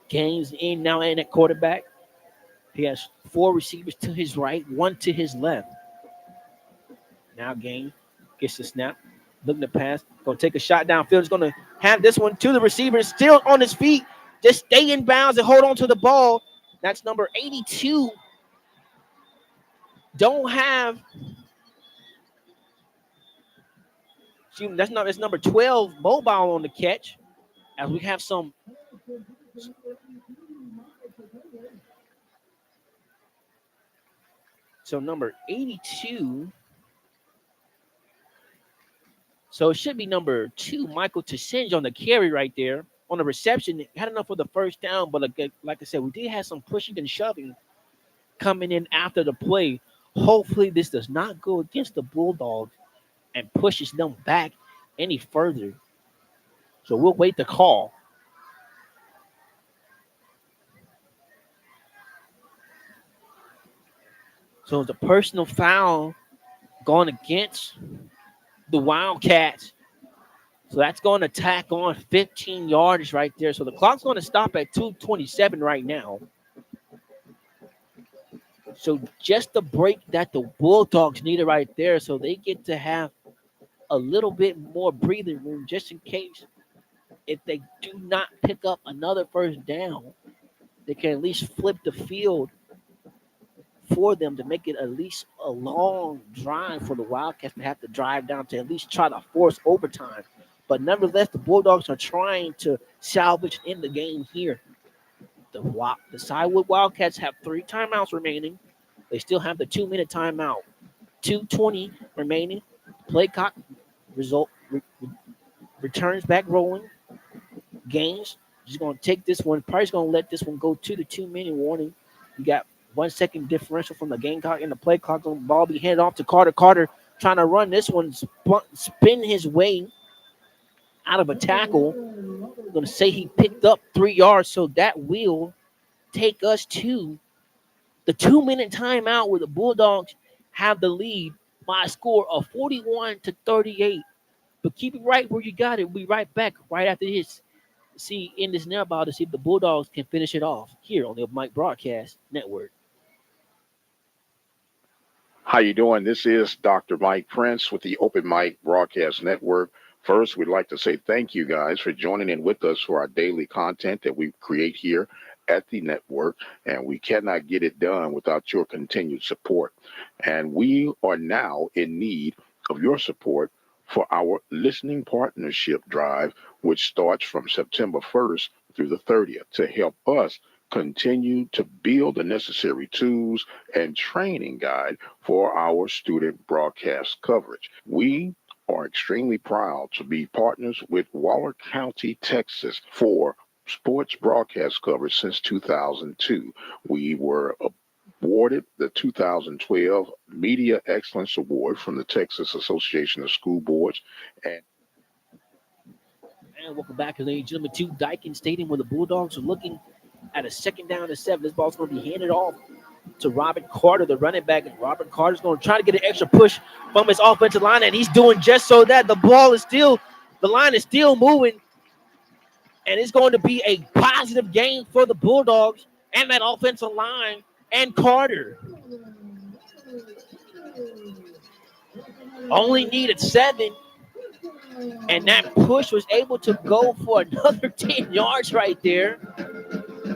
Gaines in now in at quarterback. He has 4 receivers to his right, 1 to his left. Now Gaines gets the snap, looking to pass, going to take a shot downfield. He's going to have this one to the receiver, still on his feet. Just stay in bounds and hold on to the ball. That's number 82. Don't have. It's number 12 mobile on the catch. As we have some. So number 82. So it should be number 2, Michael Tassinge on the carry right there. On the reception, had enough for the first down, but like I said, we did have some pushing and shoving coming in after the play. Hopefully this does not go against the Bulldogs and pushes them back any further. So we'll wait the call. So it's a personal foul going against the Wildcats. So that's going to tack on 15 yards right there. So the clock's going to stop at 2:27 right now. So just the break that the Bulldogs needed right there, so they get to have a little bit more breathing room just in case if they do not pick up another first down, they can at least flip the field for them to make it at least a long drive for the Wildcats to have to drive down to at least try to force overtime. But nevertheless, the Bulldogs are trying to salvage in the game here. The Sidewood Wildcats have 3 timeouts remaining. They still have the 2-minute timeout. 2:20 remaining. Play clock returns back rolling. Gaines just going to take this one. Probably going to let this one go to the 2-minute warning. You got 1 second differential from the game clock and the play clock. The ball be handed off to Carter. Carter trying to run this one, spin his way out of a tackle. I'm going to say he picked up 3 yards, so that will take us to the 2-minute timeout where the Bulldogs have the lead by a score of 41-38. But keep it right where you got it. We'll be right back right after this. See in this now about to see if the Bulldogs can finish it off here on the Mike Broadcast Network. How you doing? This is Dr. Mike Prince with the Open Mic Broadcast Network. First, we'd like to say thank you guys for joining in with us for our daily content that we create here at the network, and we cannot get it done without your continued support. And we are now in need of your support for our listening partnership drive, which starts from September 1st through the 30th to help us continue to build the necessary tools and training guide for our student broadcast coverage. We are extremely proud to be partners with Waller County, Texas for sports broadcast coverage since 2002. We were awarded the 2012 Media Excellence Award from the Texas Association of School Boards. And welcome back, ladies and gentlemen, to Daikin Stadium where the Bulldogs are looking at a 2nd down and 7. This ball's going to be handed off to Robert Carter, the running back. And Robert Carter's going to try to get an extra push from his offensive line, and he's doing just so that. The line is still moving, and it's going to be a positive gain for the Bulldogs and that offensive line and Carter. Only needed 7, and that push was able to go for another 10 yards right there.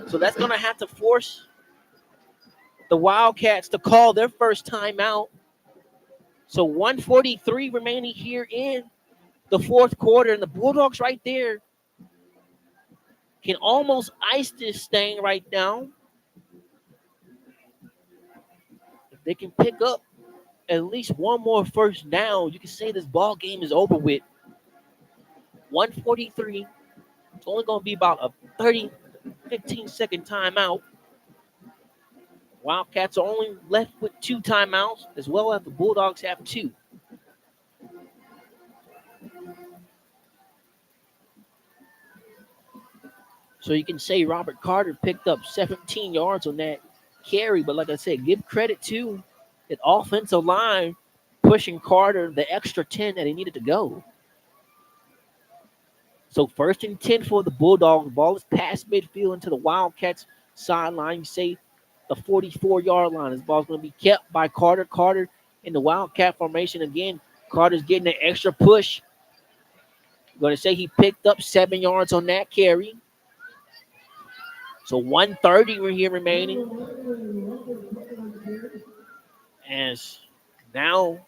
So that's going to have to force the Wildcats to call their first timeout. So 1:43 remaining here in the fourth quarter, and the Bulldogs right there can almost ice this thing right now. If they can pick up at least one more first down, you can say this ball game is over with. 1:43. It's only going to be about a 30, 15-second timeout. Wildcats are only left with 2 timeouts, as well as the Bulldogs have 2. So you can say Robert Carter picked up 17 yards on that carry, but like I said, give credit to the offensive line pushing Carter the extra 10 that he needed to go. So 1st and 10 for the Bulldogs. Ball is past midfield into the Wildcats sideline. You say the 44-yard line. This ball's going to be kept by Carter. Carter in the Wildcat formation again. Carter's getting an extra push. I'm going to say he picked up 7 yards on that carry. So 1:30 we're here remaining. As now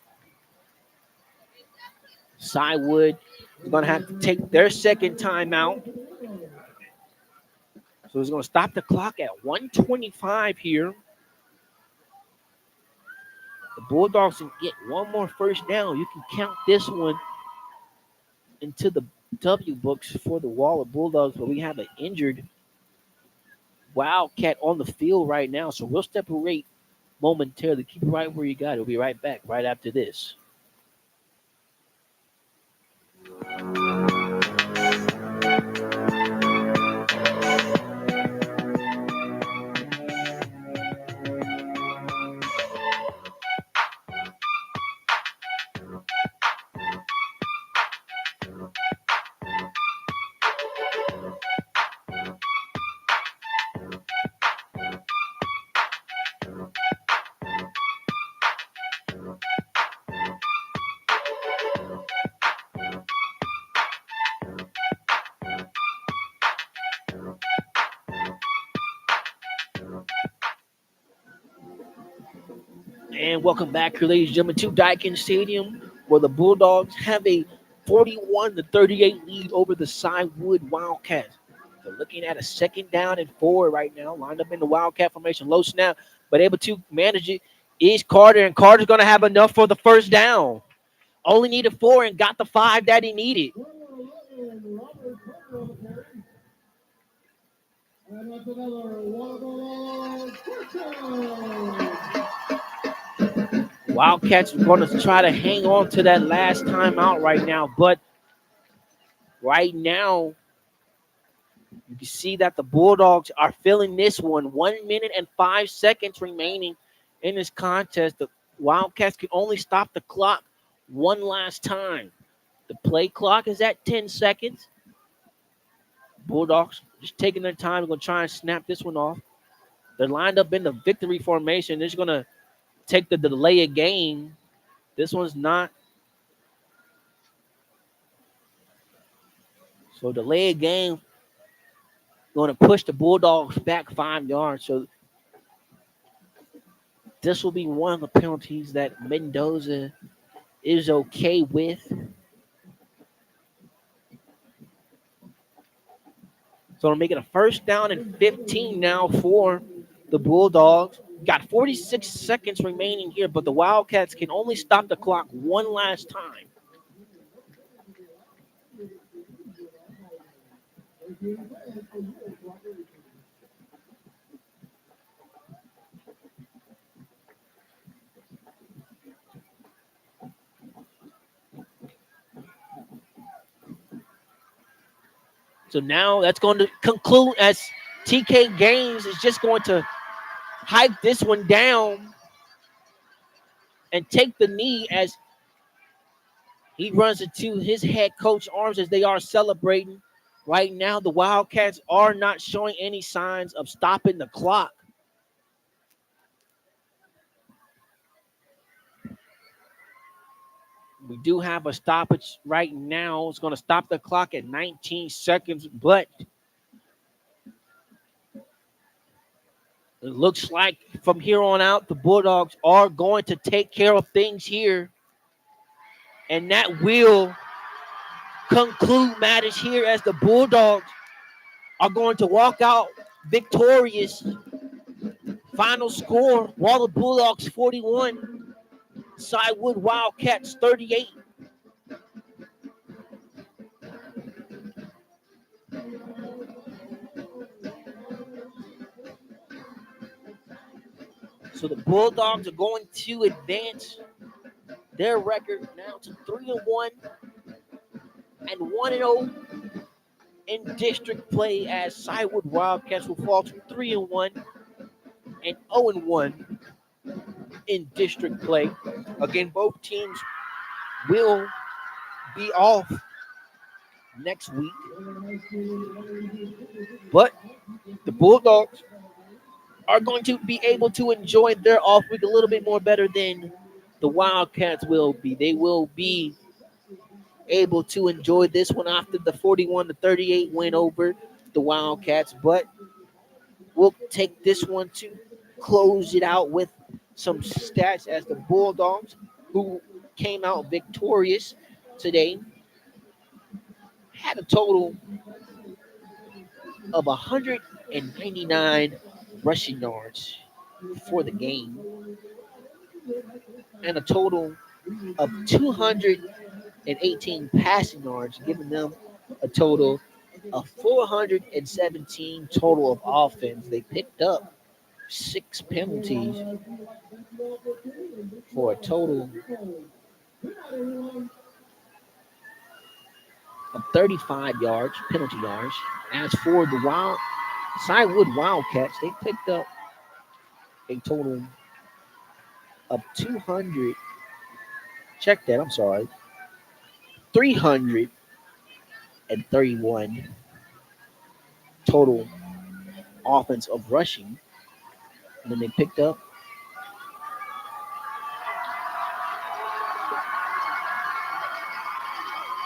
Cywood is going to have to take their second timeout. So it's going to stop the clock at 1:25 here. The Bulldogs can get one more first down. You can count this one into the W books for the Waller Bulldogs, but we have an injured Wildcat on the field right now. So we'll separate momentarily. Keep it right where you got it. We'll be right back right after this. And welcome back here, ladies and gentlemen, to Daikin Stadium, where the Bulldogs have a 41-38 lead over the Cywood Wildcats. They're looking at a 2nd down and 4 right now, lined up in the Wildcat formation, low snap, but able to manage it is Carter, and Carter's going to have enough for the first down. Only needed 4 and got the 5 that he needed. Wildcats are going to try to hang on to that last timeout right now, but right now you can see that the Bulldogs are filling this one. 1 minute and 5 seconds remaining in this contest. The Wildcats can only stop the clock one last time. The play clock is at 10 seconds. Bulldogs just taking their time. They're going to try and snap this one off. They're lined up in the victory formation. They're just going to take the delay of game. This one's not. So delay of game going to push the Bulldogs back 5 yards. So this will be one of the penalties that Mendoza is okay with. So it'll make it a 1st down and 15 now for the Bulldogs. Got 46 seconds remaining here, but the Wildcats can only stop the clock one last time. So now that's going to conclude as TK Gaines is just going to hype this one down and take the knee as he runs into his head coach arms as they are celebrating. Right now, the Wildcats are not showing any signs of stopping the clock. We do have a stoppage right now. It's going to stop the clock at 19 seconds, but It looks like from here on out, the Bulldogs are going to take care of things here, and that will conclude matters here as the Bulldogs are going to walk out victorious. Final score: Waller Bulldogs 41, Sidewood Wildcats 38. So the Bulldogs are going to advance their record now to 3-1 and 1-0 in district play, as Sidewood Wildcats will fall to 3-1 and 0-1 in district play. Again, both teams will be off next week, but the Bulldogs are going to be able to enjoy their off week a little bit more better than the Wildcats will be. They will be able to enjoy this one after the 41-38 win over the Wildcats, but we'll take this one to close it out with some stats as the Bulldogs, who came out victorious today, had a total of 199 rushing yards for the game and a total of 218 passing yards, giving them a total of 417 total of offense. They picked up 6 penalties for a total of 35 yards, penalty yards. As for the Sidewood Wildcats, they picked up a total of 200. Check that, I'm sorry. 331 total offense of rushing. And then they picked up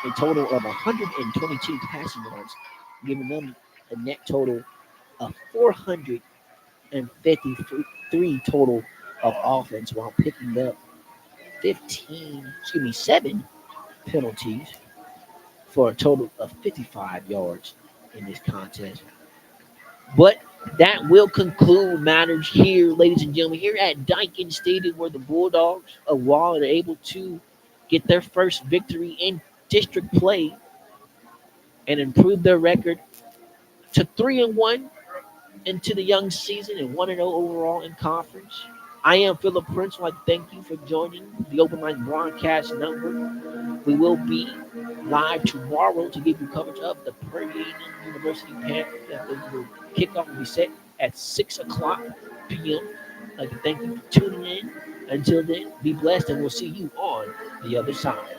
a total of 122 passing yards, giving them a net total of 453 total of offense, while picking up 7 penalties for a total of 55 yards in this contest. But that will conclude matters here, ladies and gentlemen, here at Daikin Stadium, where the Bulldogs of Waller are able to get their first victory in district play and improve their record to 3-1 into the young season and 1-0 overall in conference. I am Philip Prince. I'd like to thank you for joining the Open Mic Broadcast Network. We will be live tomorrow to give you coverage of the Prairie Indian University Panthers. The kickoff will be set at 6 o'clock p.m. I'd like to thank you for tuning in. Until then, be blessed, and we'll see you on the other side.